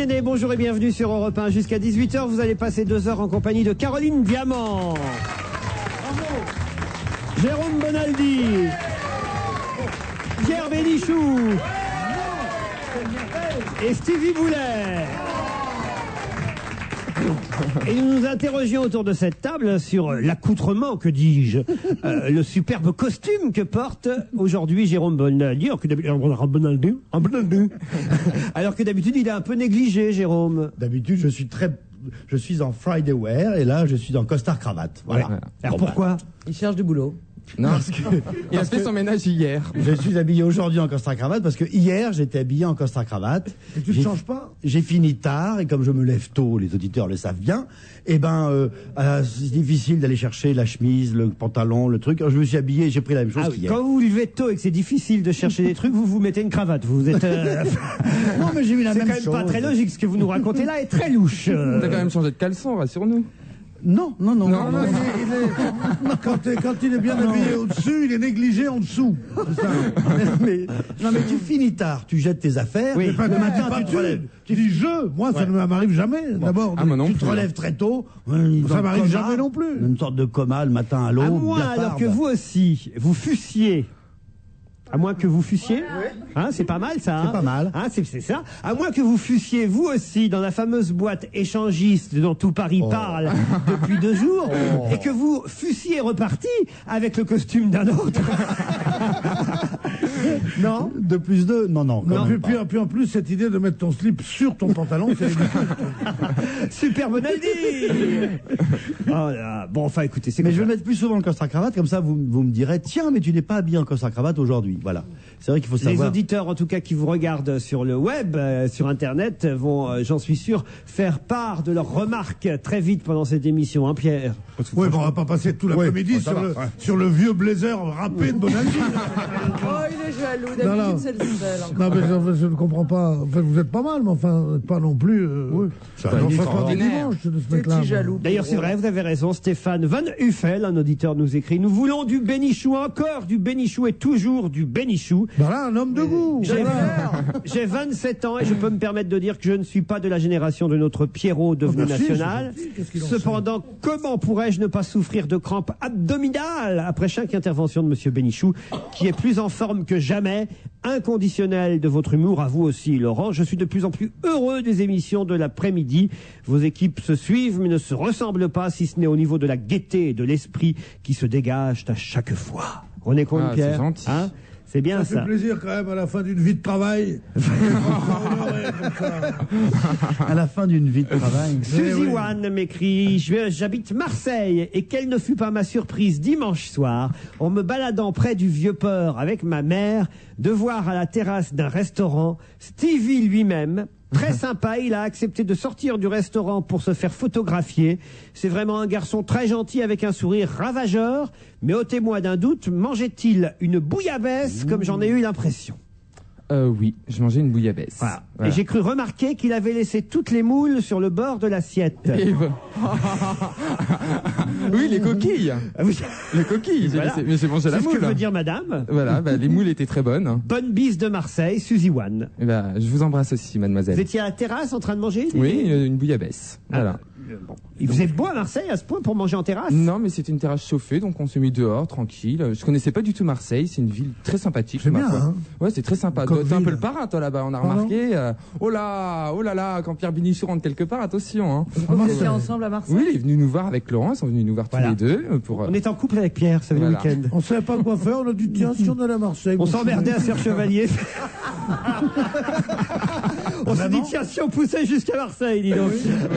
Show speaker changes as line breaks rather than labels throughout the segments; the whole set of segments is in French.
Genet, bonjour et bienvenue sur Europe 1. Jusqu'à 18h, vous allez passer 2 heures en compagnie de Caroline Diamant. Bravo. Jérôme Bonaldi. Pierre Bénichou. Et Stevie Boulet. Et nous nous interrogions autour de cette table sur l'accoutrement, que dis-je, le superbe costume que porte aujourd'hui Jérôme Bonaldi, alors que d'habitude il est un peu négligé, Jérôme.
D'habitude je suis en Friday wear et là je suis en costard cravate. Voilà.
Ouais. Alors pourquoi
il cherche du boulot.
Non, il a fait son ménage hier.
Je suis habillé aujourd'hui en costard cravate parce que hier j'étais habillé en costard cravate.
Et tu ne changes pas?
J'ai fini tard et comme je me lève tôt, les auditeurs le savent bien. Et c'est difficile d'aller chercher la chemise, le pantalon, le truc. Alors, je me suis habillé et j'ai pris la même chose qu'hier.
Quand vous vous levez tôt et que c'est difficile de chercher des trucs, vous vous mettez une cravate. Vous êtes.
Non mais j'ai mis la même chose.
C'est quand même pas très logique. Ce que vous nous racontez là est très louche.
T'as quand même changé de caleçon, rassure-nous.
Non.
Quand il est bien habillé au-dessus, il est négligé en dessous. C'est ça.
mais tu finis tard, tu jettes tes affaires.
Oui.
Le matin, tu te relèves.
Tu dis moi, ça ne m'arrive jamais. D'abord,
moi non
tu
plus.
te relèves très tôt.
Ça m'arrive jamais non plus.
Une sorte de coma le matin à l'aube.
À moins, alors que vous aussi, vous fussiez. À moins que vous fussiez, hein, c'est pas mal ça.
C'est pas mal.
Hein, c'est ça. À moins que vous fussiez vous aussi dans la fameuse boîte échangiste dont tout Paris parle depuis 2 jours, et que vous fussiez reparti avec le costume d'un autre. Non.
De plus de... Non.
Puis en plus, cette idée de mettre ton slip sur ton pantalon, c'est ridicule.
Super Bonaldi. Oh là. Bon, enfin, écoutez, c'est.
Mais je vais mettre plus souvent le costard cravate, comme ça vous me direz, tiens, mais tu n'es pas habillé en costard cravate aujourd'hui. Voilà. C'est vrai qu'il faut savoir.
Les auditeurs, en tout cas, qui vous regardent sur le web, sur Internet, vont, j'en suis sûr, faire part de leurs remarques très vite pendant cette émission, hein, Pierre?
Oui, bon, on va pas passer tout l'après-midi sur le vieux blazer râpé de Bonaldi.
Oh, il est jaloux. D'habitude, c'est le seul.
Non, mais je ne comprends pas. Enfin, vous êtes pas mal, mais enfin, pas non plus.
C'est
pas
extraordinaire.
dimanche de ce mec-là.
Petit jaloux.
D'ailleurs, c'est vrai, vous avez raison, Stéphane Van Huffel, un auditeur, nous écrit: nous voulons du Bénichou, encore du Bénichou et toujours du Bénichou.
Voilà, un homme de goût.
J'ai 27 ans et je peux me permettre de dire que je ne suis pas de la génération de notre Pierrot devenu national. Cependant, comment pourrais-je ne pas souffrir de crampes abdominales après chaque intervention de Monsieur Bénichou, qui est plus en forme que jamais, inconditionnel de votre humour, à vous aussi, Laurent. Je suis de plus en plus heureux des émissions de l'après-midi. Vos équipes se suivent mais ne se ressemblent pas, si ce n'est au niveau de la gaieté et de l'esprit qui se dégagent à chaque fois. On est con, Pierre?
C'est gentil.
Hein? C'est bien ça.
Ça fait plaisir quand même à la fin d'une vie de travail.
À la fin d'une vie de travail.
Suzy One m'écrit: j'habite Marseille et quelle ne fut pas ma surprise dimanche soir, en me baladant près du Vieux-Port avec ma mère, de voir à la terrasse d'un restaurant Stevie lui-même. Très sympa, il a accepté de sortir du restaurant pour se faire photographier. C'est vraiment un garçon très gentil avec un sourire ravageur, mais ôtez-moi d'un doute, mangeait-il une bouillabaisse comme j'en ai eu l'impression?
Oui, je mangeais une bouillabaisse.
Voilà.
Voilà.
Et j'ai cru remarquer qu'il avait laissé toutes les moules sur le bord de l'assiette.
Oui, les coquilles. Les coquilles,
Voilà.
mais j'ai mangé la
C'est ce
moule.
que veut dire madame.
Voilà, les moules étaient très bonnes.
Bonne bise de Marseille, Suzy One.
Et je vous embrasse aussi, mademoiselle.
Vous étiez à la terrasse en train de manger?
Oui, une bouillabaisse. Voilà.
Bon. Il faisait beau à Marseille à ce point pour manger en terrasse?
Non, mais c'était une terrasse chauffée, donc on s'est mis dehors, tranquille. Je connaissais pas du tout Marseille, c'est une ville très sympathique.
C'est bien,
ma foi.
hein.
Ouais, c'est très sympa.
Comme
T'es un
ville.
peu le parrain, toi, là-bas, on a remarqué. Oh là là, quand Pierre Bénichou rentre quelque part, attention. Hein.
Vous étiez ensemble à Marseille?
Oui, il est venu nous voir avec Laurent, ils sont venus nous voir
Voilà.
tous les deux. Pour,
On est en couple avec Pierre, ça fait
Voilà.
le week-end.
On savait pas quoi faire, on a dit tiens, si on allait à Marseille.
On s'emmerdait à Serre Chevalier. On s'est dit
Vraiment
tiens, si on poussait jusqu'à Marseille, dis donc.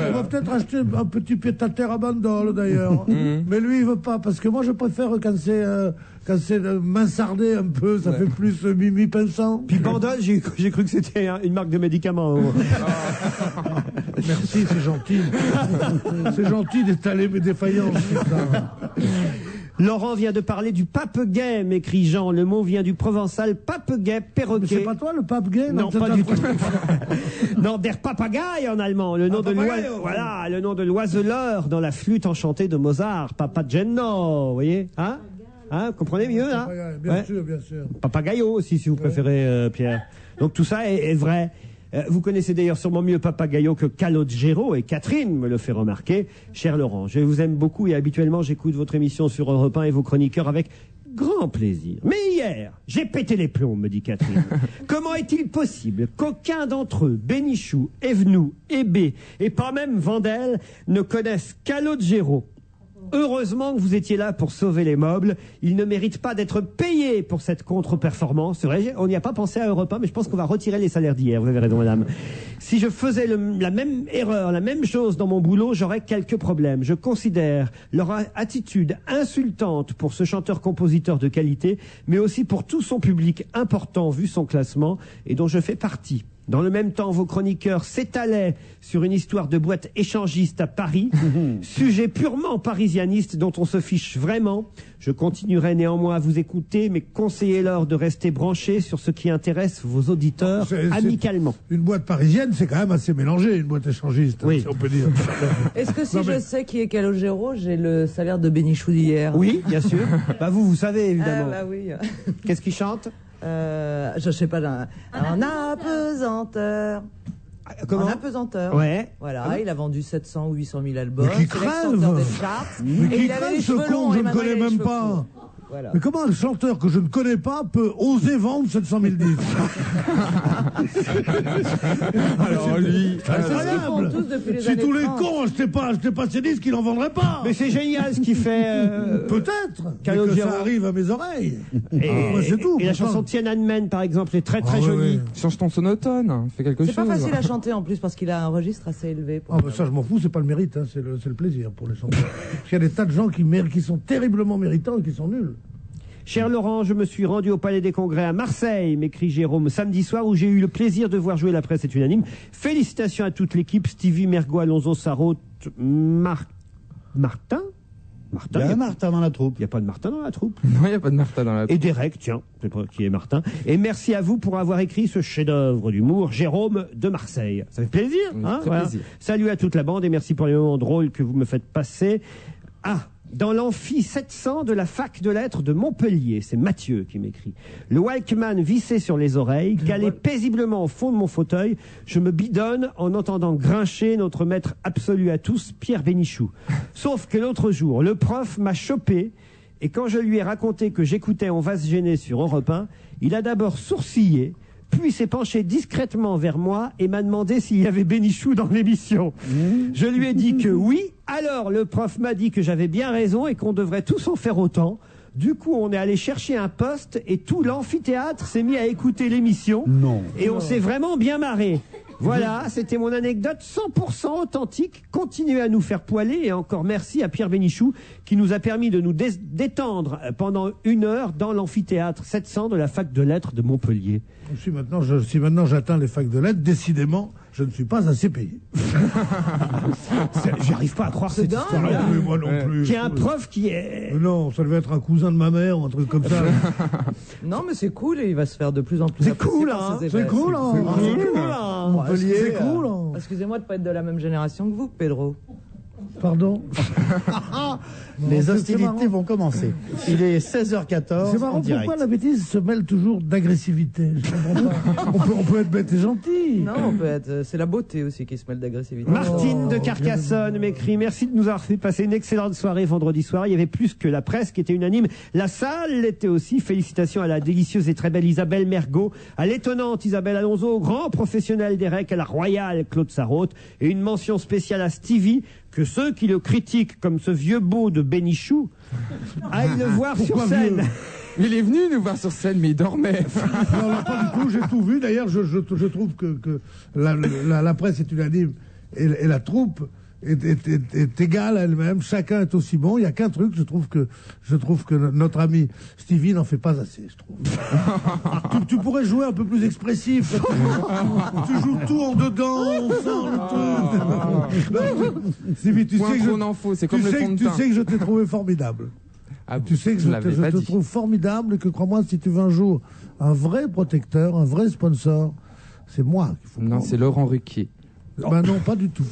On va peut-être acheter un petit pied-à-terre à Bandol d'ailleurs. Mais lui il veut pas, parce que moi je préfère quand c'est mansardé un peu, ça fait plus mimi pinçant.
Puis Bandol, j'ai cru que c'était une marque de médicaments.
Merci, c'est gentil. C'est gentil d'étaler mes défaillances. Ça.
Laurent vient de parler du pape gay, m'écrit Jean. Le mot vient du provençal pape gay,
Mais
perroquet.
c'est pas toi le pape gay?
Non, pas du tout. Non, der Papagei en allemand. Le nom de voilà, le nom de l'oiseleur dans la flûte enchantée de Mozart. Papageno, vous voyez? Hein? Comprenez mieux, là?
Bien sûr, bien sûr.
Papagayo aussi, si vous préférez, Pierre. Donc tout ça est vrai. Vous connaissez d'ailleurs sûrement mieux Papagayo que Calogero, et Catherine me le fait remarquer. Cher Laurent, je vous aime beaucoup et habituellement j'écoute votre émission sur Europe 1 et vos chroniqueurs avec grand plaisir. Mais hier, j'ai pété les plombs, me dit Catherine. Comment est-il possible qu'aucun d'entre eux, Bénichou, Evenou, Hébé et pas même Vandel, ne connaissent Calogero? Heureusement que vous étiez là pour sauver les meubles. Ils ne méritent pas d'être payés pour cette contre-performance. C'est vrai, on n'y a pas pensé à Europe 1, mais je pense qu'on va retirer les salaires d'hier. Vous avez raison, madame. Si je faisais la même erreur, la même chose dans mon boulot, j'aurais quelques problèmes. Je considère leur attitude insultante pour ce chanteur-compositeur de qualité, mais aussi pour tout son public important vu son classement et dont je fais partie. Dans le même temps, vos chroniqueurs s'étalaient sur une histoire de boîte échangiste à Paris, sujet purement parisianiste dont on se fiche vraiment. Je continuerai néanmoins à vous écouter, mais conseillez-leur de rester branchés sur ce qui intéresse vos auditeurs amicalement.
Une boîte parisienne, c'est quand même assez mélangé, une boîte échangiste,
oui.
Si on peut dire.
Est-ce que si je sais qui est Calogero, j'ai le salaire de Bénichou d'hier?
Oui, bien sûr. Bah vous savez évidemment.
Ah bah oui.
Qu'est-ce qu'il chante?
Je sais pas, en apesanteur.
Comment?
En apesanteur.
Ouais.
Voilà, il a vendu 700 ou 800 000 albums.
Mais qui
C'est l'ex-chanteur
crève
des charts.
Mais
Et
qui
il avait
crève
les
ce
cheveux longs,
con, je
et
ne
maintenant, il
connais
a les
même
cheveux
pas.
courts. Voilà.
Mais comment un chanteur que je ne connais pas peut oser vendre 700 000 disques?
Alors lui,
C'est incroyable.
tous depuis les
Si
années
tous les
30.
cons achetaient pas ces disques, ils n'en vendraient pas.
Mais c'est génial ce qu'il fait.
Peut-être, mais que
Calogero.
ça arrive à mes oreilles.
Et,
Ouais, c'est tout.
et la
pourtant.
chanson Tiananmen, par exemple, est très
Ah, ouais,
jolie.
ouais.
change ton sonotone, fais quelque chose.
C'est pas facile à chanter en plus parce qu'il a un registre assez élevé. Pour
Ah bah ça je m'en fous, c'est pas le mérite, hein, c'est le plaisir pour les chanteurs. Parce qu'il y a des tas de gens qui sont terriblement méritants et qui sont nuls.
Cher Laurent, je me suis rendu au Palais des Congrès à Marseille, m'écrit Jérôme, samedi soir, où j'ai eu le plaisir de voir jouer La Presse est unanime. Félicitations à toute l'équipe, Stevie, Mergo, Alonso, Sarraute, Martin.
Il y a un Martin dans la troupe.
Il n'y a pas de Martin dans la troupe.
Non, il n'y a pas de Martha dans la
Et Derek, tiens, je sais pas qui est Martin. Et merci à vous pour avoir écrit ce chef-d'œuvre d'humour, Jérôme de Marseille. Ça fait plaisir, hein,
très plaisir.
Salut à toute la bande et merci pour les moments drôles que vous me faites passer. Ah, dans l'amphi 700 de la fac de lettres de Montpellier, c'est Mathieu qui m'écrit. Le Walkman vissé sur les oreilles, calé paisiblement au fond de mon fauteuil, je me bidonne en entendant grincher notre maître absolu à tous, Pierre Bénichou. Sauf que l'autre jour, le prof m'a chopé et quand je lui ai raconté que j'écoutais On va se gêner sur Europe 1, il a d'abord sourcillé, puis s'est penché discrètement vers moi et m'a demandé s'il y avait Bénichou dans l'émission. Je lui ai dit que oui. Alors le prof m'a dit que j'avais bien raison et qu'on devrait tous en faire autant. Du coup, on est allé chercher un poste et tout l'amphithéâtre s'est mis à écouter l'émission.
Non.
Et on s'est vraiment bien marré. Voilà, c'était mon anecdote 100% authentique. Continuez à nous faire poiler et encore merci à Pierre Bénichou qui nous a permis de nous détendre pendant 1 heure dans l'amphithéâtre 700 de la fac de lettres de Montpellier.
Si maintenant j'atteins les facs de lettres, décidément, je ne suis pas assez payé.
J'arrive pas à croire cette
dingue.
histoire.
Non plus, moi non plus.
Qu'il y a un prof qui est...
Non, ça devait être un cousin de ma mère ou un truc comme ça.
Non, mais c'est cool et il va se faire de plus en plus.
C'est
apprécier
cool,
par
hein.
ses
C'est
élèves.
cool, hein.
C'est cool, hein.
Montpellier, c'est cool, hein.
Excusez-moi de pas être de la même génération que vous, Pedro.
Pardon.
Les
c'est
hostilités
marrant.
vont commencer. Il est 16h14
C'est marrant,
en direct.
pourquoi la bêtise se mêle toujours d'agressivité? Je comprends pas. on peut être bête et gentil.
Non, on peut être. C'est la beauté aussi qui se mêle d'agressivité.
Martine de Carcassonne m'écrit: merci de nous avoir fait passer une excellente soirée vendredi soir. Il y avait plus que la presse qui était unanime. La salle l'était aussi. Félicitations à la délicieuse et très belle Isabelle Mergo, à l'étonnante Isabelle Alonso, au grand professionnel d'Erec, à la royale Claude Sarraute, et une mention spéciale à Stevie, que ceux qui le critiquent comme ce vieux beau de Bénichou aillent le voir sur
Pourquoi
scène.
vieux
Mais il est venu nous voir sur scène, mais il dormait.
Non, non, pas du tout, j'ai tout vu. D'ailleurs, je trouve que la presse est unanime et la troupe est égale à elle-même. Chacun est aussi bon. Il n'y a qu'un truc, je trouve que notre ami Stevie n'en fait pas assez, je trouve. tu pourrais jouer un peu plus expressif. Tu joues tout en dedans, on sent le truc. Stevie, tu
Point
sais que
trop n'en faut, c'est comme le fond de
tu
teint.
sais que je t'ai trouvé formidable.
Ah,
Tu sais que
je
je
l'avais pas
te
dit.
trouve formidable et que, crois-moi, si tu veux un jour un vrai protecteur, un vrai sponsor, c'est moi qu'il faut
Non,
prendre.
c'est Laurent Ruquier.
Ben non, pas du tout.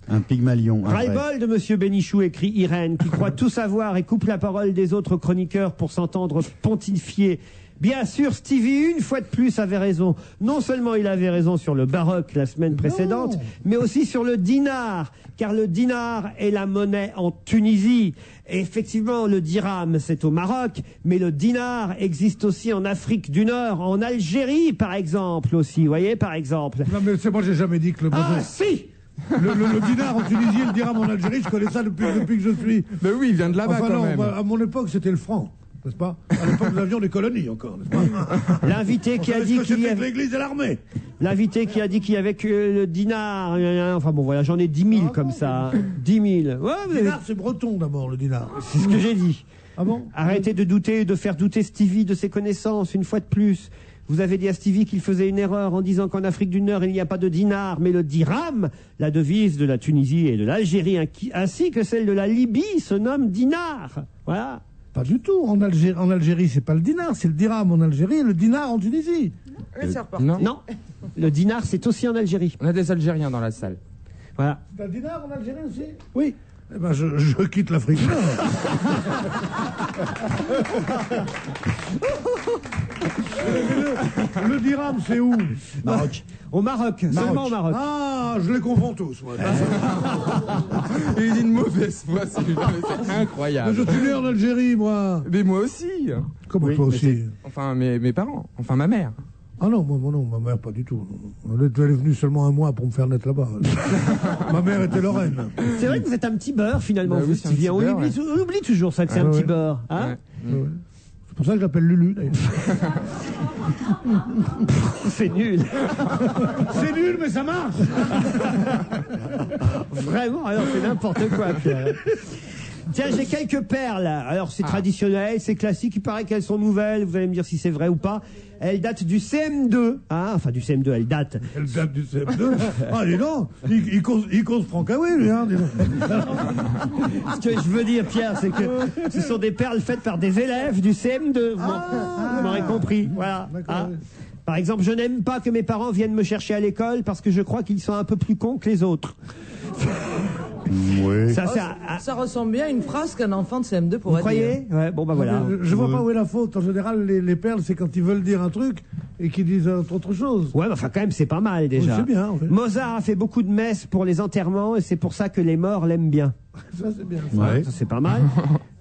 Un Pygmalion. un vrai.
Ras-le-bol de Monsieur Bénichou, écrit Irène, qui croit tout savoir et coupe la parole des autres chroniqueurs pour s'entendre pontifier Bien sûr, Stevie, une fois de plus, avait raison. Non seulement il avait raison sur le baroque la semaine précédente, mais aussi sur le dinar, car le dinar est la monnaie en Tunisie. Et effectivement, le dirham, c'est au Maroc, mais le dinar existe aussi en Afrique du Nord, en Algérie, par exemple, aussi. Vous voyez, par exemple.
Non, mais c'est moi, j'ai jamais dit que le
Ah, si!
le dinar en Tunisie et le dirham en Algérie, je connais ça depuis que je suis.
Mais oui, il vient de là-bas
Enfin,
quand
non,
même.
à mon époque, c'était le franc. N'est-ce pas? À l'époque, nous avions des colonies encore, n'est-ce pas?
L'invité qui a dit qu'il y
c'était
avait...
l'église et l'armée.
L'invité qui a dit qu'il y avait que le dinar, enfin bon voilà, j'en ai 10 000 comme ça. 10 000. Ouais,
Le dinar, c'est breton d'abord, le dinar.
c'est ce que j'ai dit.
Ah bon?
Arrêtez de douter, de faire douter Stevie de ses connaissances, une fois de plus. Vous avez dit à Stevie qu'il faisait une erreur en disant qu'en Afrique du Nord, il n'y a pas de dinar, mais le dirham, la devise de la Tunisie et de l'Algérie, ainsi que celle de la Libye, se nomme dinar. Voilà.
Pas du tout. En Algérie, c'est pas le dinar, c'est le dirham en Algérie et le dinar en Tunisie.
Et c'est reparti.
Non, le dinar, c'est aussi en Algérie.
On a des Algériens dans la salle.
Voilà.
C'est un dinar en Algérie aussi?
Oui.
Eh ben, je quitte l'Afrique du Nord. Le dirham, c'est où?
Maroc. Au Maroc, seulement au Maroc.
Ah, je les confonds tous, moi.
Il est une mauvaise foi, celui-là, mais c'est
Mais
incroyable.
je suis né en Algérie, moi.
Mais moi aussi.
Comment
Oui,
toi
mais
aussi?
Enfin, mes parents. Enfin, ma mère.
Ah non, moi, non, ma mère, pas du tout. Elle est venue seulement un mois pour me faire naître là-bas. Ma mère était lorraine.
C'est vrai que vous êtes un petit beurre finalement,
Bah
vous,
oui, c'est un
Stevie.
petit beurre,
On oublie toujours ça, que c'est
Ah
un
ouais.
petit beurre. Hein
Ouais.
Ouais. C'est pour ça que je l'appelle Lulu, d'ailleurs.
C'est nul.
C'est nul, mais ça marche.
Vraiment, alors c'est n'importe quoi, Pierre. Tiens, j'ai quelques perles. Alors c'est traditionnel, c'est classique, il paraît qu'elles sont nouvelles, vous allez me dire si c'est vrai ou pas. Elles datent du CM2, hein, enfin du CM2, elles datent.
Elle date du CM2. Ah, dis donc, il cause Franck Aoui, lui, hein, dis donc.
Ce que je veux dire, Pierre, c'est que ce sont des perles faites par des élèves du CM2. Vous m'aurez compris, voilà.
D'accord,
Hein.
oui.
Par exemple, je n'aime pas que mes parents viennent me chercher à l'école parce que je crois qu'ils sont un peu plus cons que les autres.
Oui.
Ça,
Oh,
c'est
ça ressemble bien à une phrase qu'un enfant de CM2
vous
pourrait
croyez
dire.
Ouais, bon bah voilà.
Je vois pas où est la faute. En général, les perles, c'est quand ils veulent dire un truc et qu'ils disent autre chose.
Ouais, mais enfin quand même c'est pas mal déjà.
Oui, c'est bien, oui.
Mozart a fait beaucoup de messes pour les enterrements et c'est pour ça que les morts l'aiment bien.
Ça, c'est bien. Ça.
Ouais.
Ça c'est pas mal.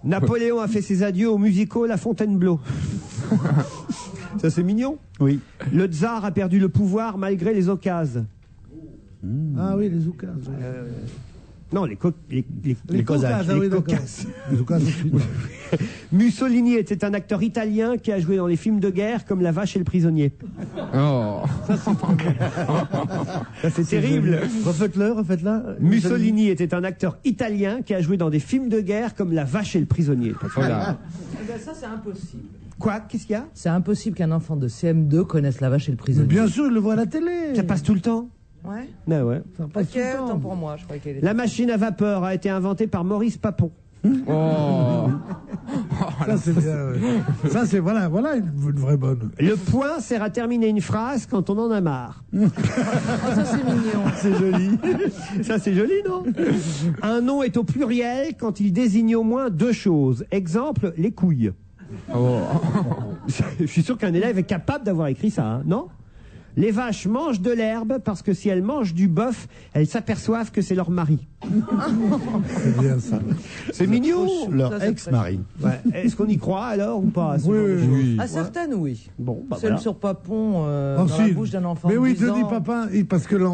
Napoléon a fait ses adieux au musical La Fontainebleau. Ça c'est mignon.
Oui.
Le tsar a perdu le pouvoir malgré les occasions.
Ah oui, les oukas.
Non, les
Les
Cosaques.
Caucases, ah oui,
les
d'accord.
Caucases.
Les Caucases aussi.
Mussolini était un acteur italien qui a joué dans les films de guerre comme La Vache et le Prisonnier.
Oh.
Ça c'est terrible.
Refaites-la.
Mussolini était un acteur italien qui a joué dans des films de guerre comme La Vache et le Prisonnier.
Voilà.
Eh ben, ça, c'est impossible.
Quoi? Qu'est-ce qu'il y a?
C'est impossible qu'un enfant de CM2 connaisse la vache et le prisonnier.
Bien sûr, il le voit à la télé.
Ça passe tout le temps?
Ouais.
Ah ouais.
Ça passe
Ok,
tout le temps.
autant pour moi, je crois qu'elle est.
La machine à vapeur a été inventée par Maurice Papon.
Oh.
Ça, c'est bien. Ouais. Ça, c'est voilà une vraie bonne.
Le point sert à terminer une phrase quand on en a marre.
Oh, ça, c'est mignon.
C'est joli. Ça, c'est joli, non? Un nom est au pluriel quand il désigne au moins deux choses. Exemple, les couilles.
Oh.
Je suis sûr qu'un élève est capable d'avoir écrit ça, hein, non? Les vaches mangent de l'herbe parce que si elles mangent du bœuf, elles s'aperçoivent que c'est leur mari.
C'est bien ça.
C'est mignon.
Leur
Ça, c'est
ex-mari.
Ouais. Est-ce qu'on y croit alors ou pas à ce
Oui,
genre de
oui,
choses
Oui.
À certaines, oui.
Bon, bah
Celle
voilà.
sur Papon,
Oh,
dans la
si.
bouche d'un enfant
Mais
de
oui,
10
Denis
ans.
Papin, parce que le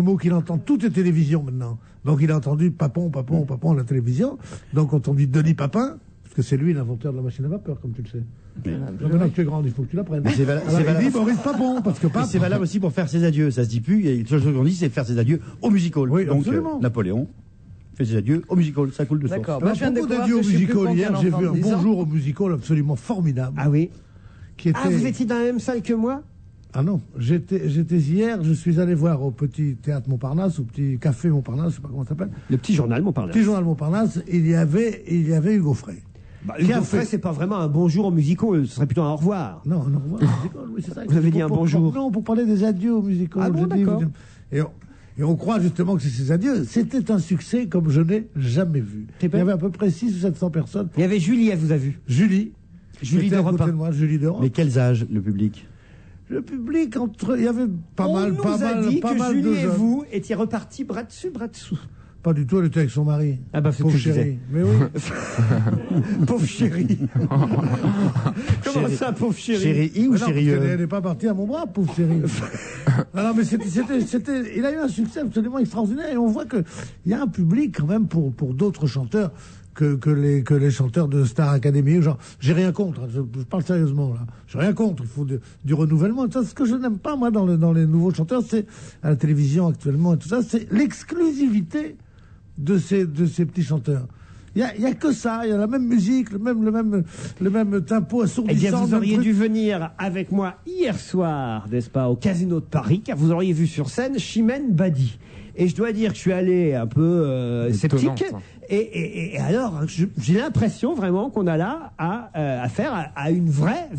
mot qu'il entend, tout est télévision maintenant. Donc il a entendu Papon à la télévision. Donc quand on dit Denis Papin, parce que c'est lui l'inventeur de la machine à vapeur, comme tu le sais. Donc maintenant que tu es grande, il faut que tu l'apprennes.
Mais c'est vala-
Alors,
c'est valable.
il dit Maurice Papon, parce que
Et
Pape.
c'est valable aussi pour faire ses adieux. Ça se dit plus. Et la seule chose qu'on dit, c'est faire ses adieux au musical.
Oui,
Donc,
absolument.
Napoléon fait ses adieux au musical. Ça coule de source.
D'accord.
Alors,
Bah, je viens de
à propos
découvrir
d'adieu au
que je suis plus
musical,
con
hier,
qu'un
j'ai
enfant
vu
de
un
10 ans.
bonjour au musical absolument formidable.
Ah oui.
Qui était...
Ah, vous étiez dans la même salle que moi?
Ah non, j'étais hier, je suis allé voir au petit théâtre Montparnasse, au petit café Montparnasse, je sais pas comment ça s'appelle.
Le petit journal Montparnasse.
Petit journal Montparnasse, il y avait Hugo Frey.
Bah,
Qui a
Hugo Frey,
fait-
c'est pas vraiment un bonjour au musical, ce serait plutôt un au revoir.
Non, non, voilà, musical, oui, c'est ça.
Vous avez dit un bonjour.
Non, pour parler des adieux au musical.
Ah bon,
j'ai dit-
d'accord.
Et on croit justement que c'est ces adieux. C'était un succès comme je n'ai jamais vu.
C'est
Il y avait à peu près 600 ou 700 personnes.
Il y avait Julie, elle vous a vu.
Julie,
Julie
C'était à
d'Europe
côté
1.
de moi, Julie d'Europe.
Mais quels âges, le public?
Le public, il y avait pas
On
mal,
nous
pas
a
mal,
dit
pas
que
mal de
Julie et
jeunes.
vous étiez repartis bras dessus, bras dessous.
Pas du tout, elle était avec son mari.
Ah bah, c'est
Pauvre
ce que je
chérie. Mais oui.
Pauvre chérie. Comment ça, pauvre chérie?
Chérie I ou
Mais non,
chérie
parce qu'elle
E?
elle n'est pas partie à mon bras, pauvre chérie. non, mais il a eu un succès absolument extraordinaire et on voit qu'il y a un public quand même pour d'autres chanteurs que les chanteurs de Star Academy. Genre, j'ai rien contre, hein, je parle sérieusement là. J'ai rien contre, il faut du renouvellement. Ça, ce que je n'aime pas moi dans les nouveaux chanteurs, c'est à la télévision actuellement et tout ça, c'est l'exclusivité de ces petits chanteurs. Il y a que ça, il y a la même musique, le même tempo assourdissant.
Eh bien, vous
même
auriez
truc.
dû venir avec moi hier soir, n'est-ce pas, au Casino de Paris, car vous auriez vu sur scène Chimène Badi. Et je dois dire que je suis allé un peu
Étonnant,
sceptique.
ça.
Et alors, j'ai l'impression vraiment qu'on a là affaire à une vraie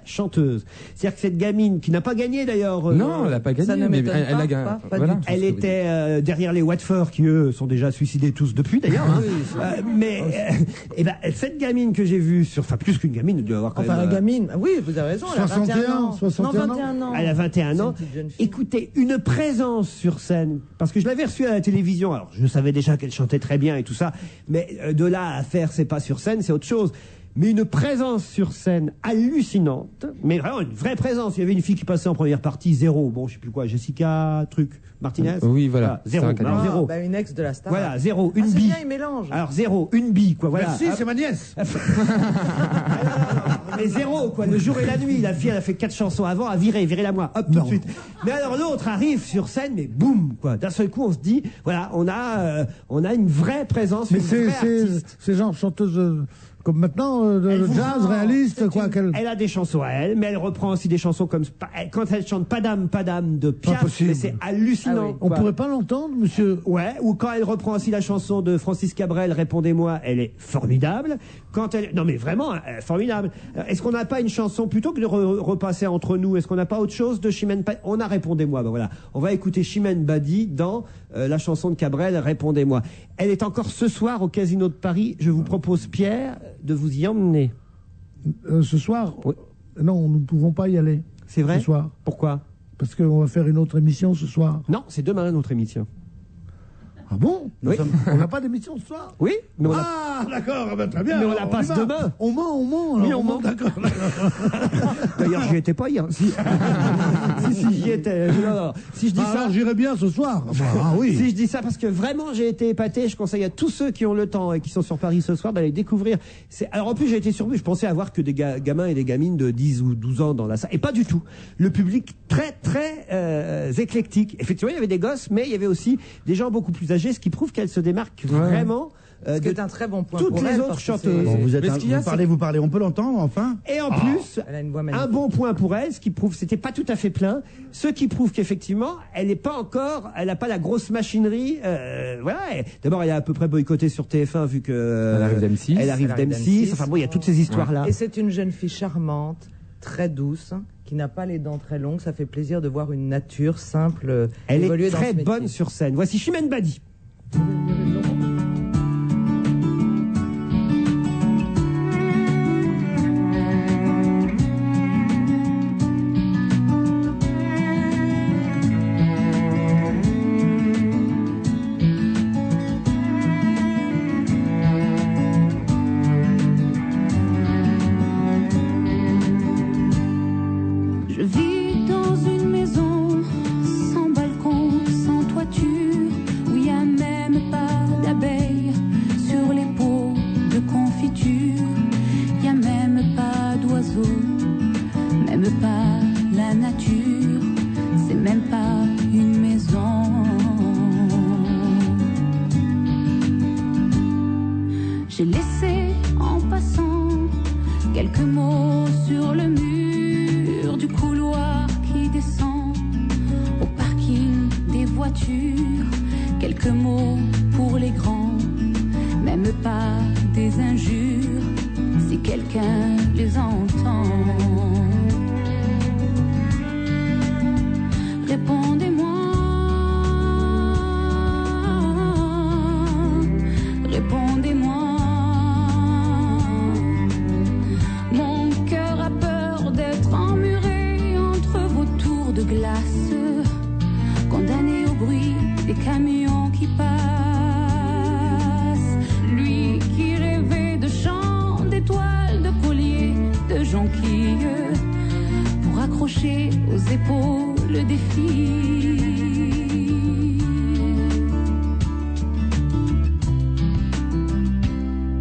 chanteuse. C'est-à-dire que cette gamine qui n'a pas gagné d'ailleurs.
Non, elle n'a pas
Ça
gagné,
ne
mais
m'étonne
elle
pas,
a gagné.
pas
Voilà.
du tout.
Elle était derrière les Watford qui eux sont déjà suicidés tous depuis d'ailleurs. Hein. Et ben cette gamine que j'ai vue sur, enfin plus qu'une gamine, elle doit avoir quand
Enfin, la
même.
gamine, oui, vous avez raison, elle a 21 ans.
61
non, 21 ans.
Elle a 21 ans.
C'est une petite jeune fille.
Écoutez, une présence sur scène, parce que je l'avais reçue à la télévision. Alors, je savais déjà qu'elle chantait très bien et tout ça, mais de là à faire, c'est pas sur scène, c'est autre chose. Mais une présence sur scène hallucinante, mais vraiment une vraie présence. Il y avait une fille qui passait en première partie, zéro. Bon, je sais plus quoi, Jessica, Martinez.
Oui, voilà.
Zéro.
C'est vrai
Alors,
qu'elle-
zéro.
Bah, une ex de la star.
Voilà, zéro.
Ah,
Une
c'est
bille.
bien, il mélange.
Alors, zéro. Une bille, quoi. Voilà.
Merci,
Hop.
c'est ma nièce.
Mais zéro, quoi. Le jour et la nuit. La fille, elle a fait 4 chansons avant, à virez-la moi. Hop, tout de suite. Mais alors, l'autre arrive sur scène, mais boum, quoi. D'un seul coup, on se dit, voilà, on a une vraie présence,
Mais
une vraie artiste.
c'est genre chanteuse comme maintenant,
Elle
de
vous
jazz,
rend-
réaliste,
c'est
quoi.
une- Elle a des chansons à elle, mais elle reprend aussi des chansons comme quand elle chante Pas d'âme de Piaf,
possible.
mais c'est hallucinant.
Ah oui.
On
quoi.
pourrait pas l'entendre, monsieur.
Ouais, ou quand elle reprend aussi la chanson de Francis Cabrel, Répondez-moi, elle est formidable. Quand elle, non mais vraiment, formidable. Est-ce qu'on n'a pas une chanson, plutôt que de repasser entre nous, est-ce qu'on n'a pas autre chose de Chimène Badi? On a Répondez-moi, ben voilà. On va écouter Chimène Badi dans la chanson de Cabrel, Répondez-moi. Elle est encore ce soir au Casino de Paris. Je vous propose, Pierre, de vous y emmener.
Ce soir,
Oui.
non, nous ne pouvons pas y aller.
C'est vrai?
Ce soir.
Pourquoi?
Parce qu'on va faire une autre émission ce soir.
Non, c'est demain notre émission.
Ah bon?
Oui.
On n'a pas d'émission ce soir?
Oui, mais on a...
Ah, d'accord, ah ben, très bien.
Mais on
alors,
la passe
y va.
demain.
On ment.
Oui,
alors,
on ment.
D'accord.
D'ailleurs, j'y étais pas hier. Si, si, j'y étais. Non. Si je dis
Ah,
ça,
alors j'irai bien ce soir. Ah oui.
si je dis ça parce que vraiment j'ai été épaté, je conseille à tous ceux qui ont le temps et qui sont sur Paris ce soir d'aller découvrir. Alors en plus j'ai été surpris, je pensais avoir que des gamins et des gamines de 10 ou 12 ans dans la salle, et pas du tout. Le public très éclectique. Effectivement il y avait des gosses, mais il y avait aussi des gens beaucoup plus âgés, ce qui prouve qu'elle se démarque vraiment
Ce qui
de
est un très bon point
toutes
pour
les
elle,
autres
parce que
chanteuses.
Bon, vous êtes
Mais ce qu'il y a,
vous parlez, on peut l'entendre, enfin?
Et en plus,
Elle a une voix
un
magnifique.
bon point pour elle, ce qui prouve, c'était pas tout à fait plein, ce qui prouve qu'effectivement, elle n'est pas encore, elle n'a pas la grosse machinerie, voilà. D'abord, elle est à peu près boycottée sur TF1 vu que
Elle arrive d'M6.
Elle arrive
Elle arrive
d'M6.
d'M6.
Enfin bon, il y a toutes ces histoires-là.
Et c'est une jeune fille charmante, très douce, qui n'a pas les dents très longues. Ça fait plaisir de voir une nature simple
Elle
évoluer
est
dans
très
ce métier.
bonne sur scène. Voici Chimène Badi.
Je vis dans une maison sans balcon, sans toiture, où il n'y a même pas d'abeilles sur les pots de confiture. Il n'y a même pas d'oiseaux, même pas la nature, c'est même pas une maison. J'ai laissé en passant quelques mots sur le mur du couloir qui descend au parking des voitures. Quelques mots pour les grands, même pas des injures, si quelqu'un les entend. Répondez-moi, répondez-moi. de glace, condamné au bruit des camions qui passent. Lui qui rêvait de chants, d'étoiles, de colliers, de jonquilles, pour accrocher aux épaules des filles.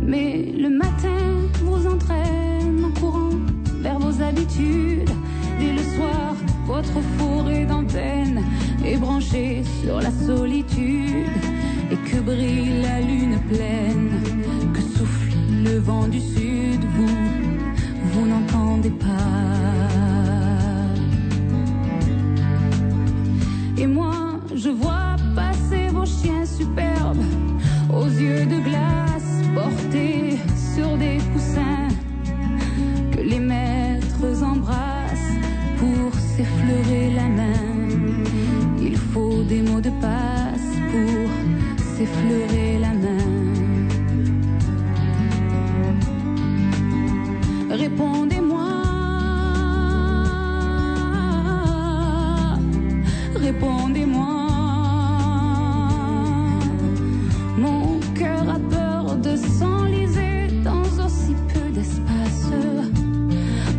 Mais le matin vous entraîne en courant vers vos habitudes. Dès le soir, votre forêt d'antenne est branchée sur la solitude. Et que brille la lune pleine, que souffle le vent du sud. Vous n'entendez pas. Et moi, je vois passer vos chiens superbes aux yeux de glace, portés sur des coussins que les maîtres embrassent pour s'effleurer la main. Il faut des mots de passe pour s'effleurer la main. Répondez-moi, répondez-moi. Mon cœur a peur de s'enliser dans aussi peu d'espace,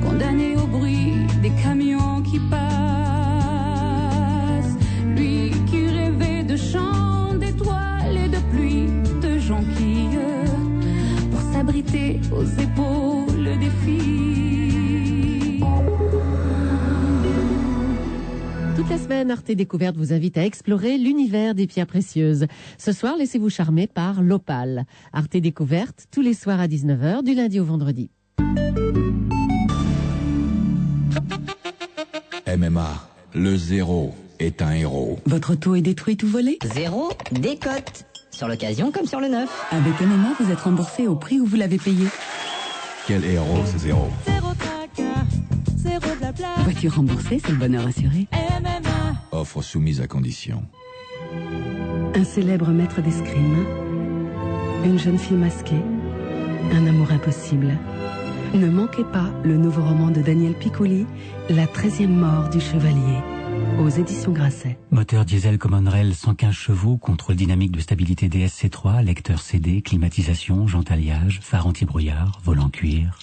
condamné au bruit des camions qui passent. Lui qui rêvait de chants, d'étoiles et de pluie, de jonquilles, pour s'abriter aux épaules des filles.
Toute la semaine, Arte Découverte vous invite à explorer l'univers des pierres précieuses. Ce soir, laissez-vous charmer par l'opale. Arte Découverte, tous les soirs à 19h, du lundi au vendredi.
MMA, le zéro est un héros.
Votre auto est détruite ou volée?
Zéro décote. Sur l'occasion comme sur le neuf.
Avec MMA, vous êtes remboursé au prix où vous l'avez payé.
Quel héros ce zéro?
Zéro tracas, zéro blabla.
Voiture remboursée, c'est le bonheur assuré.
MMA.
Offre soumise à condition.
Un célèbre maître d'escrime, une jeune fille masquée, un amour impossible. Ne manquez pas le nouveau roman de Daniel Piccoli, La 13e mort du chevalier, aux éditions Grasset.
Moteur diesel Common Rail 115 chevaux, contrôle dynamique de stabilité DSC3, lecteur CD, climatisation, jante alliage, phare anti-brouillard, volant cuir.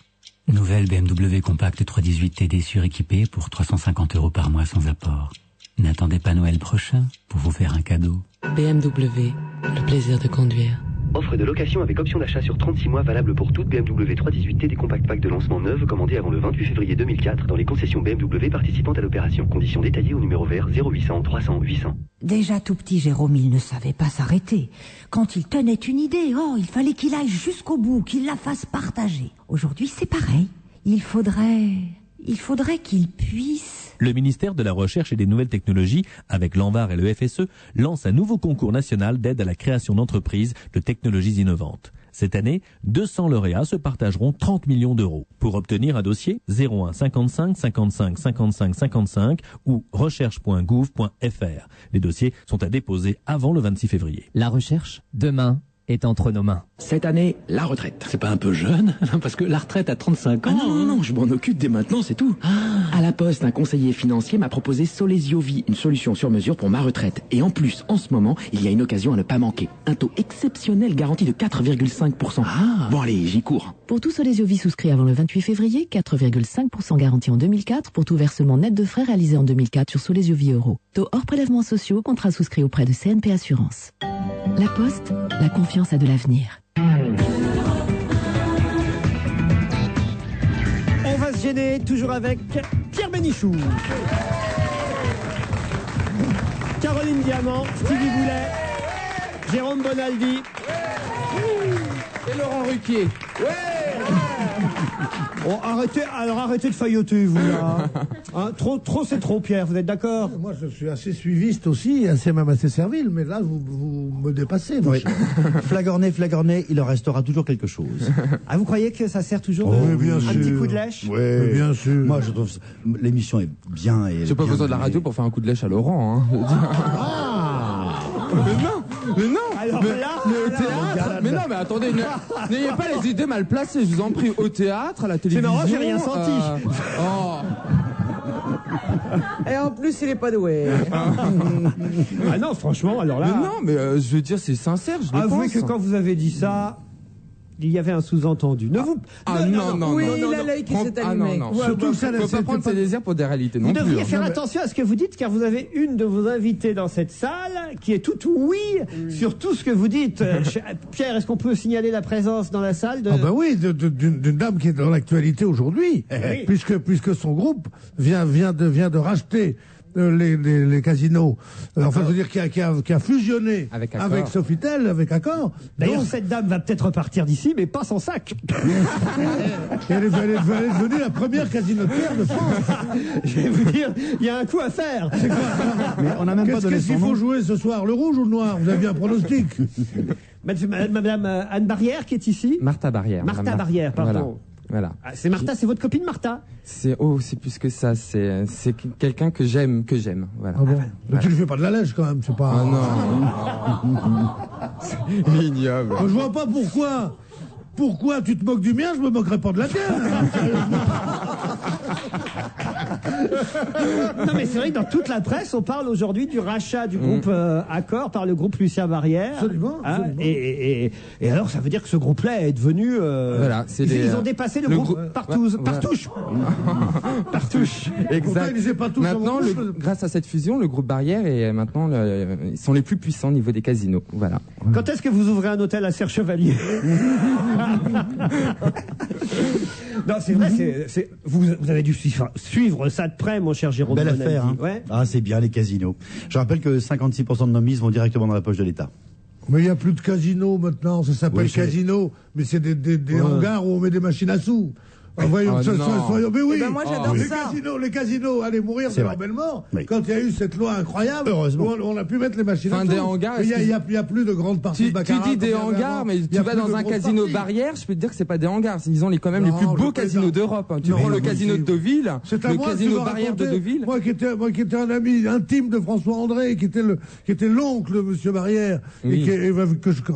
Nouvelle BMW compacte 318 TD suréquipée pour 350 € par mois sans apport. N'attendez pas Noël prochain pour vous faire un cadeau.
BMW, le plaisir de conduire.
Offre de location avec option d'achat sur 36 mois valable pour toute BMW 318 TD Compact Pack de lancement neuve commandée avant le 28 février 2004 dans les concessions BMW participantes à l'opération. Conditions détaillées au numéro vert 0800 300 800.
Déjà tout petit, Jérôme, il ne savait pas s'arrêter. Quand il tenait une idée, il fallait qu'il aille jusqu'au bout, qu'il la fasse partager. Aujourd'hui, c'est pareil. Il faudrait qu'il puisse...
Le ministère de la Recherche et des Nouvelles Technologies, avec l'ANVAR et le FSE, lance un nouveau concours national d'aide à la création d'entreprises de technologies innovantes. Cette année, 200 lauréats se partageront 30 millions d'euros. Pour obtenir un dossier, 01 55 55 55 55 ou recherche.gouv.fr. Les dossiers sont à déposer avant le 26 février.
La recherche, demain, est entre nos mains.
Cette année, la retraite. C'est pas un peu jeune? Parce que la retraite à 35 ans... non, je m'en occupe dès maintenant, c'est tout. À la Poste, un conseiller financier m'a proposé Solesio Vie, une solution sur mesure pour ma retraite. Et en plus, en ce moment, il y a une occasion à ne pas manquer. Un taux exceptionnel garanti de 4,5%. Bon allez, j'y cours.
Pour tout Solesio Vie souscrit avant le 28 février, 4,5% garanti en 2004 pour tout versement net de frais réalisé en 2004 sur Solesio Vie Euro. Taux hors prélèvements sociaux, contrat souscrit auprès de CNP Assurance. La Poste, la confiance a de l'avenir.
On va se gêner toujours avec Pierre Bénichou, Caroline Diamant, Stevie Boulet, Jérôme Bonaldi
et Laurent Ruquier.
Oh, arrêtez de failloter, vous, là. Hein, trop, c'est trop, Pierre, vous êtes d'accord?
Moi, je suis assez suiviste aussi, même assez servile, mais là, vous me dépassez.
Oui. Flagorné, il en restera toujours quelque chose.
Ah, vous croyez que ça sert toujours
bien
un
sûr.
petit coup de lèche?
Oui, bien sûr.
Moi, je trouve l'émission est bien.
J'ai pas besoin de la radio pour faire un coup de lèche à Laurent. Hein. Mais non.
Alors
mais,
là,
mais au théâtre. Mais non, mais attendez, n'ayez pas les idées mal placées. Je vous en prie, au théâtre, à la télévision.
C'est marrant, j'ai rien senti.
Et en plus, il est pas doué.
Ah non, franchement, alors là...
Mais non, mais je veux dire, c'est sincère, je le
Avouez
pense.
que quand vous avez dit ça, il y avait un sous-entendu. Ne vous...
non.
Oui,
non,
il a l'œil qui s'est
Ah non,
allumé.
non.
Ouais,
Surtout,
ça,
faut
c'est
pas prendre
pas-
ses désirs pour des réalités
Vous
non plus.
devriez
hein.
faire attention à ce que vous dites, car vous avez une de vos invitées dans cette salle qui est toute oui sur tout ce que vous dites. Pierre, est-ce qu'on peut signaler la présence dans la salle de...
Ah ben oui, d'une dame qui est dans l'actualité aujourd'hui,
Oui.
puisque son groupe vient de racheter les casinos. Enfin, je veux dire, qui a fusionné
Avec Accor.
Sofitel, avec Accor.
D'ailleurs,
Donc,
cette dame va peut-être repartir d'ici, mais pas sans sac.
elle est devenue la première casinotière de France.
Je vais vous dire, il y a un coup à faire.
C'est quoi
Mais on n'a même pas donné
Qu'est-ce
son
qu'il faut
nom.
jouer ce soir, le rouge ou le noir? Vous avez bien un pronostic.
Madame Anne Barrière qui est ici.
Martha Barrière.
Martha
Madame
Barrière, pardon.
Voilà.
Ah, c'est Martha, c'est votre copine Martha.
C'est plus que ça. C'est quelqu'un que j'aime. Voilà.
Ah bon. Mais tu ne fais pas de la lèche quand même, c'est pas.
Ah non. C'est ignoble.
Je vois pas pourquoi. Pourquoi tu te moques du mien, je me moquerai pas de la tienne.
Non mais c'est vrai que dans toute la presse, on parle aujourd'hui du rachat du groupe Accor par le groupe Lucien Barrière.
Absolument,
Hein,
absolument.
et alors ça veut dire que ce groupe-là est devenu...
Voilà, c'est
ils ont dépassé le groupe Partouche. Partouche. Partouche.
Pourtant, ils disaient pas tous
Maintenant,
en bouche.
grâce à cette fusion, le groupe Barrière est maintenant ils sont les plus puissants au niveau des casinos. Voilà.
Quand est-ce que vous ouvrez un hôtel à Serre Chevalier? Non, c'est vrai, vous avez dû suivre ça de près, mon cher Jérôme.
Belle
Bonaldi.
affaire. Hein.
Ouais.
Ah, c'est bien les casinos. Je rappelle que 56% de nos mises vont directement dans la poche de l'État.
Mais il n'y a plus de casino maintenant, ça s'appelle
Oui, c'est-
casino, mais c'est des hangars où on met des machines à sous. Ah, voyons,
Ah, non.
soyons, mais oui.
Eh ben, moi, j'adore
les
ça.
les casinos allaient mourir de
C'est
leur
vrai.
belle mort.
Oui.
Quand il y a eu cette loi incroyable,
Heureusement.
où on a pu mettre les machines à
Enfin,
sous.
des hangars,
Mais il
est-ce
y a plus de grandes parties de
Tu
baccarat.
dis des
comme il y avait
hangars,
avant.
mais
Il y
tu
a
vas
plus
dans
de
un
grosses
casino
parties.
Barrière, je peux te dire que c'est pas des hangars. Ils ont quand même les
Non,
plus
je
beaux
plaisante.
casinos d'Europe. Hein. Tu
Non,
prends le
mais
casino de
c'est-
Deauville,
C'est à
le
moi que tu
casino
vas
Barrière de
raconter.
Deauville.
Moi qui étais un ami intime de François André, qui était l'oncle de Monsieur Barrière,
Oui.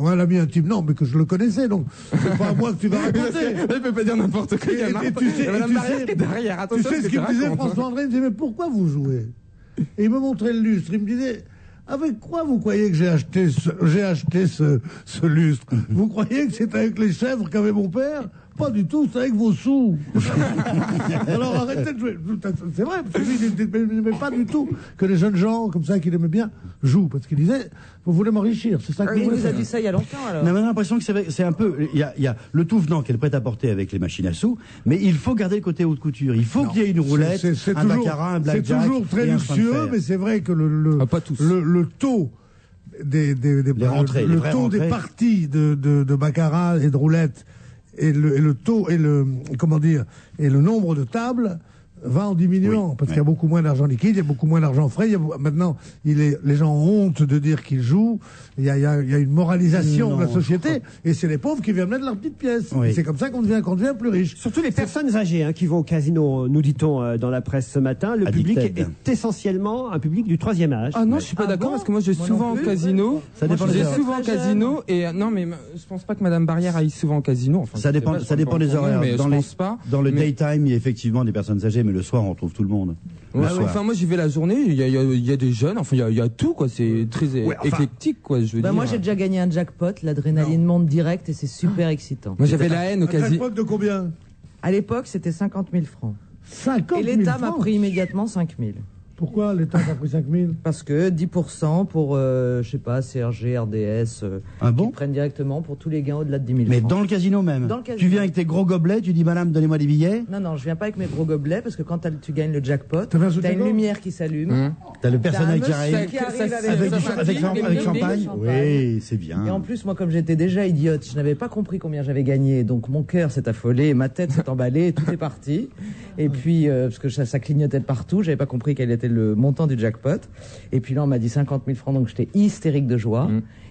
un ami intime, non, mais que je le connaissais, donc c'est pas à moi que tu vas raconter.
Il peut pas dire n'importe quoi. Il y a Madame Barrière qui est derrière.
Tu
Attention à
sais ce
que
qu'il me disait,
racontes.
François André? Il me disait, mais pourquoi vous jouez? Et il me montrait le lustre. Il me disait, avec quoi vous croyez que j'ai acheté ce lustre? Vous croyez que c'est avec les chèvres qu'avait mon père? Pas du tout, c'est avec vos sous. Alors arrêtez de jouer. C'est vrai, parce que lui, il n'aimait pas du tout que les jeunes gens, comme ça, qu'il aimait bien, jouent. Parce qu'il disait, vous voulez m'enrichir, c'est ça que
Il
vous voulez
vous a
faire.
dit ça il y a longtemps alors.
On a l'impression que c'est un peu. Il y a le tout venant qui est le prêt-à-porter avec les machines à sous, mais il faut garder le côté haute couture. Il faut qu'il y ait une roulette,
C'est
un
toujours-
baccarat, un
c'est
blackjack.
toujours très
et un chemin de
luxueux,
fer.
mais c'est vrai que
pas tous.
le taux
Les rentrées, les
le
vraies
taux des
rentrées.
parties de baccarat et de roulette et le taux et le comment dire et le nombre de tables va en diminuant,
Oui,
parce qu'il y a beaucoup moins d'argent liquide, il y a beaucoup moins d'argent frais. Maintenant, les gens ont honte de dire qu'ils jouent. Il y a une moralisation de la société, et c'est les pauvres qui viennent mettre leurs petites pièces.
Oui.
Et c'est comme ça qu'on devient plus riche.
Surtout les personnes âgées qui vont au casino, nous dit-on dans la presse ce matin. Le public
Addicted.
est essentiellement un public du 3e âge.
Ah non, je suis pas d'accord
bon
parce que moi je vais
Moi
souvent
non
au
plus.
casino.
Ça dépend
Je
des
vais
heures.
souvent au
Très
casino et non mais je pense pas que Madame Barrière aille souvent au casino. Enfin,
Ça
je sais
dépend,
pas,
ça
je
dépend
pense
des
pas,
horaires.
mais
Dans,
je
les-
pense pas.
dans le
Mais-
daytime, il y a effectivement des personnes âgées, mais le soir, on retrouve tout le monde. Le
Ouais,
soir.
enfin moi j'y vais la journée, il y a des jeunes, enfin il y a tout quoi, c'est très éclectique quoi, je veux dire.
Moi j'ai déjà gagné un jackpot, l'adrénaline monte direct et c'est super excitant.
Moi j'avais la haine au
Un
casino.
jackpot de combien?
À l'époque c'était 50 000 francs.
50
Et
000
l'État m'a
francs.
pris immédiatement 5 000.
Pourquoi l'État a pris 5 000?
Parce que 10% pour, je sais pas, CRG, RDS,
Ah bon
qui prennent directement pour tous les gains au-delà de 10 000
Mais
francs.
dans le casino même.
Dans le casino.
Tu viens avec tes gros gobelets, tu dis madame, donnez-moi des billets.
Non, je viens pas avec mes gros gobelets parce que quand tu gagnes le jackpot,
T'as fait un
t'as
soutien
une
gorge
lumière qui s'allume.
T'as le
T'as un
personnel qui
monsieur
arrive.
qui arrive avec
Avec,
du
du-
champagne,
avec
et
champagne.
champagne.
Oui, c'est bien.
Et en plus, moi, comme j'étais déjà idiote, je n'avais pas compris combien j'avais gagné. Donc, mon cœur s'est affolé, ma tête s'est emballée, tout est parti. Et puis, parce que ça clignotait de partout, j'avais pas compris quel était le montant du jackpot. Et puis là, on m'a dit 50 000 francs, donc j'étais hystérique de joie.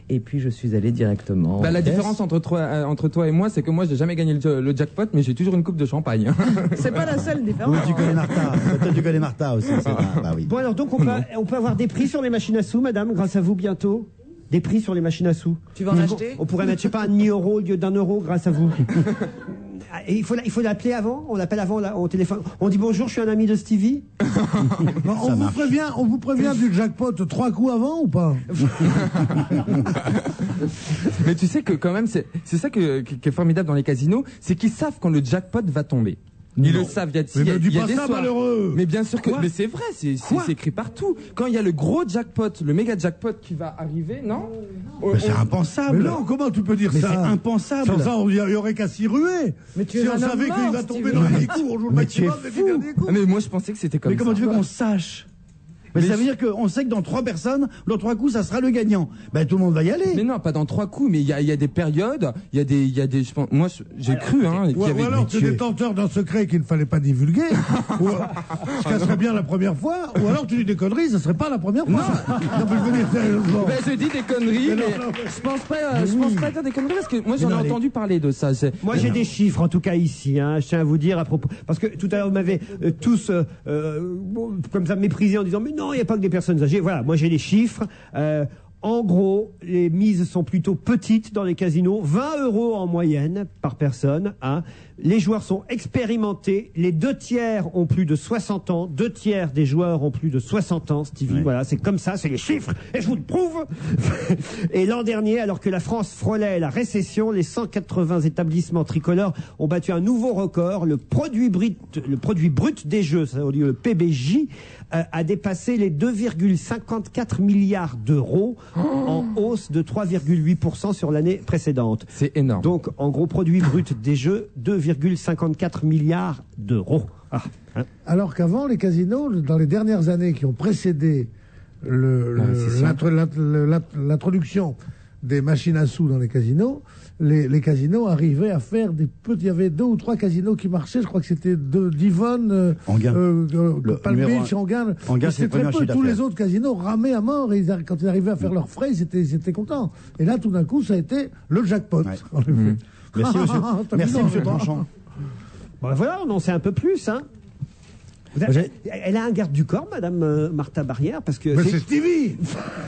Et puis, je suis allé directement.
Bah, la
en caisse.
différence entre toi et moi, c'est que moi, j'ai jamais gagné le jackpot, mais j'ai toujours une coupe de champagne.
C'est pas la seule différence.
Oui, tu connais Martha. Toi, tu connais Martha aussi. c'est vrai. Bah oui.
Bon alors donc on peut avoir des prix sur les machines à sous, madame, grâce à vous bientôt. Des prix sur les machines à sous.
Tu vas en acheter
On pourrait mettre, je sais pas, un demi-euro au lieu d'un euro grâce à vous. Et il faut l'appeler avant. On l'appelle avant au téléphone. On dit bonjour, je suis un ami de Stevie.
Non, on vous prévient du jackpot 3 coups avant ou pas?
Mais tu sais que quand même, c'est ça qui est formidable dans les casinos, c'est qu'ils savent quand le jackpot va tomber. Ils le savent,
Mais ne dis pas ça, malheureux.
Mais bien sûr que, mais c'est vrai, c'est écrit partout. Quand il y a le gros jackpot, le méga jackpot qui va arriver, non?
Mais c'est impensable.
Mais non, comment tu peux dire
Mais
ça?
c'est impensable.
Sans ça, il y aurait qu'à s'y ruer.
Mais tu
si
es
on
un
savait
homme
qu'il
mort,
va tomber
Stevie.
dans les 10 coups, on joue le
Mais tu es
maximum des 10 derniers coups.
Mais moi, je pensais que c'était comme
Mais
ça.
comment tu veux qu'on sache? Mais ça veut dire qu'on sait que dans 3 personnes, dans 3 coups, ça sera le gagnant. Ben tout le monde va y aller.
Mais non, pas dans 3 coups, mais il y a des périodes, il y a des, je pense, moi, j'ai cru, hein, qu'il
Ou
y avait
alors
des
tu es détenteur d'un secret qu'il ne fallait pas divulguer, ce qui serait bien la première fois, ou alors tu dis des conneries, ce serait pas la première fois. Non, mais je veux dire sérieusement.
Ben, je dis des conneries, mais je pense pas dire des conneries parce que moi j'en ai entendu parler de ça.
Moi j'ai des chiffres en tout cas ici, hein, je tiens à vous dire à propos, parce que tout à l'heure vous m'avez tous comme ça méprisé en disant mais non il n'y a pas que des personnes âgées. Voilà, moi j'ai des chiffres. En gros, les mises sont plutôt petites dans les casinos, 20 € en moyenne par personne. Hein. Les joueurs sont expérimentés, les 2 tiers ont plus de 60 ans, 2 tiers des joueurs ont plus de 60 ans, Stevie. Oui. Voilà, c'est comme ça, c'est les chiffres, et je vous le prouve. Et l'an dernier, alors que la France frôlait la récession, les 180 établissements tricolores ont battu un nouveau record. Le produit brut des jeux, ça veut dire le PBJ, a dépassé les 2,54 milliards d'euros, en hausse de 3,8% sur l'année précédente.
C'est énorme.
Donc, en gros, produit brut des jeux, 2,54 milliards d'euros. Ah, hein.
Alors qu'avant, les casinos, dans les dernières années qui ont précédé l'introduction des machines à sous dans les casinos, les casinos arrivaient à faire des petits. Il y avait 2 ou 3 casinos qui marchaient. Je crois que c'était d'Yvonne, Palm Beach, Enghien. C'était très peu. Tous les autres casinos ramaient à mort. Et quand ils arrivaient à faire leurs frais, ils étaient contents. Et là, tout d'un coup, ça a été le jackpot.
Ouais. Merci, monsieur. Merci, monsieur Tranchant.
Bon, voilà, on en sait un peu plus, hein. Elle a un garde du corps, Madame Martha Barrière, parce que.
Mais c'est Stevie.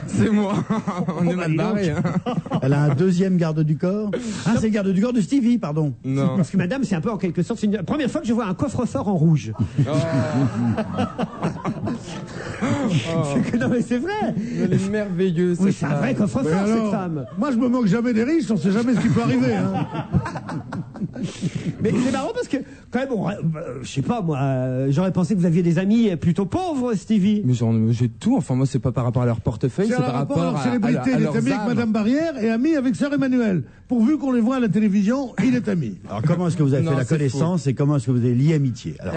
C'est moi. On est mal barré. Hein.
Elle a un deuxième garde du corps. Ah, c'est le garde du corps de Stevie, pardon.
Non.
Parce que Madame, c'est un peu en quelque sorte. C'est la première fois que je vois un coffre-fort en rouge. Non mais c'est vrai.
Elle est merveilleuse.
Oui, c'est un vrai coffre-fort cette femme.
Moi, je me moque jamais des riches. On sait jamais ce qui peut arriver. Hein.
Mais c'est marrant parce que quand même, je sais pas moi, j'aurais pensé que vous aviez des amis plutôt pauvres, Stevie.
Mais j'ai tout. Enfin moi, c'est pas par rapport à leur portefeuille, c'est par rapport à leur
célébrité. Il est ami avec Madame Barrière et ami avec Sœur Emmanuel. Pourvu qu'on les voit à la télévision, il est ami.
Alors comment est-ce que vous avez fait la connaissance et comment est-ce que vous avez lié amitié? Alors,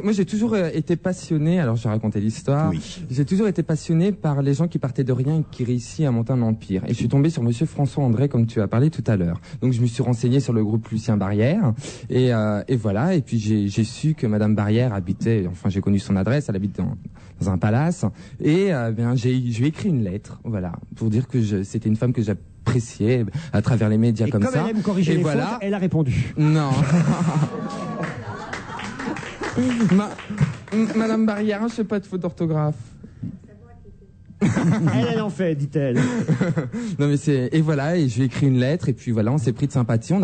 moi, j'ai toujours été passionné. Alors, j'ai raconté l'histoire. Oui. J'ai toujours été passionné par les gens qui partaient de rien et qui réussissent à monter un empire. Et je suis tombé sur Monsieur François André, comme tu as parlé tout à l'heure. Donc, je me suis renseigné sur le groupe Lucien Barrière. Et voilà. Et puis, j'ai su que Madame Barrière habitait. Enfin, j'ai connu son adresse. Elle habite dans un palace. Et je lui ai écrit une lettre. Voilà, pour dire que c'était une femme que j'appréciais à travers les médias comme ça.
Et comme elle aime corriger les fautes, elle a répondu.
Non. Madame Barrière, je sais pas de faute d'orthographe.
Elle en fait, dit-elle.
Non mais et voilà, et je lui ai écrit une lettre et puis voilà, on s'est pris de sympathie, on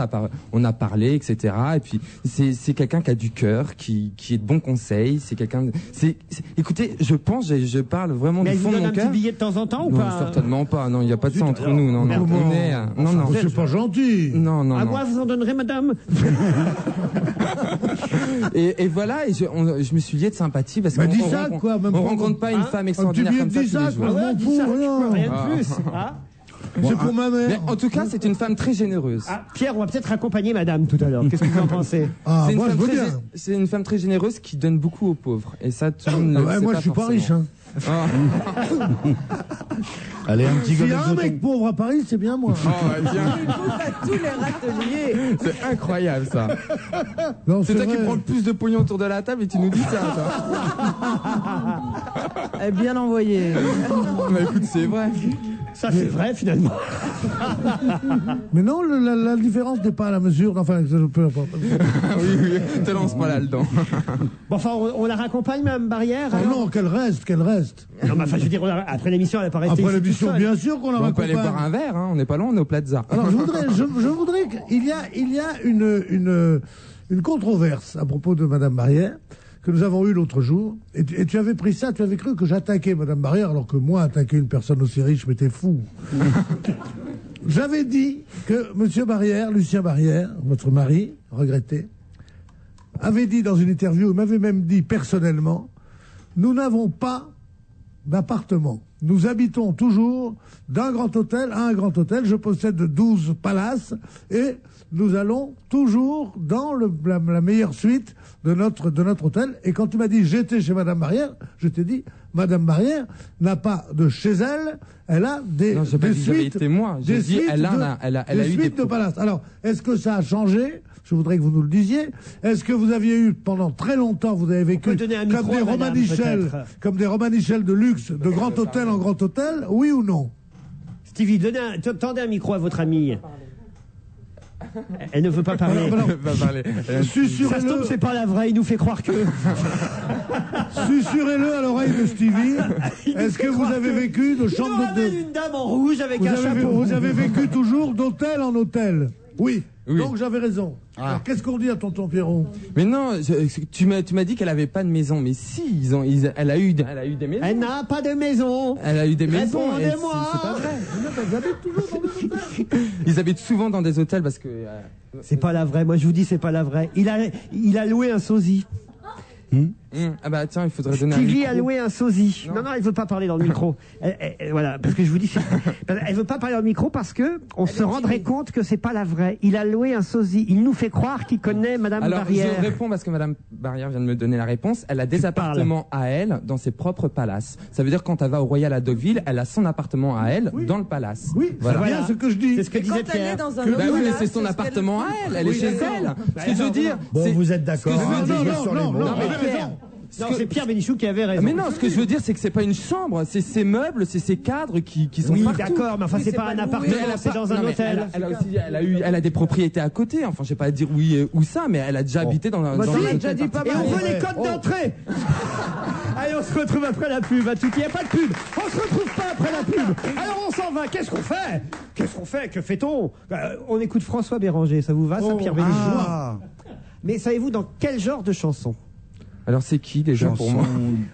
a parlé, etc. Et puis c'est quelqu'un qui a du cœur, qui est de bons conseils, c'est quelqu'un. Écoutez, je parle vraiment du fond de mon cœur. Mais elle vous donne un petit
billet de temps en temps ou
non,
pas?
Certainement pas. Non, il n'y a pas de ça entre nous. Non, non.
C'est pas gentil.
Non.
À moi, vous en donnerez, madame.
et voilà, et je me suis lié de sympathie parce qu'on rencontre pas une femme extraordinaire comme ça tous les jours.
Rien de plus.
C'est pour ma mère.
Mais en tout cas, c'est une femme très généreuse.
Pierre, on va peut-être accompagner madame tout à l'heure. Qu'est-ce que vous en pensez?
C'est une femme très généreuse qui donne beaucoup aux pauvres. Et ça, tout le monde ne le sait
moi,
pas
je suis pas riche. Hein.
Allez, un petit
S'il y a un mec pauvre à Paris, c'est bien moi.
Il pousse à tous les râteliers.
C'est incroyable ça. C'est toi qui prends le plus de pognon autour de la table et tu nous dis ça.
Elle est bien envoyée.
Mais écoute, c'est vrai.
Ça, c'est vrai finalement.
Mais non, la différence n'est pas à la mesure. Enfin, peu importe.
Oui, te lance pas là-dedans.
Bon, enfin, on la raccompagne, Mme Barrière.
Non, qu'elle reste.
Non, mais enfin, je veux dire, après l'émission, elle n'est pas restée.
Après l'émission, bien sûr qu'on la raccompagne.
On peut aller boire un verre, hein. On n'est pas loin, on est au Plaza.
Alors, je voudrais qu'il y a une controverse à propos de Madame Barrière que nous avons eu l'autre jour, et tu avais pris ça, tu avais cru que j'attaquais Madame Barrière, alors que moi, attaquer une personne aussi riche m'était fou. J'avais dit que Monsieur Barrière, Lucien Barrière, votre mari, regretté, avait dit dans une interview, il m'avait même dit personnellement, nous n'avons pas d'appartement. Nous habitons toujours d'un grand hôtel à un grand hôtel. Je possède 12 palaces et nous allons toujours dans la meilleure suite de notre hôtel. Et quand tu m'as dit j'étais chez Madame Barrière, je t'ai dit Madame Barrière n'a pas de chez elle, elle a des
non, j'ai pas dit
suites.
J'avais été moi. J'ai dit elle a eu
suites de palaces. Alors, est-ce que ça a changé? Je voudrais que vous nous le disiez. Est-ce que vous aviez eu, pendant très longtemps, vous avez vécu comme des Romanichels de luxe, de grand hôtel en grand hôtel, oui ou non?
Stevie, tendez un micro à votre amie. Elle ne veut pas parler.
Elle ne veut pas parler.
Ça se tombe, c'est pas la vraie, il nous fait croire que...
Susurrez-le à l'oreille de Stevie. Est-ce que vous avez vécu de chambre
d'hôtel? Une dame en rouge avec un chapeau.
Vous avez vécu toujours d'hôtel en hôtel? Oui. Donc j'avais raison. Alors qu'est-ce qu'on dit à tonton Pierrot?
Mais non, tu m'as dit qu'elle avait pas de maison. Mais si, elle a eu des maisons.
Elle n'a pas de maison.
Elle a eu des maisons.
Répondez-moi.
C'est pas vrai.
Ils habitent toujours dans des hôtels.
Ils habitent souvent dans des hôtels parce que.
C'est pas la vraie. Moi je vous dis c'est pas la vraie. Il a loué un sosie.
Ah bah tiens, il faudrait donner
Stevie
un
a loué un sosie. Non, elle veut pas parler dans le micro. Voilà, parce que je vous dis, elle veut pas parler dans le micro parce que on se rendrait compte que c'est pas la vraie. Il a loué un sosie. Il nous fait croire qu'il connaît Madame Barrière.
Je réponds parce que Madame Barrière vient de me donner la réponse. Elle a des appartements à elle dans ses propres palaces. Ça veut dire quand elle va au Royal à Deauville, elle a son appartement à elle dans le palace.
Oui, voilà. C'est bien ce que je dis.
C'est ce que disait Pierre.
Oui, c'est son appartement à elle. Elle est chez elle. Ce que je veux dire.
Bon, vous êtes d'accord.
Non, c'est Pierre Bénichou qui avait raison.
Mais non, ce que je veux dire, c'est que c'est pas une chambre, c'est ses meubles, c'est ses cadres qui sont partout.
Oui, d'accord, mais enfin, c'est pas un appartement, c'est dans un hôtel.
Elle a des propriétés à côté. Enfin, je sais pas dire oui ou ça, mais elle a déjà habité dans un.
Et on veut les codes d'entrée. Allez, on se retrouve après la pub. Il n'y a pas de pub. On se retrouve pas après la pub. Alors on s'en va. Qu'est-ce qu'on fait? Que fait-on? On écoute François Béranger. Ça vous va, ça, Pierre Bénichou? Mais savez-vous dans quel genre de chanson?
Alors c'est qui déjà pour moi?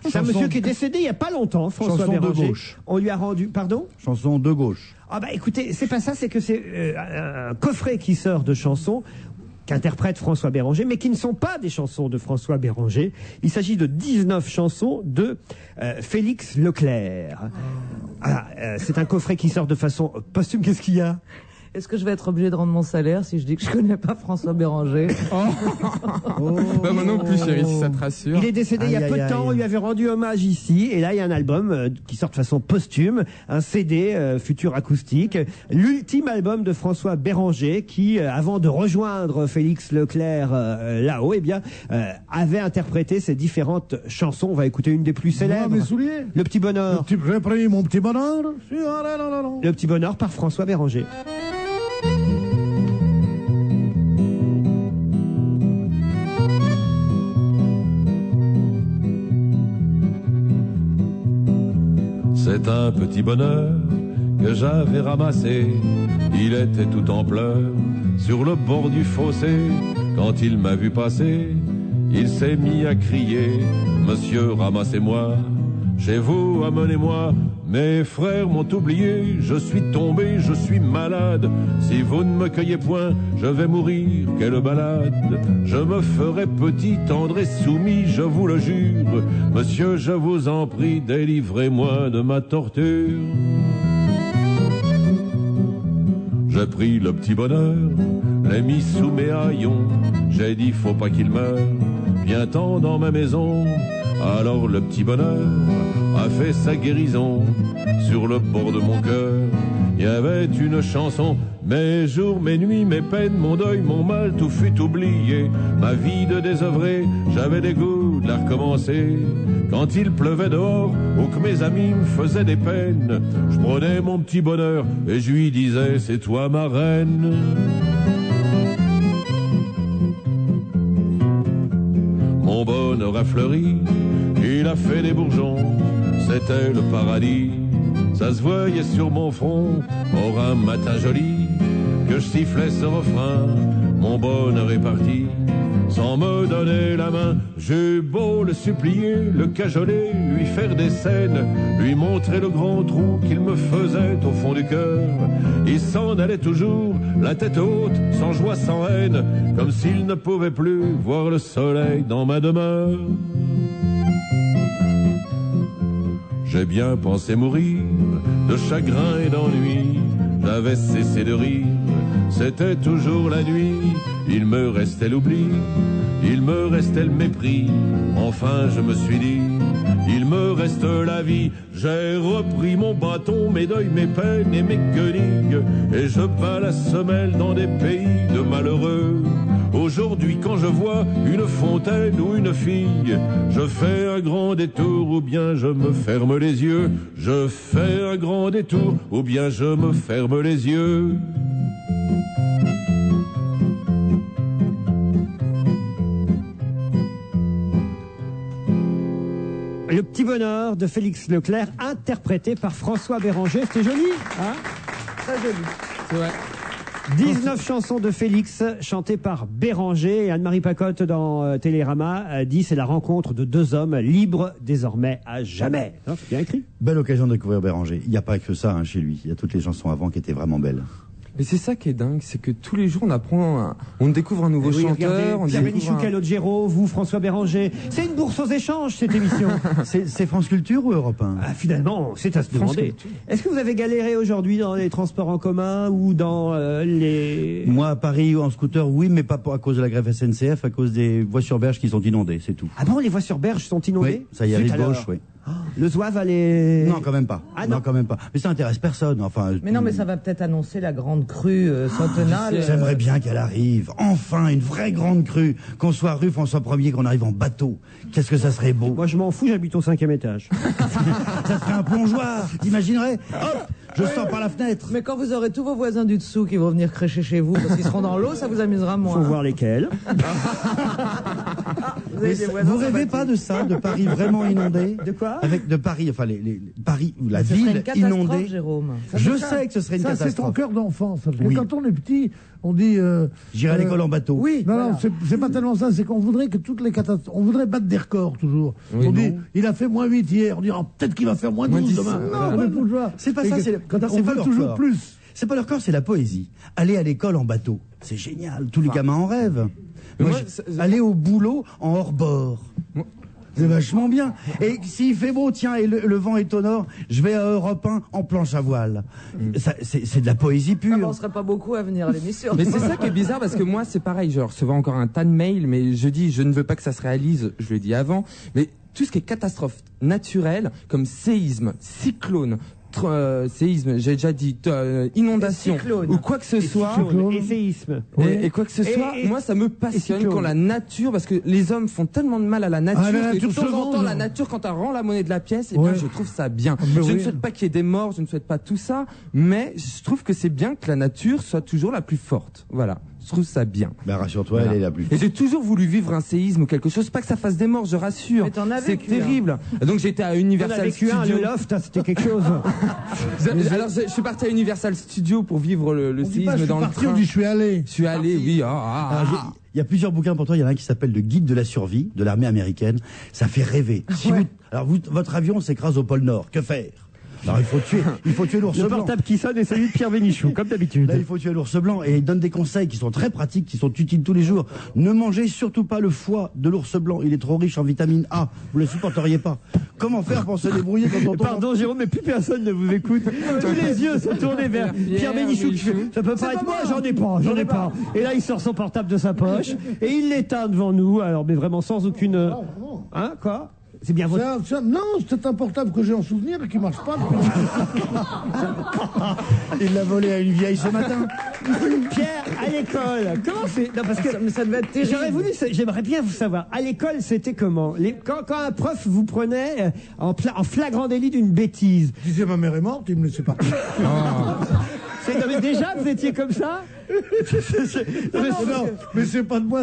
C'est un monsieur qui est décédé il n'y a pas longtemps, François Béranger.
Chanson de gauche.
On lui a rendu... Pardon?
Chanson de gauche.
Ah bah écoutez, c'est pas ça, c'est que c'est un coffret qui sort de chansons qu'interprète François Béranger, mais qui ne sont pas des chansons de François Béranger. Il s'agit de 19 chansons de Félix Leclerc. C'est un coffret qui sort de façon posthume. Qu'est-ce qu'il y a?
Est-ce que je vais être obligé de rendre mon salaire si je dis que je connais pas François Béranger?
Bah moi non plus, chérie, si ça te rassure.
Il est décédé il y a peu de temps, on lui avait rendu hommage ici, et là il y a un album qui sort de façon posthume, un CD futur acoustique, l'ultime album de François Béranger qui, avant de rejoindre Félix Leclerc là-haut, avait interprété ces différentes chansons. On va écouter une des plus célèbres.
Mes souliers.
Le Petit Bonheur.
J'ai pris mon petit bonheur.
Le Petit Bonheur par François Béranger.
C'est un petit bonheur que j'avais ramassé. Il était tout en pleurs sur le bord du fossé. Quand il m'a vu passer, il s'est mis à crier: Monsieur, ramassez-moi, chez vous, amenez-moi. Mes frères m'ont oublié, je suis tombé, je suis malade. Si vous ne me cueillez point, je vais mourir, quelle balade. Je me ferai petit, tendre et soumis, je vous le jure. Monsieur, je vous en prie, délivrez-moi de ma torture. J'ai pris le petit bonheur, l'ai mis sous mes haillons. J'ai dit, faut pas qu'il meure, viens-t'en dans ma maison. Alors le petit bonheur a fait sa guérison. Sur le bord de mon cœur, il y avait une chanson. Mes jours, mes nuits, mes peines, mon deuil, mon mal, tout fut oublié. Ma vie de désœuvré, j'avais des goûts de la recommencer. Quand il pleuvait dehors, ou que mes amis me faisaient des peines, je prenais mon petit bonheur et je lui disais, c'est toi ma reine. Mon bonheur a fleuri, il a fait des bourgeons, c'était le paradis. Ça se voyait sur mon front, or un matin joli, que je sifflais ce refrain. mon bonheur est parti. Sans me donner la main, j'ai beau le supplier, le cajoler, lui faire des scènes, lui montrer le grand trou qu'il me faisait au fond du cœur. Il s'en allait toujours, la tête haute, sans joie, sans haine, comme s'il ne pouvait plus voir le soleil dans ma demeure. J'ai bien pensé mourir de chagrin et d'ennui, j'avais cessé de rire, c'était toujours la nuit. Il me restait l'oubli, il me restait le mépris. Enfin je me suis dit, il me reste la vie. J'ai repris mon bâton, mes deuils, mes peines et mes guenilles, et je bats la semelle dans des pays de malheureux. Aujourd'hui quand je vois une fontaine ou une fille, je fais un grand détour ou bien je me ferme les yeux. Je fais un grand détour ou bien je me ferme les yeux.
Le petit bonheur de Félix Leclerc, interprété par François Béranger. C'était joli, hein?
Très joli.
C'est vrai.
19 chansons de Félix chantées par Béranger. Et Anne-Marie Pacotte dans Télérama dit c'est la rencontre de deux hommes libres désormais à jamais. C'est bien écrit.
Belle occasion de découvrir Béranger. Il n'y a pas que ça chez lui. Il y a toutes les chansons avant qui étaient vraiment belles.
Mais c'est ça qui est dingue, c'est que tous les jours on apprend, on découvre un nouveau chanteur.
Pierre Bénichou, Calogero, vous, François Béranger. C'est une bourse aux échanges cette émission.
C'est France Culture ou Europe 1?
Ah, finalement, c'est à se demander. Est-ce que vous avez galéré aujourd'hui dans les transports en commun ou dans les...
Moi, à Paris, en scooter, oui, mais pas à cause de la grève SNCF, à cause des voies sur berge qui sont inondées, c'est tout.
Ah bon, les voies sur berge sont inondées?
Oui, ça y est, rive gauche, oui.
Le Zouave allait...
Non, quand même pas.
Ah non,
quand même pas. Mais ça intéresse personne. Enfin.
Mais non, mais ça va peut-être annoncer la grande crue centenale.
J'aimerais bien qu'elle arrive. Enfin, une vraie grande crue. Qu'on soit rue François 1er, qu'on arrive en bateau. Qu'est-ce que ça serait beau.
Moi, je m'en fous, j'habite au 5e étage.
Ça serait un plongeoir. T'imagines? Hop, je sors par la fenêtre.
Mais quand vous aurez tous vos voisins du dessous qui vont venir crécher chez vous parce qu'ils seront dans l'eau, ça vous amusera moins.
Faut voir lesquels.
Vous rêvez pas de ça, de Paris vraiment inondé?
De quoi?
Avec de Paris, enfin Paris ou la ville inondée.
Jérôme.
Je sais que ce serait une catastrophe.
C'est ton cœur d'enfant. Quand on est petit, on dit.
J'irai à l'école en bateau.
Oui.
Non, non, c'est pas tellement ça. C'est qu'on voudrait que toutes les catastrophes. On voudrait battre des records toujours.
Oui,
on dit, il a fait -8 hier. On dit, peut-être qu'il va faire -12 demain. Non,
c'est pas ça.
On veut toujours plus.
C'est pas leur corps, c'est la poésie. Aller à l'école en bateau, c'est génial. Tous les gamins en rêvent. Aller au boulot en hors-bord. C'est vachement bien. Et s'il fait beau, tiens, et le vent est au nord, je vais à Europe 1 en planche à voile. C'est de la poésie pure.
On serait pas beaucoup à venir à l'émission.
Mais c'est ça qui est bizarre parce que moi, c'est pareil. Je recevais encore un tas de mails, mais je dis, je ne veux pas que ça se réalise. Je l'ai dit avant. Mais tout ce qui est catastrophe naturelle, comme séisme, cyclone, séisme, j'ai déjà dit, inondation ou quoi que ce soit,
et séisme,
et quoi que ce soit, moi ça me passionne quand la nature, parce que les hommes font tellement de mal à la nature, et de temps en temps la nature, quand elle rend la monnaie de la pièce, et bien je trouve ça bien. Je ne souhaite pas qu'il y ait des morts, je ne souhaite pas tout ça, mais je trouve que c'est bien que la nature soit toujours la plus forte. Voilà. Je trouve ça bien.
Ben rassure-toi, elle est la plus forte.
Et j'ai toujours voulu vivre un séisme ou quelque chose, pas que ça fasse des morts, je rassure. C'est terrible. Donc j'étais à Universal Studios.
Le loft, c'était quelque chose.
Alors je suis parti à Universal Studios pour vivre le séisme dans le train.
On dit je suis allé.
Je suis allé, oui.
Il y a plusieurs bouquins pour toi. Il y en a un qui s'appelle Le Guide de la survie de l'armée américaine. Ça fait rêver. Alors votre avion s'écrase au pôle Nord. Que faire? Alors il faut tuer l'ours blanc.
Le portable qui sonne est celui de Pierre Bénichou, comme d'habitude.
Là, il faut tuer l'ours blanc et il donne des conseils qui sont très pratiques, qui sont utiles tous les jours. Ne mangez surtout pas le foie de l'ours blanc, il est trop riche en vitamine A. Vous le supporteriez pas. Comment faire pour se débrouiller quand on tombe?
Pardon Jérôme, mais plus personne ne vous écoute. Tous les yeux sont tournés vers Pierre Bénichou. Ça peut pas être moi, j'en ai pas. Et là, il sort son portable de sa poche et il l'éteint devant nous. Alors, mais vraiment sans aucune. Hein, quoi? C'est bien votre...
Non, c'est un portable que j'ai en souvenir et qui marche pas.
Il l'a volé à une vieille ce matin.
Pierre, à l'école, comment c'est? Non, parce que
ça devait être terrible.
J'aimerais bien vous savoir. À l'école, c'était comment? Quand un prof vous prenait en flagrant délit d'une bêtise.
Je disais ma mère est morte, il me laissait partir.
Déjà, vous étiez comme ça?
Non, mais c'est pas de moi,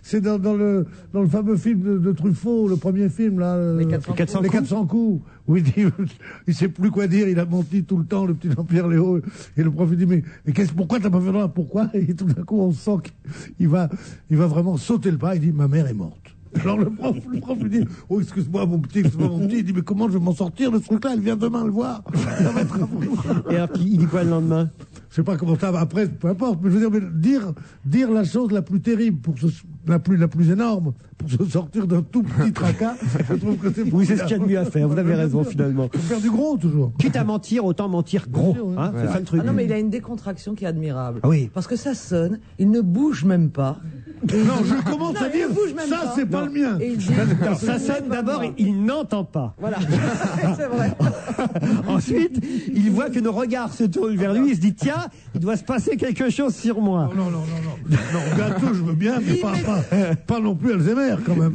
c'est dans le fameux film de Truffaut, le premier film, là.
Les 400
coups. Où il sait plus quoi dire, il a menti tout le temps, le petit Jean-Pierre Léo. Et le prof lui dit, mais pourquoi t'as pas fait là? Pourquoi? Et tout d'un coup, on sent qu'il va vraiment sauter le pas. Il dit, ma mère est morte. Alors le prof lui dit, oh excuse-moi mon petit, il dit, mais comment je vais m'en sortir de ce truc-là? Elle vient demain le voir. Ça va être
Et alors, il dit quoi le lendemain?
Je sais pas comment ça va après, peu importe, mais je veux dire, dire la chose la plus terrible, la plus énorme, pour se sortir d'un tout petit tracas, je trouve que c'est...
Oui, c'est ce qu'il y a de mieux à faire, vous avez raison finalement.
Faut faire du gros toujours.
Quitte à mentir, autant mentir gros. Hein, c'est ça le truc.
Ah non, mais il a une décontraction qui est admirable.
Ah oui.
Parce que ça sonne, il ne bouge même pas.
Non, je commence à dire, ça c'est pas le mien.
Ça sonne d'abord et il n'entend pas.
Voilà, c'est vrai.
Ensuite, il voit que nos regards se tournent vers lui, il se dit, tiens, il doit se passer quelque chose sur moi.
Non, gâteau, je veux bien, mais pas non plus Alzheimer, quand même.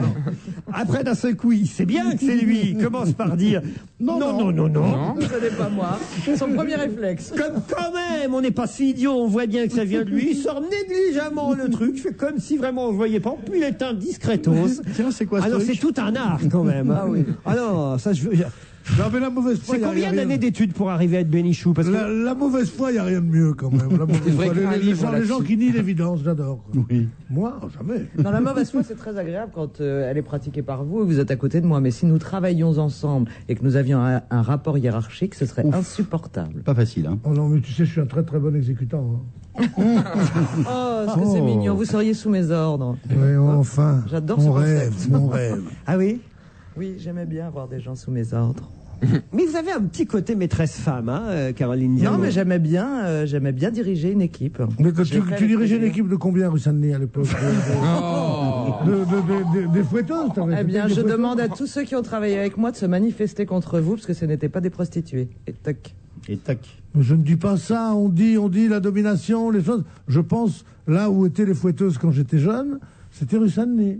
Après, d'un seul coup, il sait bien que c'est lui. Il commence par dire, non.
Ce n'est pas moi. Son premier réflexe.
Comme quand même, on n'est pas si idiot, on voit bien que ça vient de lui. Il sort négligemment le truc, fait comme si vraiment on ne voyait pas. Puis il éteint discretos.
Tiens, c'est quoi ce
truc? C'est tout un art, quand même.
Ah oui.
Ah non, ça je veux...
Non, mais la mauvaise foi,
c'est combien d'années d'études pour arriver à être Bénichou? Parce que...
la mauvaise foi, il n'y a rien de mieux quand même. La mauvaise foi, les gens qui nient l'évidence, j'adore. Oui. Moi, jamais.
Non, la mauvaise foi, c'est très agréable quand elle est pratiquée par vous et que vous êtes à côté de moi. Mais si nous travaillions ensemble et que nous avions un rapport hiérarchique, ce serait insupportable.
Pas facile, hein.
Oh non, mais tu sais, je suis un très très bon exécutant. Hein.
Oh, ce que c'est mignon. Vous seriez sous mes ordres.
Oui, enfin.
J'adore ce concept.
Mon rêve.
Ah oui?
Oui, j'aimais bien avoir des gens sous mes ordres.
Mais vous avez un petit côté maîtresse femme, hein, Caroline Diamant.
Non, mais j'aimais bien diriger une équipe.
Mais tu dirigeais une équipe de combien, rue Saint-Denis, à l'époque? Des fouetteuses,
Eh bien, je demande à tous ceux qui ont travaillé avec moi de se manifester contre vous, parce que ce n'étaient pas des prostituées. Et tac.
Et tac.
Je ne dis pas ça, on dit la domination, les choses. Je pense, là où étaient les fouetteuses quand j'étais jeune, c'était rue Saint-Denis.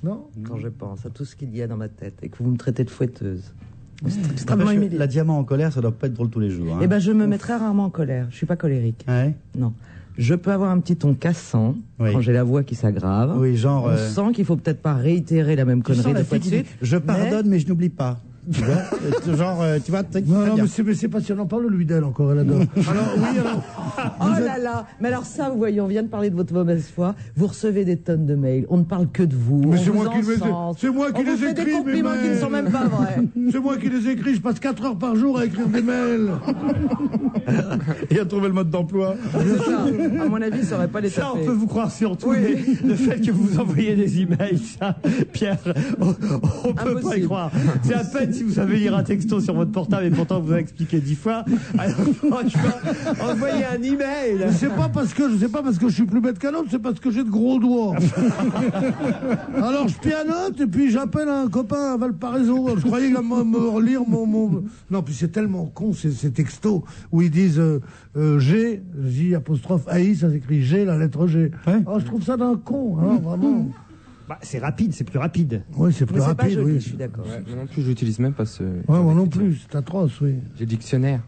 Non?
Quand je pense à tout ce qu'il y a dans ma tête et que vous me traitez de fouetteuse.
La Diamant en colère, ça doit pas être drôle tous les jours. Hein.
Eh ben, je me mets très rarement en colère. Je suis pas colérique.
Ouais.
Non. Je peux avoir un petit ton cassant quand j'ai la voix qui s'aggrave.
Oui, genre.
On sent qu'il faut peut-être pas réitérer la même connerie deux fois de suite.
Je pardonne, mais je n'oublie pas. Tu vois, genre, tu vois,
non, mais c'est passionnant. Parle-lui d'elle encore, elle adore.
Oh là là. Mais alors ça, vous voyez, on vient de parler de votre mauvaise foi. Vous recevez des tonnes de mails. On ne parle que de vous.
Mais
c'est
moi qui les écris.
On vous fait des compliments qui ne sont même pas vrais.
C'est moi qui les écris. Je passe 4 heures par jour à écrire des mails.
Et à trouver le mode d'emploi.
C'est ça. À mon avis, ça n'aurait pas les
Ça, on peut vous croire surtout. Oui. Le fait que vous envoyez des emails, ça, Pierre, on peut pas y croire. C'est à peine si vous savez lire un texto sur votre portable et pourtant vous avez expliqué 10 fois. Alors franchement, envoyez un email.
C'est pas parce que je suis plus bête qu'un autre, c'est parce que j'ai de gros doigts. Alors je pianote et puis j'appelle un copain à Valparaiso. Je croyais qu'il allait me lire mon... Non, puis c'est tellement con ces textos où ils disent G, J', ça s'écrit G, la lettre G. Ouais. Oh, je trouve ça d'un con, hein, vraiment.
Bah, c'est rapide, c'est plus rapide.
Oui, c'est plus rapide,
pas joli,
oui.
Je suis d'accord.
Ouais, moi non plus, j'utilise même pas ce...
Ouais, moi non plus, c'est atroce, oui.
J'ai le dictionnaire.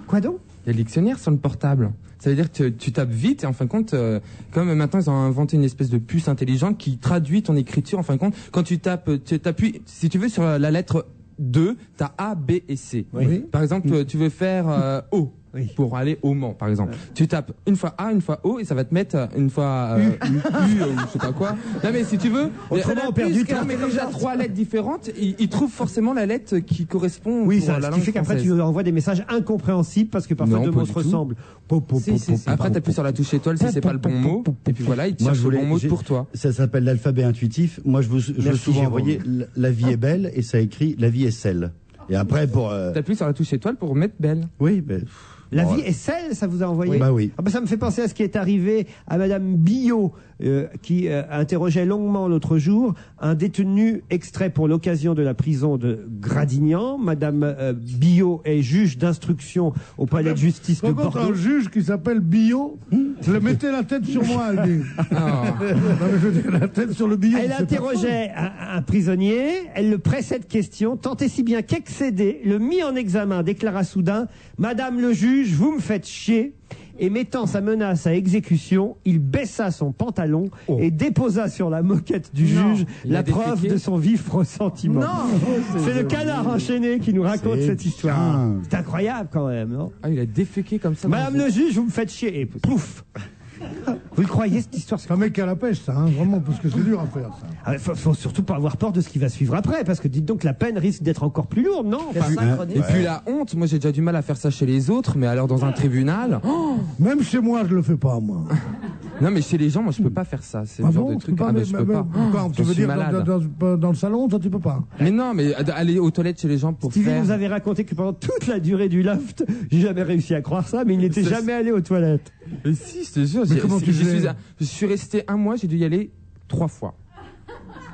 Quoi donc?
Il y a le dictionnaire sur le portable. Ça veut dire que tu tapes vite et en fin de compte, comme maintenant ils ont inventé une espèce de puce intelligente qui traduit ton écriture, en fin de compte, quand tu t'appuies, si tu veux, sur la lettre 2, t'as A, B et C.
Oui.
Par exemple, tu veux faire O. Oui. Pour aller au Mans, par exemple. Tu tapes une fois A, une fois O, et ça va te mettre une fois U, ou je sais pas quoi. Non mais si tu veux,
autrement on perd du temps.
Mais comme j'ai 3 lettres différentes, il trouve forcément la lettre qui correspond.
Oui,
pour
ça,
la
ce
langue
qui fait qu'après
française.
tu envoies des messages incompréhensibles parce que parfois deux mots se ressemblent.
Après t'appuies sur la touche étoile si c'est pas le bon mot, et puis voilà, il te cherche le bon mot pour toi.
Ça s'appelle l'alphabet intuitif. Moi je veux souvent envoyer la vie est belle et ça écrit la vie est celle. Et après pour.
T'appuies sur la touche étoile pour mettre belle.
Oui, mais.
La vie est celle, ça vous a envoyé?
Oui. Bah oui.
Ah bah ça me fait penser à ce qui est arrivé à Madame Billot qui interrogeait longuement l'autre jour un détenu extrait pour l'occasion de la prison de Gradignan. Madame Billot est juge d'instruction au palais de justice de Bordeaux.
Un juge qui s'appelle Billot, le mettez la tête sur moi, elle dit. Non, mais je veux dire, la tête sur le Billot.
Elle interrogeait un prisonnier, elle le pressait de questions, tant et si bien qu'excédé, le mis en examen déclara soudain « Madame le juge, vous me faites chier ». Et mettant sa menace à exécution, il baissa son pantalon et déposa sur la moquette du juge la preuve de son vif ressentiment. C'est le Canard enchaîné qui nous raconte cette histoire. C'est incroyable quand même, non?
Ah, il a déféqué comme ça.
Madame le juge, vous me faites chier. Et pouf. Vous le croyez, cette histoire?
C'est un mec à la pêche, ça, hein, vraiment, parce que c'est dur à faire, ça.
Ah, faut surtout pas avoir peur de ce qui va suivre après, parce que dites donc, la peine risque d'être encore plus lourde, non?
Et puis la honte, moi j'ai déjà du mal à faire ça chez les autres, mais alors dans un tribunal...
Même chez moi, je le fais pas, moi.
Non, mais chez les gens, moi je peux pas faire ça. C'est le genre de truc. Mais je peux pas.
Tu veux dire dans le salon, ça tu peux pas?
Mais non, mais aller aux toilettes chez les gens pour
Stevie
faire...
nous avait raconté que pendant toute la durée du loft, j'ai jamais réussi à croire ça, mais il n'était jamais allé aux toilettes.
Mais si, je te jure, je suis resté un mois, j'ai dû y aller 3 fois.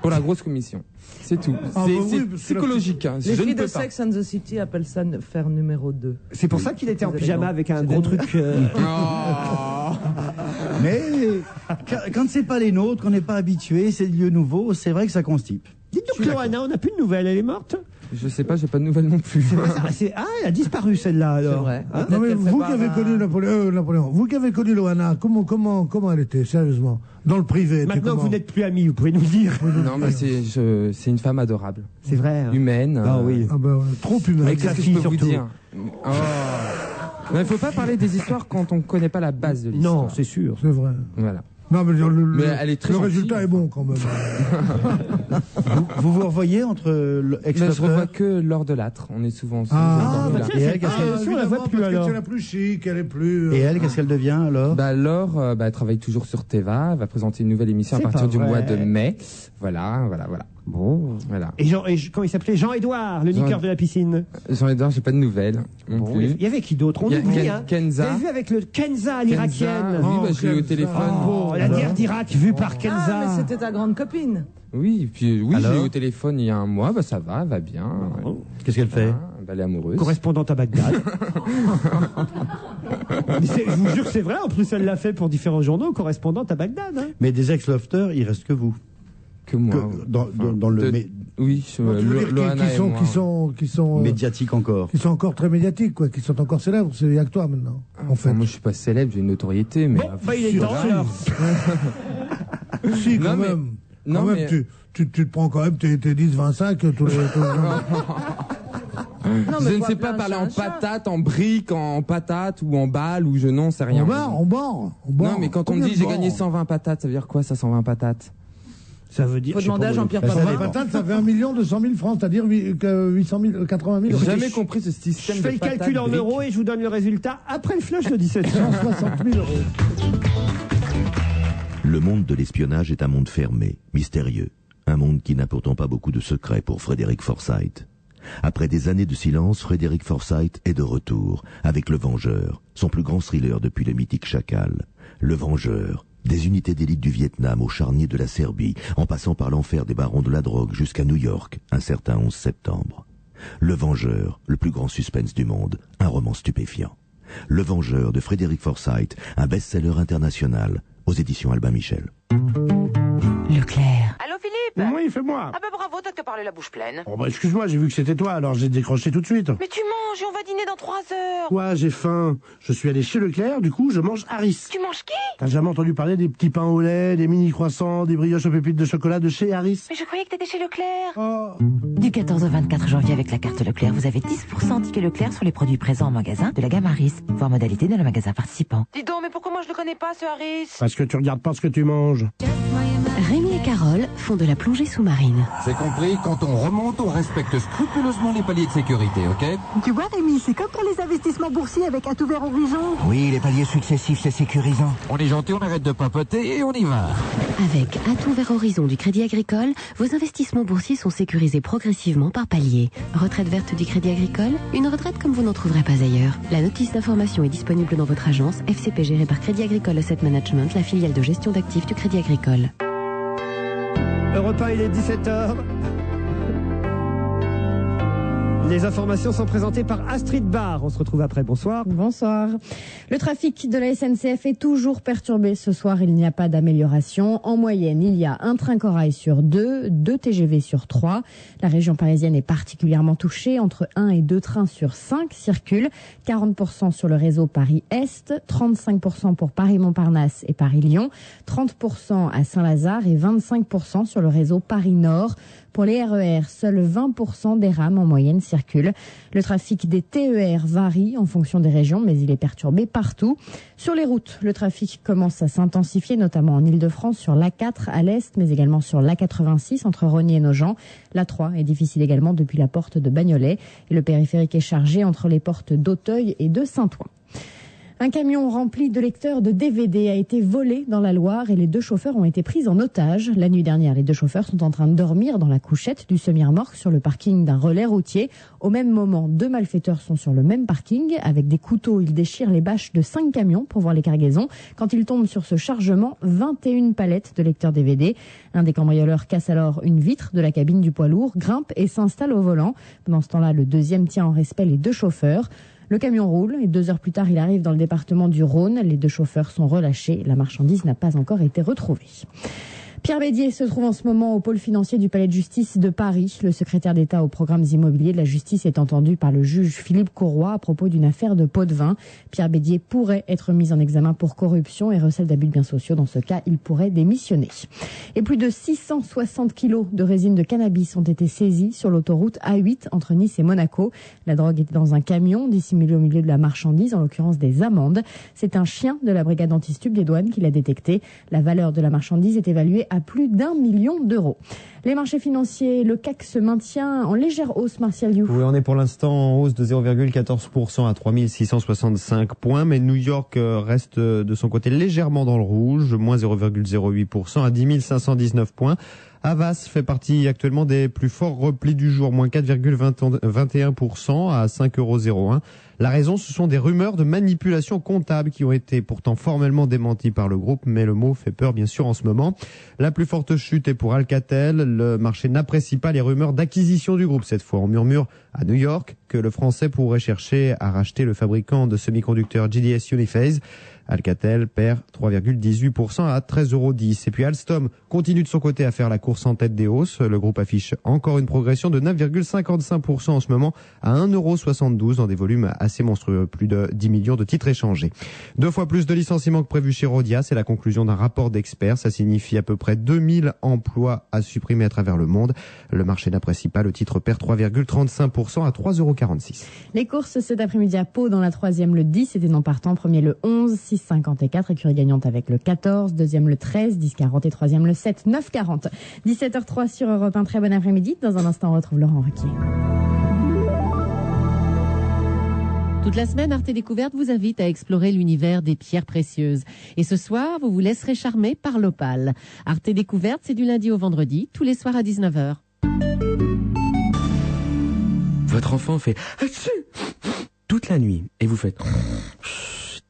Pour la grosse commission. C'est tout. C'est psychologique. Hein.
Les filles de Sex and the City appellent ça faire numéro 2.
C'est pour ça qu'il était en pyjama avec un gros truc.
Mais quand c'est pas les nôtres, qu'on n'est pas habitué, c'est des lieux nouveaux, c'est vrai que ça constipe.
Dites-nous, Loana, on n'a plus de nouvelles, elle est morte?
Je sais pas, j'ai pas de nouvelles non plus.
Elle a disparu celle-là alors.
C'est vrai.
Hein?
Non mais vous qui avez connu Napoléon, vous qui avez connu Loana, comment elle était, sérieusement? Dans le privé.
Maintenant que vous n'êtes plus amis, vous pouvez nous le dire.
Non, mais c'est une femme adorable.
C'est vrai. Hein.
Humaine.
Ah oui.
Ah ben, trop humaine.
Avec la fille, surtout. Oh. Mais il faut pas parler des histoires quand on connaît pas la base de l'histoire.
Non, c'est sûr.
C'est vrai.
Voilà.
Non, mais
elle est très
le
gentille,
résultat est bon quand même.
vous revoyez entre
Mais je revois que Laure Delattre. On est souvent
et elle, qu'est-ce
on la voit plus alors.
Elle est la plus chic, elle est plus.
Et elle, qu'est-ce qu'elle devient alors?
Laure, elle travaille toujours sur Teva. Elle va présenter une nouvelle émission à partir du mois de mai. Voilà.
Bon.
Voilà.
Et comment il s'appelait? Jean-Édouard, le niqueur de la piscine.
Jean-Édouard, j'ai pas de nouvelles.
Bon, il y avait qui d'autre? On oublie, hein.
Kenza.
Vous avez vu avec le Kenza, l'irakienne?
Oui, je l'ai eu au téléphone.
La guerre d'Irak vue par Kenza.
Ah, mais c'était ta grande copine.
Oui, et puis je l'ai eu au téléphone il y a un mois. Ça va, elle va bien.
Qu'est-ce qu'elle fait?
Elle est amoureuse.
Correspondante à Bagdad. Mais je vous jure que c'est vrai. En plus, elle l'a fait pour différents journaux, correspondante à Bagdad. Hein.
Mais des ex-lofters, il reste que vous.
Que moi.
Dans le.
Oui,
qui sont
médiatiques encore.
Qui sont encore très médiatiques, quoi, qui sont encore célèbres. C'est avec toi maintenant. En fait.
Moi, je suis pas célèbre, j'ai une notoriété, mais.
Bon, il est temps alors.
Si, quand même. Non, mais tu te prends quand même tes 10-25 tous les jours.
Non, je ne sais pas parler en patate, en briques, en patates ou en balles ou je n'en sais rien.
En barre.
Non, mais quand on me dit j'ai gagné 120 patates, ça veut dire quoi ça, 120 patates?
Ça veut dire.
Faut demander à Jean-Pierre Papin.
120 patates, ça fait 1 200 000 francs, c'est-à-dire 800 000, 80 000 euros.
J'ai jamais compris ce système.
Je fais le calcul en euros et je vous donne le résultat après le flash de 17h.
160 000 euros.
Le monde de l'espionnage est un monde fermé, mystérieux. Un monde qui n'a pourtant pas beaucoup de secrets pour Frédéric Forsyth. Après des années de silence, Frédéric Forsyth est de retour, avec Le Vengeur, son plus grand thriller depuis le mythique Chacal. Le Vengeur, des unités d'élite du Vietnam au charnier de la Serbie, en passant par l'enfer des barons de la drogue jusqu'à New York, un certain 11 septembre. Le Vengeur, le plus grand suspense du monde, un roman stupéfiant. Le Vengeur de Frédéric Forsyth, un best-seller international, aux éditions Albin Michel.
Leclerc. Allô Philippe?
Oui, fais-moi.
Ah bah bravo, t'as que parlé la bouche pleine.
Oh bah excuse-moi, j'ai vu que c'était toi, alors j'ai décroché tout de suite.
Mais tu manges et on va dîner dans 3 heures.
Quoi, j'ai faim. Je suis allé chez Leclerc, du coup je mange Harris.
Tu manges qui?
T'as jamais entendu parler des petits pains au lait, des mini croissants, des brioches aux pépites de chocolat de chez Harris?
Mais je croyais que t'étais chez Leclerc.
Oh.
Du 14 au 24 janvier avec la carte Leclerc, vous avez 10% ticket Leclerc sur les produits présents en magasin de la gamme Harris. Voir modalité dans le magasin participant. Dis donc, mais pourquoi moi je le connais pas ce Harris?
Parce que tu regardes pas ce que tu manges.
Rémi et Carole font de la plongée sous-marine.
C'est compris, quand on remonte, on respecte scrupuleusement les paliers de sécurité, ok?
Tu vois Rémi, c'est comme pour les investissements boursiers avec À tout vert horizon.
Oui, les paliers successifs, c'est sécurisant. On est gentil, on arrête de papoter et on y va.
Avec À tout vert horizon du Crédit Agricole, vos investissements boursiers sont sécurisés progressivement par palier. Retraite verte du Crédit Agricole, une retraite comme vous n'en trouverez pas ailleurs. La notice d'information est disponible dans votre agence FCP gérée par Crédit Agricole Asset Management, la filiale de gestion d'actifs du Crédit Agricole.
Europe 1, il est 17h. Les informations sont présentées par Astrid Barr. On se retrouve après. Bonsoir.
Bonsoir. Le trafic de la SNCF est toujours perturbé. Ce soir, il n'y a pas d'amélioration. En moyenne, il y a un train corail sur 2, 2 TGV sur 3. La région parisienne est particulièrement touchée. Entre 1 et 2 trains sur 5 circulent. 40% sur le réseau Paris-Est, 35% pour Paris-Montparnasse et Paris-Lyon, 30% à Saint-Lazare et 25% sur le réseau Paris-Nord. Pour les RER, seuls 20% des rames en moyenne circulent. Le trafic des TER varie en fonction des régions, mais il est perturbé partout. Sur les routes, le trafic commence à s'intensifier, notamment en Ile-de-France, sur l'A4 à l'est, mais également sur l'A86 entre Rosny et Nogent. L'A3 est difficile également depuis la porte de Bagnolet. Et le périphérique est chargé entre les portes d'Auteuil et de Saint-Ouen. Un camion rempli de lecteurs de DVD a été volé dans la Loire et les 2 chauffeurs ont été pris en otage. La nuit dernière, les 2 chauffeurs sont en train de dormir dans la couchette du semi-remorque sur le parking d'un relais routier. Au même moment, 2 malfaiteurs sont sur le même parking. Avec des couteaux, ils déchirent les bâches de 5 camions pour voir les cargaisons. Quand ils tombent sur ce chargement, 21 palettes de lecteurs DVD. Un des cambrioleurs casse alors une vitre de la cabine du poids lourd, grimpe et s'installe au volant. Pendant ce temps-là, le deuxième tient en respect les 2 chauffeurs. Le camion roule et 2 heures plus tard, il arrive dans le département du Rhône. Les 2 chauffeurs sont relâchés. La marchandise n'a pas encore été retrouvée. Pierre Bédier se trouve en ce moment au pôle financier du Palais de Justice de Paris. Le secrétaire d'État aux programmes immobiliers de la justice est entendu par le juge Philippe Courroy à propos d'une affaire de pot de vin. Pierre Bédier pourrait être mis en examen pour corruption et recel d'abus de biens sociaux. Dans ce cas, il pourrait démissionner. Et plus de 660 kilos de résine de cannabis ont été saisis sur l'autoroute A8 entre Nice et Monaco. La drogue était dans un camion dissimulé au milieu de la marchandise, en l'occurrence des amandes. C'est un chien de la brigade anti-stup des douanes qui l'a détecté. La valeur de la marchandise est évaluée à plus d'1 million d'euros. Les marchés financiers, le CAC se maintient en légère hausse, Martial You.
Oui, on est pour l'instant en hausse de 0,14% à 3665 points, mais New York reste de son côté légèrement dans le rouge, moins 0,08% à 10 519 points. Havas fait partie actuellement des plus forts replis du jour, moins 4,21% à 5,01 €. La raison, ce sont des rumeurs de manipulation comptable qui ont été pourtant formellement démenties par le groupe, mais le mot fait peur bien sûr en ce moment. La plus forte chute est pour Alcatel. Le marché n'apprécie pas les rumeurs d'acquisition du groupe cette fois. On murmure à New York que le français pourrait chercher à racheter le fabricant de semi-conducteurs GDS Uniphase. Alcatel perd 3,18% à 13,10 €. Et puis Alstom continue de son côté à faire la course en tête des hausses. Le groupe affiche encore une progression de 9,55% en ce moment à 1,72 € dans des volumes assez monstrueux. Plus de 10 millions de titres échangés. 2 fois plus de licenciements que prévu chez Rhodia. C'est la conclusion d'un rapport d'experts. Ça signifie à peu près 2000 emplois à supprimer à travers le monde. Le marché n'apprécie pas. Le titre perd 3,35% à 3,46 €.
Les courses cet après-midi à Pau dans la 3e, le 10 était non partant. Premier le 11, 6,54. Écurie gagnante avec le 14. Deuxième le 13, 10,40. Et troisième le 7, 9,40. 17h03 sur Europe 1. Très bon après-midi. Dans un instant, on retrouve Laurent Ruquier.
Toute la semaine, Arte Découverte vous invite à explorer l'univers des pierres précieuses. Et ce soir, vous vous laisserez charmer par l'opale. Arte Découverte, c'est du lundi au vendredi, tous les soirs à 19h.
Votre enfant fait toute la nuit et vous faites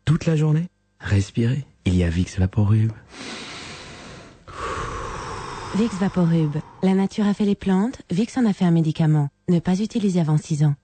toute la journée. Respirez. Il y a Vicks Vaporub.
Vicks Vaporub. La nature a fait les plantes, Vicks en a fait un médicament. Ne pas utiliser avant 6 ans.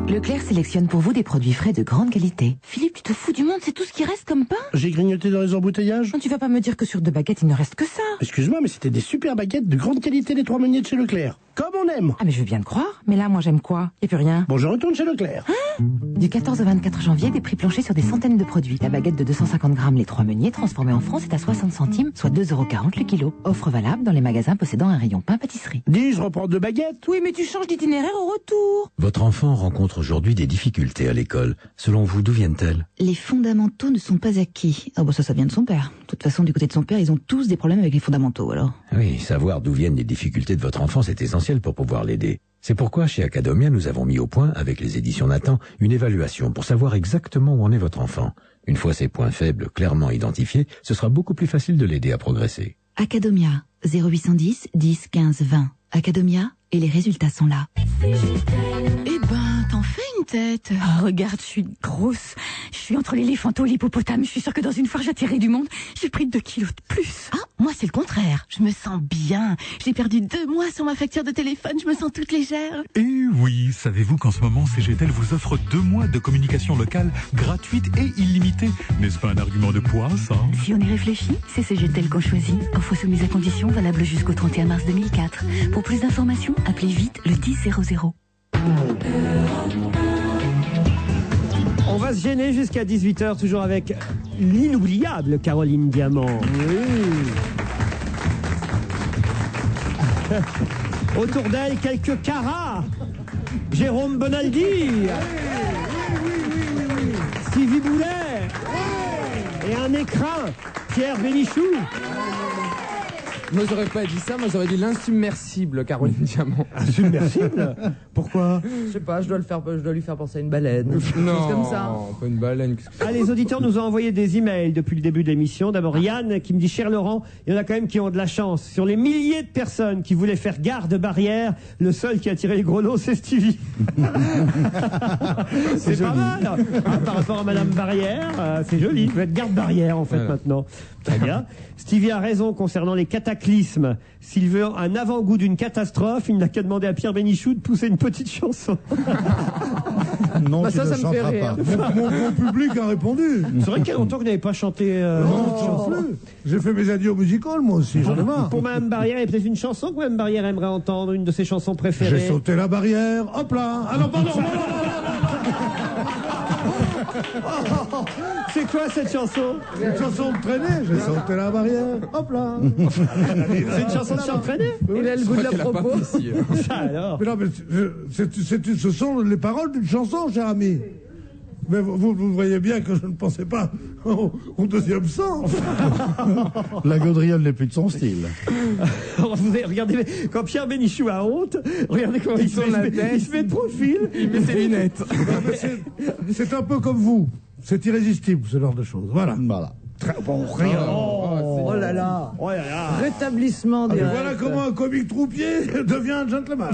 Leclerc sélectionne pour vous des produits frais de grande qualité.
Philippe, tu te fous du monde, c'est tout ce qui reste comme pain?
J'ai grignoté dans les embouteillages.
Tu vas pas me dire que sur 2 baguettes, il ne reste que ça.
Excuse-moi, mais c'était des super baguettes de grande qualité des 3 meuniers de chez Leclerc. Comme on aime.
Ah mais je veux bien le croire, mais là moi j'aime quoi? Y a plus rien.
Bon, je retourne chez Leclerc.
Du 14 au 24 janvier, des prix planchers sur des centaines de produits. La baguette de 250 grammes, les 3 meuniers, transformée en francs, est à 60 centimes, soit 2,40 € le kilo. Offre valable dans les magasins possédant un rayon pain-pâtisserie.
Dis, je reprends 2 baguettes.
Oui, mais tu changes d'itinéraire au retour.
Votre enfant rencontre aujourd'hui des difficultés à l'école. Selon vous, d'où viennent-elles?
Les fondamentaux ne sont pas acquis. Ah bon, ça vient de son père. De toute façon, du côté de son père, ils ont tous des problèmes avec les fondamentaux, alors.
Oui, savoir d'où viennent les difficultés de votre enfant, c'est essentiel pour pouvoir l'aider. C'est pourquoi, chez Academia, nous avons mis au point, avec les éditions Nathan, une évaluation pour savoir exactement où en est votre enfant. Une fois ses points faibles clairement identifiés, ce sera beaucoup plus facile de l'aider à progresser.
Academia, 0810 10 15 20. Academia, et les résultats sont là.
Eh ben, t'en fais une tête.
Oh, regarde, je suis grosse. Je suis entre l'éléphanto et l'hippopotame. Je suis sûre que dans une foire, j'attirerai du monde. J'ai pris 2 kilos de plus.
Ah, moi, c'est le contraire. Je me sens bien. J'ai perdu 2 mois sur ma facture de téléphone. Je me sens toute légère.
Et oui, savez-vous qu'en ce moment, CGTEL vous offre 2 mois de communication locale gratuite et illimitée. N'est-ce pas un argument de poids, ça?
Si on y réfléchit, c'est CGTEL qu'on choisit. Offre soumise à condition, valable jusqu'au 31 mars 2004. Pour plus d'informations, appelez vite le 1000.
On va se gêner jusqu'à 18h, toujours avec l'inoubliable Caroline Diamant. Oui. Autour d'elle, quelques caras. Jérôme Bonaldi. Stevie Boulet. Et un écrin, Pierre Bénichou.
Moi, j'aurais pas dit ça, moi, j'aurais dit l'insubmersible, Caroline Diamant.
Insubmersible? Pourquoi?
Je sais pas, je dois lui faire penser à une baleine.
Non,
comme ça.
pas une baleine.
Ah, les auditeurs nous ont envoyé des emails depuis le début de l'émission. D'abord, Yann qui me dit, cher Laurent, il y en a quand même qui ont de la chance. Sur les milliers de personnes qui voulaient faire garde barrière, le seul qui a tiré les gros lots, c'est Stevie. C'est pas mal. Ah, par rapport à Madame Barrière, c'est joli. Vous êtes garde barrière, en fait, voilà. Maintenant. Très bien. Stevie a raison concernant les cataclysmes. S'il veut un avant-goût d'une catastrophe, il n'a qu'à demander à Pierre Bénichou de pousser une petite chanson.
Non,
bah
tu
ça
ne
me fait
chanteras
rire.
pas.
Mon public a répondu.
C'est vrai qu'il y a longtemps que vous n'avez pas chanté.
Non, je chante plus. J'ai fait mes adieux au musical, moi aussi, j'en ai marre.
Pour Mme Barrière, il y a peut-être une chanson que Mme Barrière aimerait entendre, une de ses chansons préférées.
J'ai sauté la barrière, hop là. Ah non, pardon.
C'est quoi cette chanson?
C'est une chanson de traînée. J'ai sauté la barrière, hop là.
C'est une chanson de s'entraîner?
Il a le goût de la propos.
Ça alors.
Mais non, mais ce sont les paroles d'une chanson, cher ami. Mais vous voyez bien que je ne pensais pas au deuxième sens.
La gaudriole n'est plus de son style.
Regardez, quand Pierre Bénichou a honte, regardez comment il se met de profil.
Il met ses lunettes.
C'est un peu comme vous. C'est irrésistible, ce genre de choses. Voilà.
Très bon, rien.
Oh là là.
Oh là là.
Rétablissement direct.
Voilà comment un comique troupier devient un gentleman.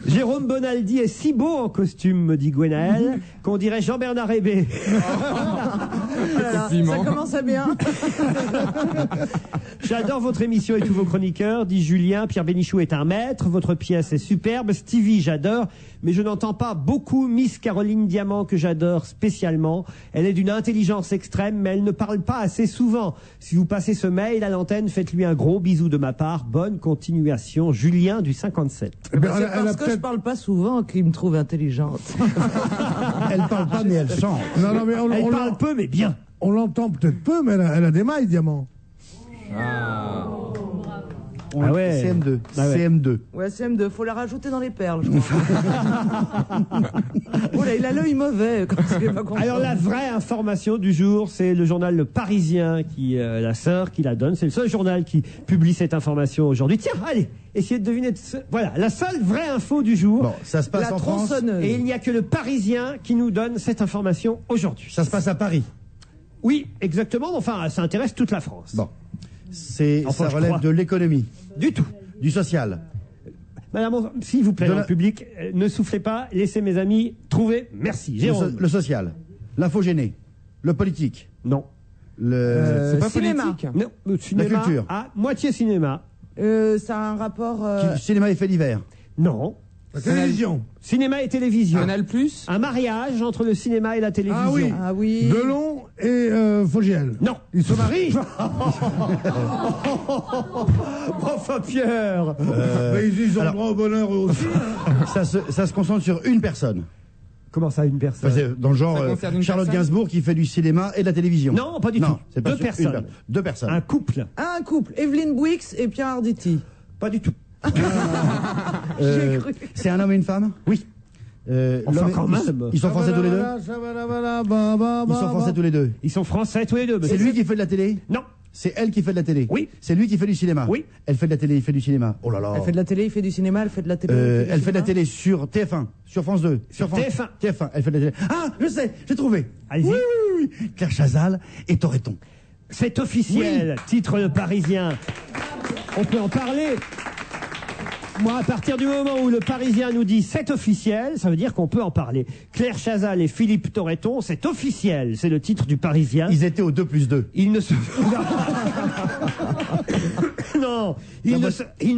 Jérôme Bonaldi est si beau en costume, me dit Gwenaël, qu'on dirait Jean-Bernard Hébé.
Ça commence à bien.
J'adore votre émission et tous vos chroniqueurs, dit Julien. Pierre Bénichou est un maître. Votre pièce est superbe. Stevie, j'adore. Mais je n'entends pas beaucoup Miss Caroline Diamant, que j'adore spécialement. Elle est d'une intelligence extrême, mais elle ne parle pas assez souvent. Si vous passez ce mail à l'antenne, faites-lui un gros bisou de ma part. Bonne continuation. Julien du 57.
C'est parce que je parle pas souvent qu'il me trouve intelligente.
Elle parle pas, mais elle chante.
Non, mais
elle parle peu, mais bien.
On l'entend peut-être peu, mais elle a des mailles, Diamant.
Ah ouais. CM2.
Ah ouais.
CM2.
Ouais, CM2. Faut la rajouter dans les perles, je crois. Oh là, il a l'œil mauvais quand il est pas content.
Alors la vraie information du jour, c'est le journal Le Parisien qui, la sœur qui la donne. C'est le seul journal qui publie cette information aujourd'hui. Tiens, allez, essayez de deviner. Voilà, la seule vraie info du jour.
Bon, ça se passe en France.
Et il n'y a que Le Parisien qui nous donne cette information aujourd'hui.
Ça se passe à Paris.
Oui, exactement. Enfin, ça intéresse toute la France.
Bon. Ça relève de l'économie.
Du tout.
Du social.
Madame, s'il vous plaît, dans le public, ne soufflez pas, laissez mes amis trouver. Merci. Jérôme.
Le social. L'infogéné. Le politique.
Non.
C'est pas
cinéma.
politique.
Non, le cinéma.
La culture.
Ah, moitié cinéma.
Ça a un rapport...
Cinéma et fait divers.
Non.
La télévision.
Cinéma et télévision.
Canal Plus.
Un mariage entre le cinéma et la télévision.
Ah oui.
Ah oui.
Delon et Fogiel.
Non.
Ils se marient.
Enfin, Pierre.
Mais ils ont
alors-
droit au bonheur eux aussi. Hein.
Ça se concentre sur une personne.
Comment ça, une personne?
Enfin, c'est dans le genre
Ça concerne une
Charlotte
personne
Gainsbourg qui fait du cinéma et de la télévision.
Non, pas du tout.
C'est pas
Deux
sur une
personnes.
personne. Deux personnes.
Un couple.
Un couple, Evelyne Bouix et Pierre Arditi.
Pas du tout.
C'est un homme et une femme.
Oui. Enfin,
l'homme-
quand même.
Ils sont français tous les deux. Ils sont français tous les deux.
Ils sont français tous les deux.
C'est lui qui fait de la télé.
Non.
C'est elle qui fait de la télé.
Oui.
C'est lui qui fait du cinéma.
Oui.
Elle fait de la télé, il fait du cinéma. Oh là là.
Elle fait de la télé, il fait du cinéma, elle fait de la télé.
Elle fait de la télé sur TF1, sur France 2,
Sur
France
TF1.
TF1. Elle fait de la télé. Ah, je sais, j'ai trouvé.
Allez-y.
Oui. Claire Chazal et Toretton.
C'est officiel. Titre Le Parisien. On peut en parler. Moi, à partir du moment où le Parisien nous dit c'est officiel, ça veut dire qu'on peut en parler. Claire Chazal et Philippe Toretton, c'est officiel. C'est le titre du Parisien.
Ils étaient au 2+2.
Ils ne se... Non, ils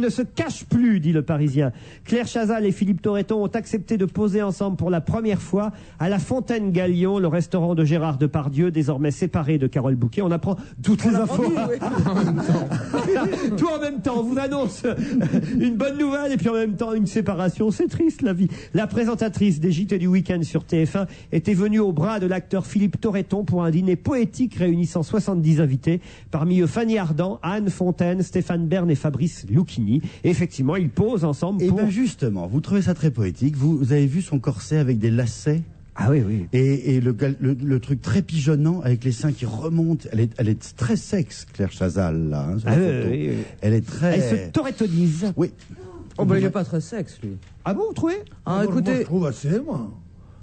ne se cachent plus, dit le Parisien. Claire Chazal et Philippe Toretton ont accepté de poser ensemble pour la première fois à la Fontaine Galion, le restaurant de Gérard Depardieu, désormais séparé de Carole Bouquet. On apprend toutes les infos. Tout en même temps, on vous annonce une bonne nouvelle et puis en même temps une séparation. C'est triste la vie. La présentatrice des JT du week-end sur TF1 était venue au bras de l'acteur Philippe Toretton pour un dîner poétique réunissant 70 invités. Parmi eux Fanny Ardant, Anne Fontaine, Stéphane Bern et Fabrice Lucchini. Et effectivement, ils posent ensemble
Et
pour...
bien justement, vous trouvez ça très poétique. Vous avez vu son corset avec des lacets.
Ah oui, oui.
Et le truc très pigeonnant avec les seins qui remontent. Elle est très sexe, Claire Chazal, là. Hein, sur la
Ah
photo.
oui, oui.
Elle est très...
Elle se torettonise.
Oui.
Oh bah il est pas très sexe lui.
Ah bon, vous trouvez?
Ah
Moi,
écoutez,
je trouve assez, moi.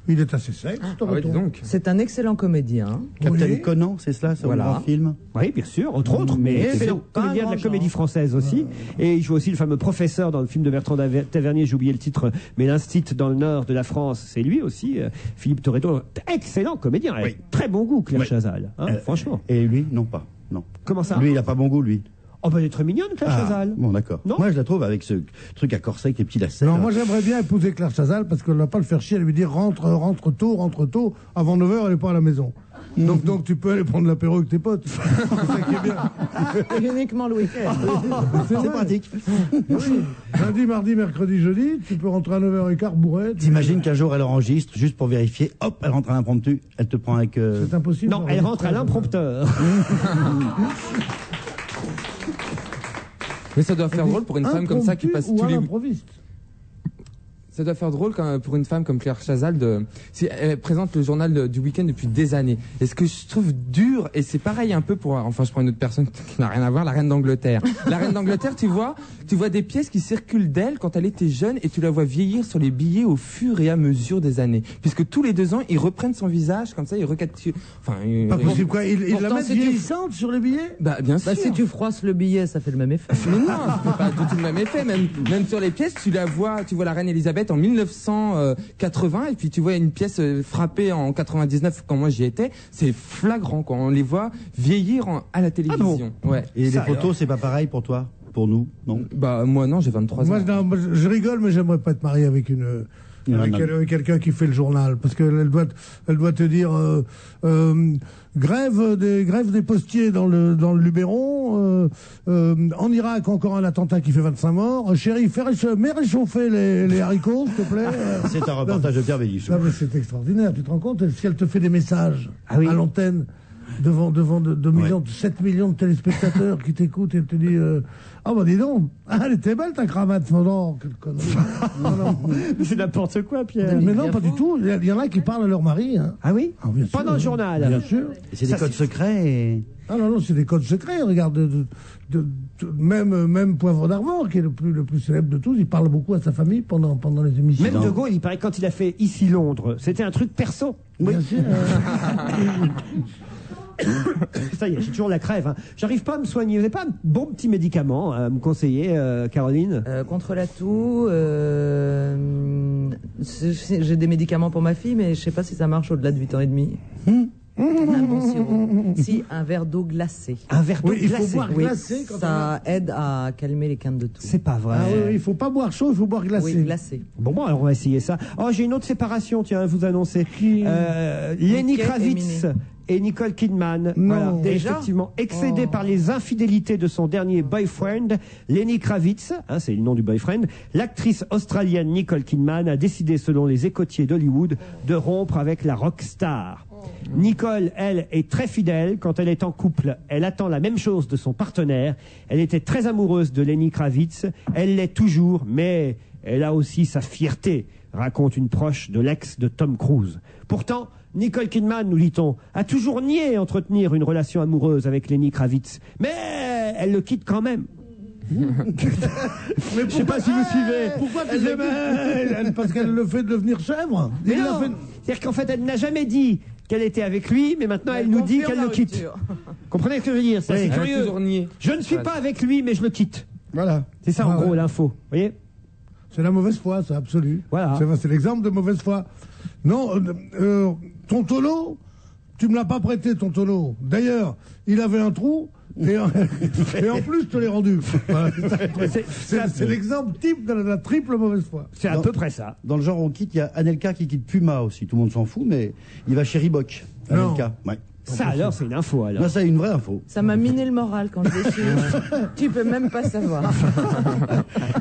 Il est assez sexe, Toretton.
donc.
c'est un excellent comédien.
Captain
Oui.
Conan, c'est cela, ce
Voilà.
grand film.
Oui, bien sûr, entre autres, mais
Mais
c'est
c'est
un
pas un
comédien de la
grand
comédie
genre.
française aussi. Et il joue aussi le fameux professeur dans le film de Bertrand Tavernier, j'ai oublié le titre, mais l'Instit dans le nord de la France, c'est lui aussi, Philippe Toretton. Excellent comédien,
Oui.
très bon goût, Claire
Oui.
Chazal, hein, franchement.
Et lui, non pas. Non.
Comment ça?
Lui, il a pas bon goût, lui.
Oh, ben elle est très mignonne, Claire Chazal.
Bon, d'accord.
Non.
Moi, je la trouve avec ce truc à corset avec les petits lacets.
Non,
là.
moi j'aimerais bien épouser Claire Chazal parce qu'on ne va pas le faire chier, elle lui dire rentre tôt, avant 9h elle n'est pas à la maison. Donc tu peux aller prendre l'apéro avec tes potes. C'est ça qui est bien.
Uniquement le week-end.
C'est vrai.
pratique.
Oui. Lundi, mardi, mercredi, jeudi, tu peux rentrer à 9h15 bourré.
T'imagines qu'un jour elle enregistre juste pour vérifier, hop, elle rentre à l'impromptu, elle te prend avec...
C'est impossible.
Non, elle rentre à l'imprompteur.
Mais ça doit faire drôle pour une femme comme ça qui passe
ou
tous
à
les...
l'improviste.
Ça doit faire drôle pour une femme comme Claire Chazal si elle présente le journal du week-end depuis des années. Et ce que je trouve dur, et c'est pareil un peu pour, enfin je prends une autre personne qui n'a rien à voir, la reine d'Angleterre. La reine d'Angleterre, tu vois des pièces qui circulent d'elle quand elle était jeune et tu la vois vieillir sur les billets au fur et à mesure des années. Puisque tous les 2 ans, ils reprennent son visage comme ça, ils recapturent. Enfin,
Pas possible quoi, il la
Pourtant,
met
si tu-
vieillissante sur les billets.
Bah bien sûr.
Bah, si tu froisses le billet, ça fait le même effet.
Mais non, ça fait pas du tout le même effet. Même sur les pièces, tu vois la reine Elisabeth en 1980 et puis tu vois une pièce frappée en 99 quand moi j'y étais. C'est flagrant quand on les voit vieillir à la télévision. Ouais.
Et
Ça,
les photos, c'est pas pareil pour toi? Pour nous? Non?
Bah moi non, j'ai 23
Moi,
ans.
non, moi, je rigole, mais j'aimerais pas être marié avec avec quelqu'un qui fait le journal, parce qu'elle doit te dire grève des postiers dans le Luberon, en Irak encore un attentat qui fait 25 morts. Chérie, mets réchauffer les haricots, s'il te plaît.
C'est un reportage de Pierre Bénichou.
Non, mais c'est extraordinaire. Tu te rends compte, si elle te fait des messages
Ah oui.
à l'antenne devant 7 millions de téléspectateurs qui t'écoutent et te dit ah bah dis donc, elle était belle ta cravate. Non, quelle connerie. Non.
C'est n'importe quoi, Pierre.
Mais non, pas du tout. Il y en a qui parlent à leur mari. Hein.
Ah oui?
Bien sûr.
Pendant le journal.
Bien sûr.
Et c'est des codes secrets et...
Ah non, c'est des codes secrets. Regarde, même Poivre d'Arvor, qui est le plus célèbre de tous, il parle beaucoup à sa famille pendant les émissions.
Même De Gaulle, il paraît que quand il a fait Ici Londres, c'était un truc perso. Oui.
Bien sûr.
Ça y est, j'ai toujours la crève. Hein. J'arrive pas à me soigner. Vous n'avez pas un bon petit médicament à me conseiller, Caroline?
Contre la toux, j'ai des médicaments pour ma fille, mais je sais pas si ça marche au-delà de 8 ans et demi. Un bon sirop. Si, un verre d'eau glacée.
Un verre d'eau glacée.
Il faut boire glacé quand
ça aide à calmer les quintes de toux.
C'est pas vrai.
Ah oui, il faut pas boire chaud, il faut boire glacé.
Oui, glacé.
Bon, alors on va essayer ça. Oh, j'ai une autre séparation, tiens, à vous annoncer. Lenny Kravitz et Nicole Kidman.
Non.
Voilà.
Déjà
Effectivement, excédée par les infidélités de son dernier boyfriend, Lenny Kravitz, c'est le nom du boyfriend, l'actrice australienne Nicole Kidman a décidé, selon les écotiers d'Hollywood, de rompre avec la rockstar. Nicole, elle, est très fidèle. Quand elle est en couple, elle attend la même chose de son partenaire. Elle était très amoureuse de Lenny Kravitz. Elle l'est toujours, mais elle a aussi sa fierté, raconte une proche de l'ex de Tom Cruise. Pourtant, Nicole Kidman, nous dit-on, a toujours nié entretenir une relation amoureuse avec Lenny Kravitz. Mais elle le quitte quand même.
Mais
je sais pas si vous suivez.
Pourquoi tu sais parce qu'elle le fait devenir chèvre.
Mais non, c'est-à-dire qu'en fait, elle n'a jamais dit qu'elle était avec lui, mais maintenant elle nous dit qu'elle le quitte. Comprenez ce que je veux dire? C'est curieux. Je ne suis pas avec lui, mais je le quitte.
Voilà.
C'est ça en gros l'info. Vous voyez?
C'est la mauvaise foi, c'est absolu.
Voilà.
C'est l'exemple de mauvaise foi. Non, ton tonneau, tu me l'as pas prêté, ton tonneau. D'ailleurs, il avait un trou. Et en plus, je te l'ai rendu. Voilà, c'est l'exemple type de la triple mauvaise foi.
C'est à peu près ça.
Dans le genre on quitte, il y a Anelka qui quitte Puma aussi. Tout le monde s'en fout, mais il va chez Reebok. Anelka. Ouais.
Ça alors, c'est une info alors.
Non, ça, une vraie info.
Ça m'a miné le moral quand je l'ai su. Tu peux même pas savoir.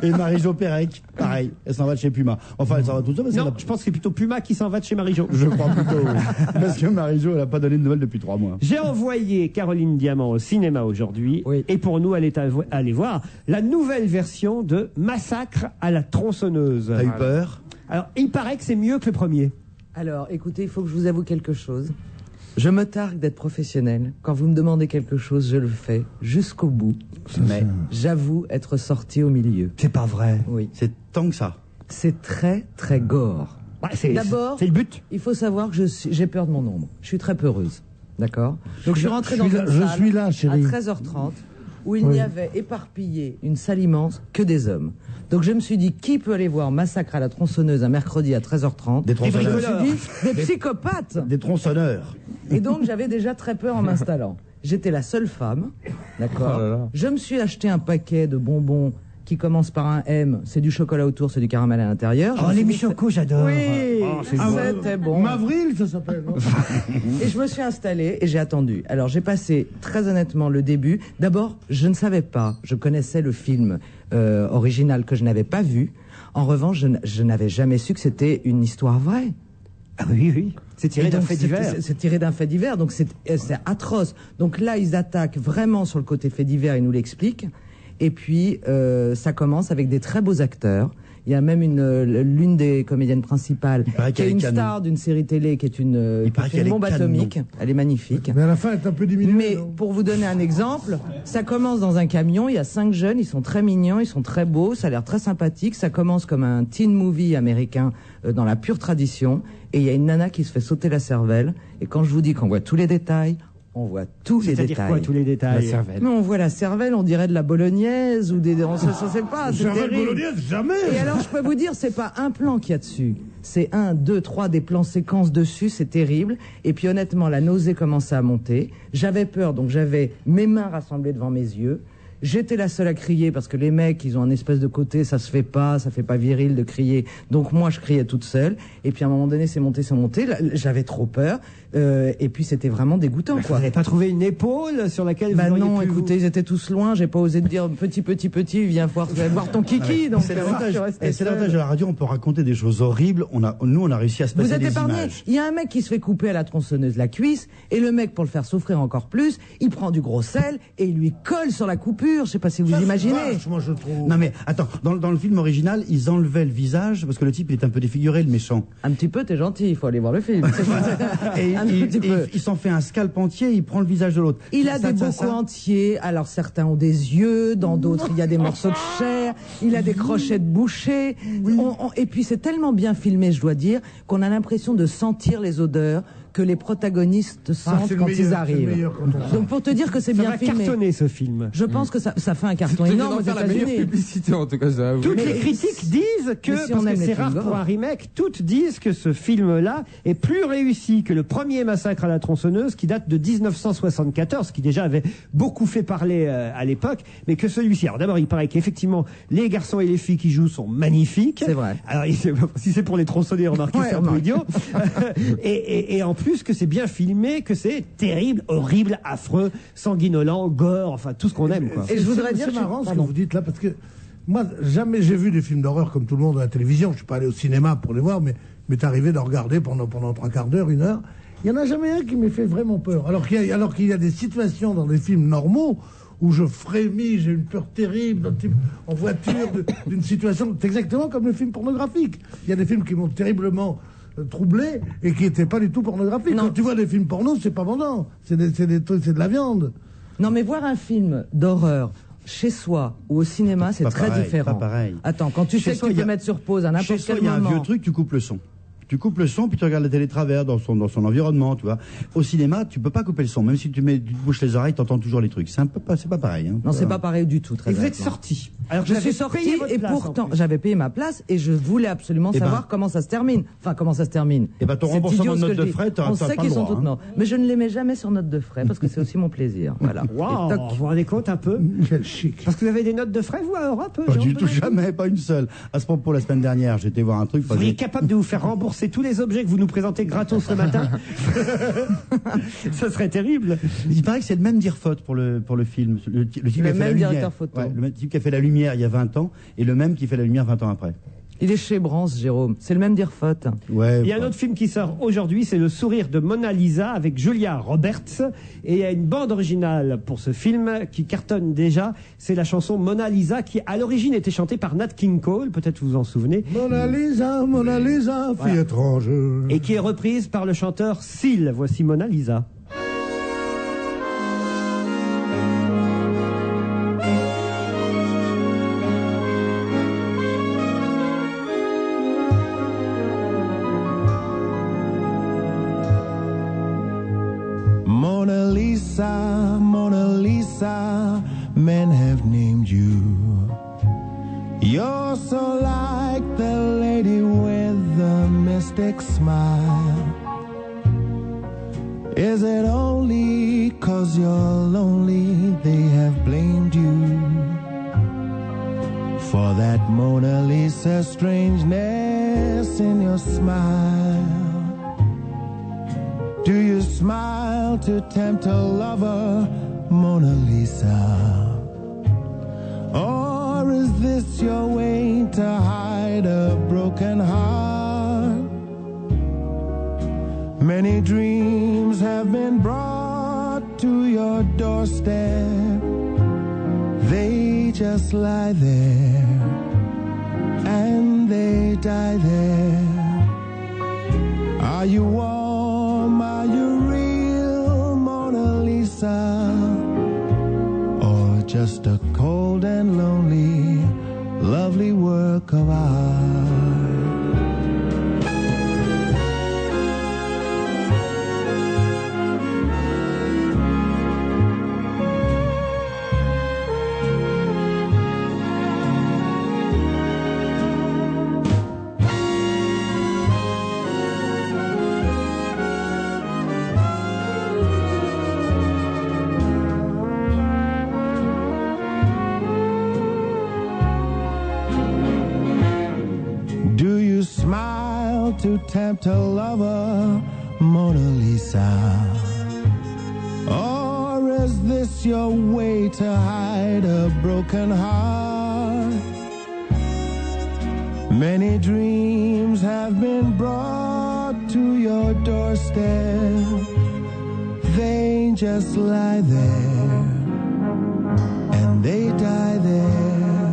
Et Marie-Jo Pérec, pareil, elle s'en va de chez Puma. Enfin, elle s'en va toute seule.
Non, je pense que c'est plutôt Puma qui s'en va de chez Marie-Jo.
Je crois plutôt, oui. Parce que Marie-Jo, elle n'a pas donné de nouvelles depuis 3 mois.
J'ai envoyé Caroline Diamant au cinéma aujourd'hui. Oui. Et pour nous, elle est allée voir la nouvelle version de Massacre à la tronçonneuse.
T'as eu peur?
Alors, il paraît que c'est mieux que le premier.
Alors, écoutez, il faut que je vous avoue quelque chose. Je me targue d'être professionnel. Quand vous me demandez quelque chose, je le fais jusqu'au bout. Mais j'avoue être sorti au milieu.
C'est pas vrai.
Oui.
C'est tant que ça.
C'est très, très gore. D'abord,
c'est le but.
Il faut savoir que j'ai peur de mon ombre. Je suis très peureuse. D'accord? Donc je suis rentrée dans une salle à 13h30 où il n'y avait éparpillé une salle immense que des hommes. Donc je me suis dit, qui peut aller voir Massacre à la tronçonneuse un mercredi à 13h30?
Des tronçonneurs.
Je me suis dit, des psychopathes.
Des tronçonneurs.
Et donc j'avais déjà très peur en m'installant. J'étais la seule femme, d'accord. Je me suis acheté un paquet de bonbons qui commence par un M, c'est du chocolat autour, c'est du caramel à l'intérieur.
Oh, les mi-chocos, j'adore.
Oui, c'était bon.
Mavril, ça s'appelle.
Et je me suis installée et j'ai attendu. Alors j'ai passé très honnêtement le début. D'abord, je ne savais pas, je connaissais le film original que je n'avais pas vu. En revanche, je n'avais jamais su que c'était une histoire vraie.
Ah oui, oui. C'est tiré d'un fait divers.
C'est tiré d'un fait divers, donc c'est atroce. Donc là, ils attaquent vraiment sur le côté fait divers, ils nous l'expliquent. Et puis, ça commence avec des très beaux acteurs. Il y a même l'une des comédiennes principales qui est une star d'une série télé qui est une bombe atomique. Elle est magnifique.
Mais à la fin, elle est un peu diminuée.
Mais pour vous donner un exemple, ça commence dans un camion. Il y a 5 jeunes, ils sont très mignons, ils sont très beaux, ça a l'air très sympathique. Ça commence comme un teen movie américain dans la pure tradition. Et il y a une nana qui se fait sauter la cervelle. Et quand je vous dis qu'on voit tous les détails, on voit tous les détails.
C'est-à-dire quoi, tous les détails?
La cervelle. Mais on voit la cervelle, on dirait de la bolognaise ou des... On ne sait pas, c'est terrible.
Bolognaise, jamais.
Et alors, je peux vous dire, c'est pas un plan qu'il y a dessus. C'est 1, 2, 3 des plans séquences dessus, c'est terrible. Et puis honnêtement, la nausée commençait à monter. J'avais peur, donc j'avais mes mains rassemblées devant mes yeux. J'étais la seule à crier parce que les mecs, ils ont un espèce de côté, ça se fait pas viril de crier. Donc moi, je criais toute seule. Et puis à un moment donné, c'est monté. J'avais trop peur. Et puis c'était vraiment dégoûtant, quoi.
Vous n'avez pas trouvé une épaule sur laquelle vous auriez
non,
pu
écoutez, ils étaient tous loin. J'ai pas osé te dire petit, viens voir ton kiki. Donc
c'est l'avantage de la radio, on peut raconter des choses horribles. Nous, on a réussi à se passer des images.
Il y a un mec qui se fait couper à la tronçonneuse la cuisse, et le mec, pour le faire souffrir encore plus, il prend du gros sel et il lui colle sur la coupure. Je sais pas si vous imaginez.
Moi, je trouve.
Non mais attends, dans le film original, ils enlevaient le visage parce que le type il est un peu défiguré, le méchant.
Un petit peu, t'es gentil, il faut aller voir le film.
Et il s'en fait un scalp entier, il prend le visage de l'autre.
Il a des bocaux entiers, alors certains ont des yeux, dans d'autres il y a des morceaux de chair, il a des crochets de boucher. Et puis c'est tellement bien filmé, je dois dire, qu'on a l'impression de sentir les odeurs que les protagonistes sentent quand ils arrivent. Donc pour te dire que c'est bien filmé.
Ça va cartonner ce film.
Je pense que ça fait un carton énorme aux
faire la meilleure
États-Unis.
publicité en tout cas.
Toutes les critiques disent que,
mais si
parce
on
que
aime les
c'est
films
rare
d'horreur.
pour un remake, toutes disent que ce film-là est plus réussi que le premier Massacre à la tronçonneuse qui date de 1974, qui déjà avait beaucoup fait parler à l'époque, mais que celui-ci. Alors d'abord, il paraît qu'effectivement, les garçons et les filles qui jouent sont magnifiques.
C'est vrai.
Alors si c'est pour les tronçonner, remarquez, c'est un peu idiot. et en plus que c'est bien filmé, que c'est terrible, horrible, affreux, sanguinolent, gore, enfin tout ce qu'on aime, quoi.
Et je voudrais dire,
c'est marrant ce que vous dites là, parce que moi, jamais j'ai vu des films d'horreur comme tout le monde à la télévision. Je suis pas allé au cinéma pour les voir, mais m'est arrivé d'en regarder pendant 3 quarts d'heure, 1 heure. Il y en a jamais un qui m'ait fait vraiment peur. Alors qu'il y a des situations dans des films normaux où je frémis, j'ai une peur terrible, en voiture, d'une situation. C'est exactement comme le film pornographique. Il y a des films qui m'ont terriblement troublé et qui n'étaient pas du tout pornographiques.
Non.
Quand tu vois des films porno, c'est pas vendant. C'est de la viande.
Non, mais voir un film d'horreur chez soi ou au cinéma, c'est
Pas
très
pareil,
différent.
pas pareil.
Attends, quand tu
Chez
sais que
soi,
tu
il y
peux
a-
mettre sur pause à
Chez
n'importe
soi,
quel
il y a un
moment.
vieux truc, tu coupes le son. Tu coupes le son, puis tu regardes la télé de travers dans son environnement, tu vois. Au cinéma, tu peux pas couper le son. Même si tu te bouches les oreilles, t'entends toujours les trucs. C'est pas pareil. Hein.
Non, c'est pas pareil du tout. Très
Et vous êtes
honnêtement.
sorti. Alors
Je
vous
suis
avez
sorti
payé votre
et
place, en
pourtant
plus.
j'avais payé ma place et je voulais absolument
Eh ben.
savoir comment ça se termine. Enfin, comment ça se termine.
Eh ben, ton
C'est
remboursement
idiot
de
ce
note
que je
de
dis.
frais, t'as
On
pas
sait
le
qu'ils sont
droit,
toutes
hein.
non. Mais je ne les mets jamais sur note de frais parce que c'est aussi mon plaisir. Voilà.
Waouh,
Et toc.
vous vous rendez compte un peu?
Quel chic.
Parce que vous avez des notes de frais, vous, à Europe?
Pas
Jean
du tout,
Benamou
jamais, pas une seule. À ce propos, la semaine dernière, j'étais voir un truc.
Vous seriez capable de vous faire rembourser tous les objets que vous nous présentez gratos ce matin? Ça serait terrible.
Il paraît que c'est le même faute pour le film. Le type qui a fait la
même
lumière.
directeur photo.
Ouais, le même type qui a fait la lumière il y a 20 ans et le même qui fait la lumière 20 ans après.
Il est chez Brance, Jérôme. C'est le même Dirfoot.
Ouais.
Il y a un autre film qui sort aujourd'hui, c'est Le sourire de Mona Lisa avec Julia Roberts. Et il y a une bande originale pour ce film qui cartonne déjà. C'est la chanson Mona Lisa qui, à l'origine, était chantée par Nat King Cole. Peut-être vous vous en souvenez.
Mona Lisa, fille
Voilà.
étrange.
Et qui est reprise par le chanteur Seal. Voici Mona Lisa.
Mona Lisa, men have named you. You're so like the lady with the mystic smile. Is it only 'cause you're lonely they have blamed you for that Mona Lisa strangeness in your smile? Do you smile to tempt a lover, Mona Lisa? Or is this your way to hide a broken heart? Many dreams have been brought to your doorstep. They just lie there and they die there. Are you warm? Are you real, Mona Lisa? Or just a cold and lonely, lovely work of art? Do you smile to tempt a lover, Mona Lisa? Or is this your way to hide a broken heart? Many dreams have been brought to your doorstep. They just lie there and they die there.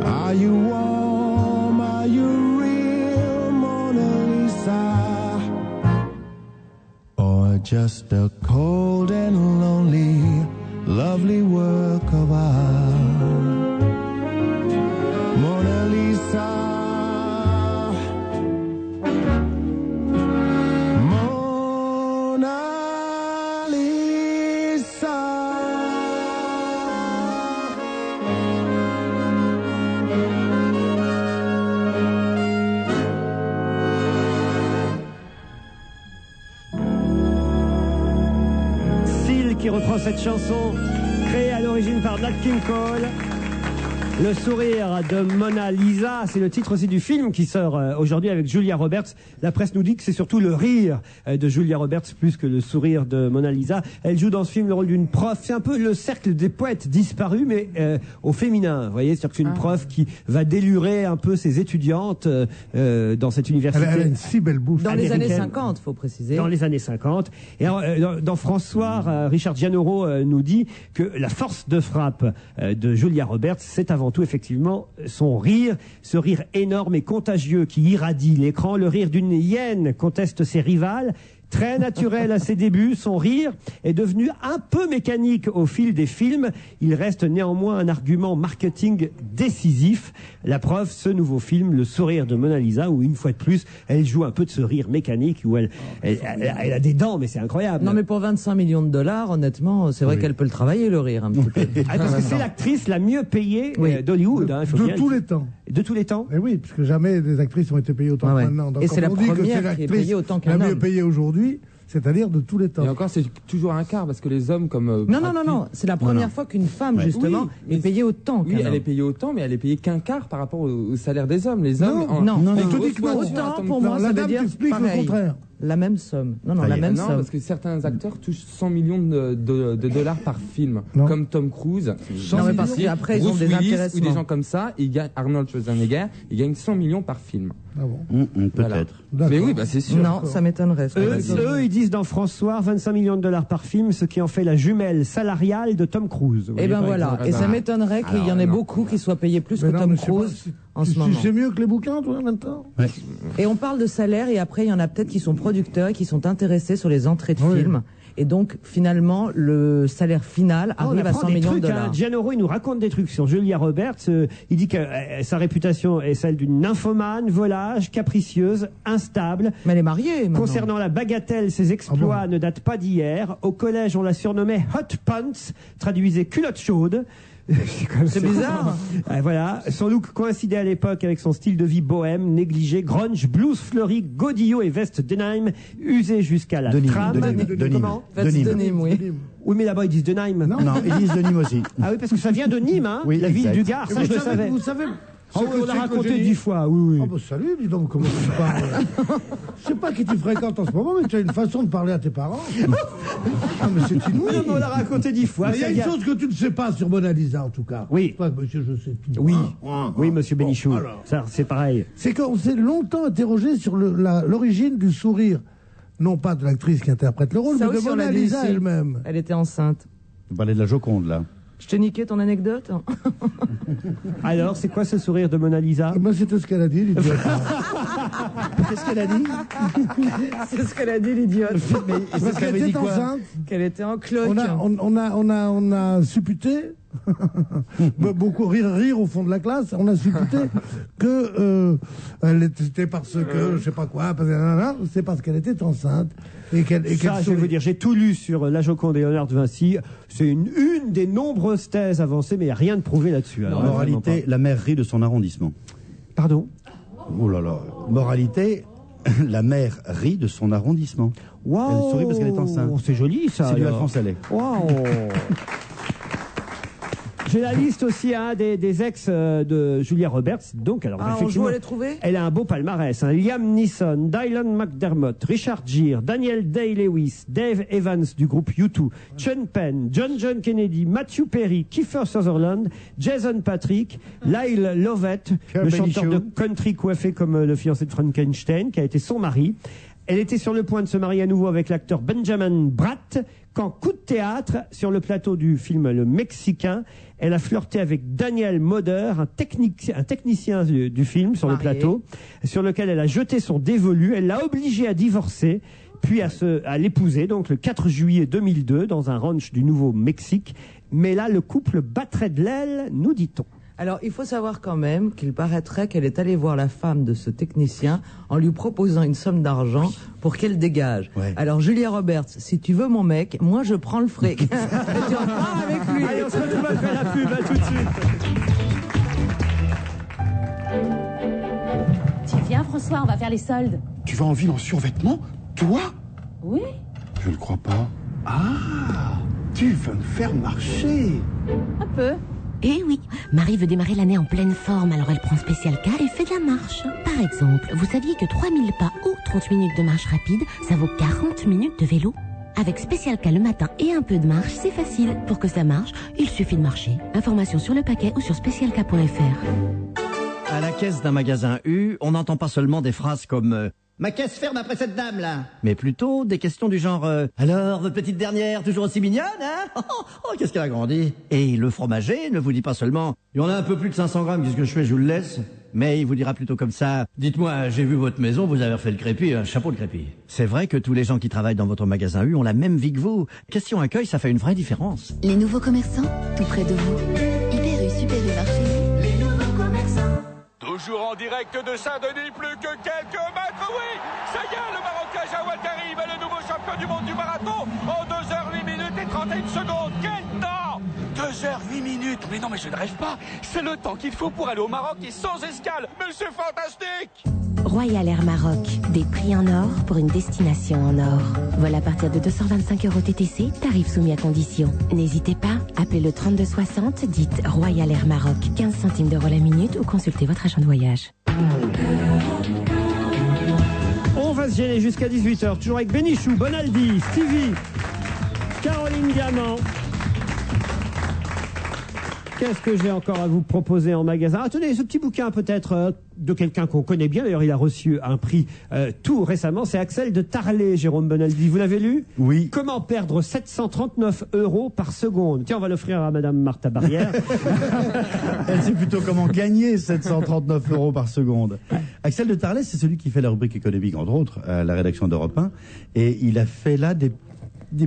Are you warm? Are you real, Mona Lisa? Or just a cold and lonely, lovely work of art? Mona Lisa,
cette chanson créée à l'origine par Nat King Cole. Le sourire de Mona Lisa, c'est le titre aussi du film qui sort aujourd'hui avec Julia Roberts. La presse nous dit que c'est surtout le rire de Julia Roberts plus que le sourire de Mona Lisa. Elle joue dans ce film le rôle d'une prof. C'est un peu le cercle des poètes disparus, mais au féminin. Vous voyez, c'est-à-dire que c'est une prof qui va délurer un peu ses étudiantes dans cette université.
Elle a une si belle bouche.
Dans les années 50, faut préciser.
Dans les années 50. Et alors, dans François, Richard Gianoro nous dit que la force de frappe de Julia Roberts, c'est avant tout effectivement son rire, ce rire énorme et contagieux qui irradie l'écran, le rire d'une hyène conteste ses rivales. Très naturel à ses débuts, son rire est devenu un peu mécanique au fil des films. Il reste néanmoins un argument marketing décisif. La preuve, ce nouveau film, Le sourire de Mona Lisa, où une fois de plus, elle joue un peu de ce rire mécanique, où elle a des dents, mais c'est incroyable.
Non, mais pour 25 millions de dollars, honnêtement, c'est vrai qu'elle peut le travailler, le rire, un petit peu.
Parce que c'est l'actrice la mieux payée d'Hollywood. Hein,
de tous les temps.
De tous les temps.
Et oui, puisque jamais des actrices ont été payées autant que maintenant. Donc,
et c'est la première qui est payée autant qu'un homme.
La mieux payée aujourd'hui, c'est-à-dire de tous les temps.
Et encore, c'est toujours un quart, parce que les hommes comme...
Non, c'est la première fois qu'une femme, justement, est payée autant qu'un homme.
Oui, elle est payée autant, mais elle est payée qu'un quart par rapport au salaire des hommes. Les hommes...
Non,
je te dis que non.
Autant, pour moi, ça veut dire
le contraire.
La même somme. Non, la même somme.
Parce que certains acteurs touchent 100 millions de dollars par film, comme Tom Cruise.
Non, mais parce qu'après, ils ont des intéressements.
Ou des gens comme ça, Arnold Schwarzenegger, ils gagnent 100 millions par film.
Ah bon
peut-être.
Mais oui, c'est sûr.
Non, ça m'étonnerait.
Eux, ils disent dans François 25 millions de dollars par film, ce qui en fait la jumelle salariale de Tom Cruise.
Et ben voilà. Et ça m'étonnerait qu'il y en ait beaucoup qui soient payés plus que Tom Cruise en ce moment.
C'est mieux que les bouquins, toi, maintenant.
Et on parle de salaire, et après, il y en a peut-être qui sont producteurs et qui sont intéressés sur les entrées de films. Et donc, finalement, le salaire final arrive à 100 millions de dollars.
Gianoro, il nous raconte des trucs sur Julia Roberts. Il dit que sa réputation est celle d'une nymphomane, volage, capricieuse, instable.
Mais elle est mariée, maintenant.
Concernant la bagatelle, ses exploits ne datent pas d'hier. Au collège, on la surnommait Hot Pants, traduisait culotte chaude.
C'est bizarre.
Voilà, son look coïncidait à l'époque avec son style de vie bohème, négligé, grunge, blues fleuri, godillot et veste denim, usé jusqu'à la trame.
Denim, oui.
Oui, mais là-bas ils disent Denim.
Non, ils disent Denim aussi.
Ah oui, parce que ça vient de Nîmes, hein, la ville du Gard, ça je le savais.
Vous savez...
Oh, on l'a raconté 10 fois, oui.
Oh, bah, salut, dis donc, comment tu parles. Je sais pas qui tu fréquentes en ce moment, mais tu as une façon de parler à tes parents. Ah, mais c'est inouï.
Oui, on l'a raconté 10 fois.
Il y a une chose que tu ne sais pas sur Mona Lisa, en tout cas.
Oui.
Toi, monsieur, je sais tout.
Oui, monsieur Bénichou. Ça, c'est pareil.
C'est qu'on s'est longtemps interrogé sur l'origine du sourire. Non pas de l'actrice qui interprète le rôle, mais de Mona Lisa elle-même.
Elle était enceinte.
Vous parlez de la Joconde, là.
Je t'ai niqué ton anecdote.
Alors, c'est quoi ce sourire de Mona Lisa?
C'était ce qu'elle a dit, l'idiote.
Qu'est-ce qu'elle a dit?
C'est ce qu'elle a dit, l'idiote.
Parce qu'elle était enceinte.
Qu'elle était en cloque.
On a supputé, beaucoup rire au fond de la classe, on a supputé que c'était parce que, je sais pas quoi, c'est parce qu'elle était enceinte. Et
ça, je vais vous dire, j'ai tout lu sur La Joconde et Léonard de Vinci. C'est une des nombreuses thèses avancées, mais il n'y a rien de prouvé là-dessus.
Moralité, la mère rit de son arrondissement.
Pardon?
Oh là là. Moralité, la mère rit de son arrondissement.
Wow.
Elle sourit parce qu'elle est enceinte.
C'est joli, ça.
C'est du Alphonse Allais.
Wow. J'ai la liste aussi des ex de Julia Roberts. Donc, alors, effectivement, elle a un beau palmarès. Hein. Liam Neeson, Dylan McDermott, Richard Gere, Daniel Day-Lewis, Dave Evans du groupe U2, Sean Penn, John Kennedy, Matthew Perry, Kiefer Sutherland, Jason Patrick, Lyle Lovett, le chanteur de country coiffé comme le fiancé de Frankenstein, qui a été son mari. Elle était sur le point de se marier à nouveau avec l'acteur Benjamin Bratt, quand coup de théâtre, sur le plateau du film Le Mexicain, elle a flirté avec Daniel Moder, un technicien du film sur le plateau, sur lequel elle a jeté son dévolu. Elle l'a obligé à divorcer, puis à l'épouser, donc le 4 juillet 2002, dans un ranch du Nouveau-Mexique. Mais là, le couple battrait de l'aile, nous dit-on.
Alors, il faut savoir quand même qu'il paraîtrait qu'elle est allée voir la femme de ce technicien en lui proposant une somme d'argent pour qu'elle dégage. Ouais. Alors, Julia Roberts, si tu veux mon mec, moi je prends le fric. Et tu en parles avec lui.
Allez, on se retrouve après la pub, à tout de suite.
Tiens, viens François, on va faire les soldes.
Tu vas en ville en survêtement? Toi?
Oui.
Je ne crois pas. Ah!
Tu veux me faire marcher?
Un peu.
Eh oui, Marie veut démarrer l'année en pleine forme, alors elle prend Special Cal et fait de la marche. Par exemple, vous saviez que 3000 pas ou 30 minutes de marche rapide, ça vaut 40 minutes de vélo? Avec Special Cal le matin et un peu de marche, c'est facile. Pour que ça marche, il suffit de marcher. Information sur le paquet ou sur specialk.fr.
À la caisse d'un magasin U, on n'entend pas seulement des phrases comme ma caisse ferme après cette dame là, mais plutôt des questions du genre alors votre petite dernière toujours aussi mignonne hein? Oh, qu'est-ce qu'elle a grandi. Et le fromager ne vous dit pas seulement il y en a un peu plus de 500 grammes, qu'est-ce que je fais, je vous le laisse, mais il vous dira plutôt comme ça dites-moi, j'ai vu votre maison, vous avez refait le crépi, un chapeau de crépi. C'est vrai que tous les gens qui travaillent dans votre magasin U ont la même vie que vous. Question accueil, ça fait une vraie différence.
Les nouveaux commerçants, tout près de vous. Hyper U, Super U, Marché U. Les nouveaux commerçants.
Toujours en direct de Saint-Denis, plus que quelques mètres, oui. Ça y est, le Marocain Jawad arrive, le nouveau champion du monde du marathon, en 2h08 minutes et 31 secondes. Quel temps! 2h08 minutes. Mais non, mais je ne rêve pas. C'est le temps qu'il faut pour aller au Maroc et sans escale. Mais c'est fantastique!
Royal Air Maroc, des prix en or pour une destination en or. Vol à partir de 225 € TTC, tarif soumis à condition. N'hésitez pas, appelez le 3260, dites Royal Air Maroc, 15 centimes d'euros la minute ou consultez votre agent de voyage.
On va se gêner jusqu'à 18h, toujours avec Bénichou, Bonaldi, Stevie, Caroline Diamant. Qu'est-ce que j'ai encore à vous proposer en magasin? Ah, tenez, ce petit bouquin peut-être de quelqu'un qu'on connaît bien. D'ailleurs, il a reçu un prix tout récemment. C'est Axel de Tarlet, Jérôme Bonaldi. Vous l'avez lu?
Oui.
Comment perdre 739 € par seconde? Tiens, on va l'offrir à Madame Martha Barrière.
Elle sait plutôt comment gagner 739 € par seconde. Axel de Tarlet, c'est celui qui fait la rubrique économique, entre autres, à la rédaction d'Europe 1. Et il a fait là des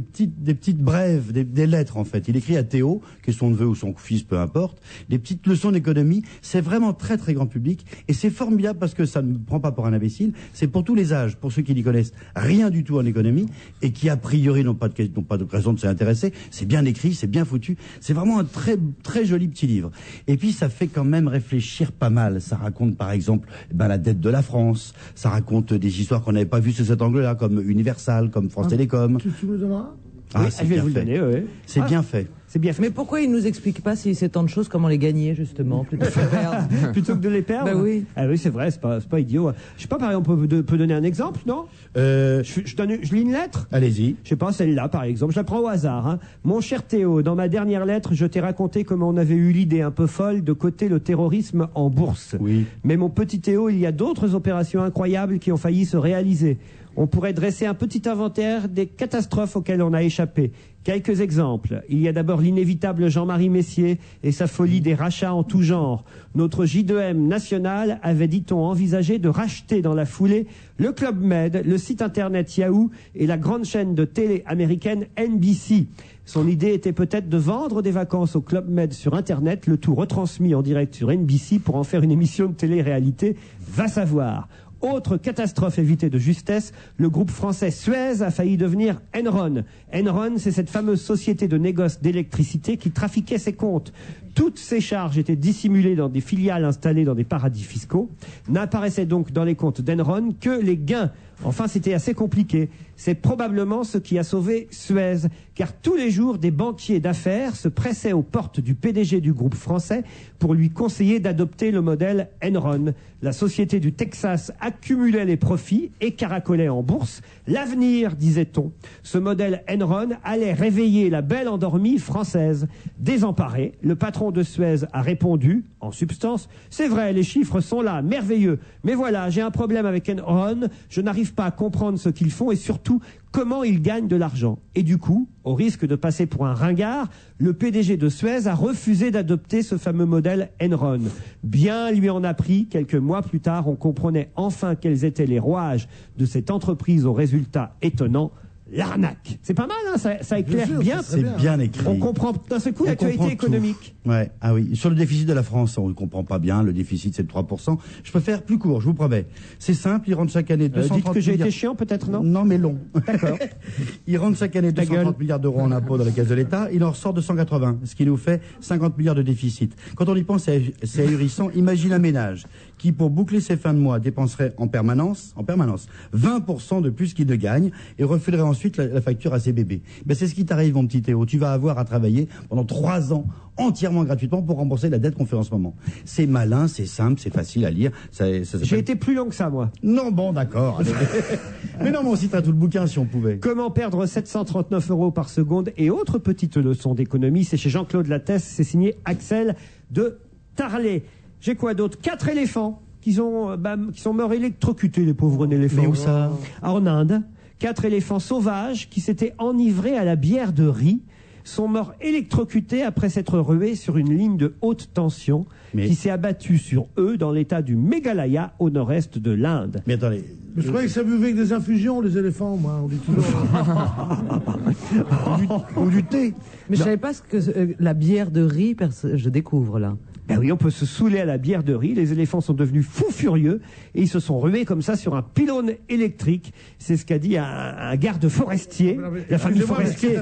petites brèves, des lettres en fait. Il écrit à Théo, qui est son neveu ou son fils, peu importe, des petites leçons d'économie. C'est vraiment très très grand public et c'est formidable parce que ça ne me prend pas pour un imbécile. C'est pour tous les âges, pour ceux qui n'y connaissent rien du tout en économie et qui a priori n'ont pas de raison de s'y intéresser. C'est bien écrit, c'est bien foutu. C'est vraiment un très très joli petit livre. Et puis ça fait quand même réfléchir pas mal. Ça raconte par exemple la dette de la France. Ça raconte des histoires qu'on n'avait pas vues sous cet angle-là, comme Universal, comme France Télécom.
Tu me donneras?
Ah,
oui,
c'est
je vais
bien
vous le
fait.
donner, oui.
C'est bien fait.
C'est bien fait.
Mais pourquoi il nous explique pas si c'est tant de choses, comment les gagner justement, plutôt que de perdre?
Plutôt que de les perdre?
Bah oui.
Ah oui, c'est vrai, c'est pas idiot. Je sais pas, par exemple, on peut donner un exemple, non? Je lis une lettre?
Allez-y.
Je sais pas, celle-là, par exemple. Je la prends au hasard, hein. Mon cher Théo, dans ma dernière lettre, je t'ai raconté comment on avait eu l'idée un peu folle de coter le terrorisme en bourse.
Oui.
Mais mon petit Théo, il y a d'autres opérations incroyables qui ont failli se réaliser. On pourrait dresser un petit inventaire des catastrophes auxquelles on a échappé. Quelques exemples. Il y a d'abord l'inévitable Jean-Marie Messier et sa folie des rachats en tout genre. Notre J2M national avait, dit-on, envisagé de racheter dans la foulée le Club Med, le site internet Yahoo et la grande chaîne de télé américaine NBC. Son idée était peut-être de vendre des vacances au Club Med sur Internet, le tout retransmis en direct sur NBC pour en faire une émission de télé-réalité. Va savoir. Autre catastrophe évitée de justesse, le groupe français Suez a failli devenir Enron. Enron, c'est cette fameuse société de négoce d'électricité qui trafiquait ses comptes. Toutes ces charges étaient dissimulées dans des filiales installées dans des paradis fiscaux. N'apparaissaient donc dans les comptes d'Enron que les gains. Enfin, c'était assez compliqué. C'est probablement ce qui a sauvé Suez, car tous les jours, des banquiers d'affaires se pressaient aux portes du PDG du groupe français pour lui conseiller d'adopter le modèle Enron. La société du Texas accumulait les profits et caracolait en bourse. L'avenir, disait-on. Ce modèle Enron allait réveiller la belle endormie française. Désemparé, le patron de Suez a répondu, en substance, « C'est vrai, les chiffres sont là, merveilleux. Mais voilà, j'ai un problème avec Enron, je n'arrive pas à comprendre ce qu'ils font et surtout comment ils gagnent de l'argent. » Et du coup, au risque de passer pour un ringard, le PDG de Suez a refusé d'adopter ce fameux modèle Enron. Bien lui en a pris, quelques mois plus tard, on comprenait enfin quels étaient les rouages de cette entreprise aux résultats étonnants. L'arnaque. C'est pas mal, hein, ça éclaire bien.
C'est bien écrit.
On comprend d'un seul coup l'actualité économique.
Ouais, ah oui. Sur le déficit de la France, on ne comprend pas bien. Le déficit, c'est de 3%. Je préfère plus court, je vous promets. C'est simple, ils rentrent chaque année 230
dites que j'ai
milliards...
été chiant, peut-être, non?
Non, mais long. D'accord. Ils rentrent chaque année
Ta
230
gueule.
milliards d'euros en impôts dans la caisse de l'État. Il en ressort 280, ce qui nous fait 50 milliards de déficit. Quand on y pense, c'est ahurissant. Imagine un ménage qui, pour boucler ses fins de mois, dépenserait en permanence 20% de plus qu'il ne gagne et refilerait ensuite ensuite la facture à ses bébés. Ben, c'est ce qui t'arrive, mon petit Théo. Tu vas avoir à travailler pendant 3 ans entièrement gratuitement pour rembourser la dette qu'on fait en ce moment. C'est malin, c'est simple, c'est facile à lire.
J'ai été plus long que ça, moi.
Non, bon, d'accord. Mais non, mais on citerait tout le bouquin si on pouvait.
Comment perdre 739 € par seconde et autres petites leçons d'économie. C'est chez Jean-Claude Lattès, c'est signé Axel de Tarlet. J'ai quoi d'autre? 4 éléphants qui sont morts électrocutés, les pauvres éléphants.
Mais où ça?
En Inde. 4 éléphants sauvages qui s'étaient enivrés à la bière de riz sont morts électrocutés après s'être rués sur une ligne de haute tension qui s'est abattue sur eux dans l'état du Meghalaya au nord-est de l'Inde.
Mais attendez.
Mais je croyais que ça buvait avec des infusions, les éléphants, moi. On dit toujours.
ou du thé.
Mais je savais pas ce que la bière de riz, je découvre là.
Ben oui, on peut se saouler à la bière de riz. Les éléphants sont devenus fous furieux et ils se sont rués comme ça sur un pylône électrique. C'est ce qu'a dit un garde forestier. La famille Forestier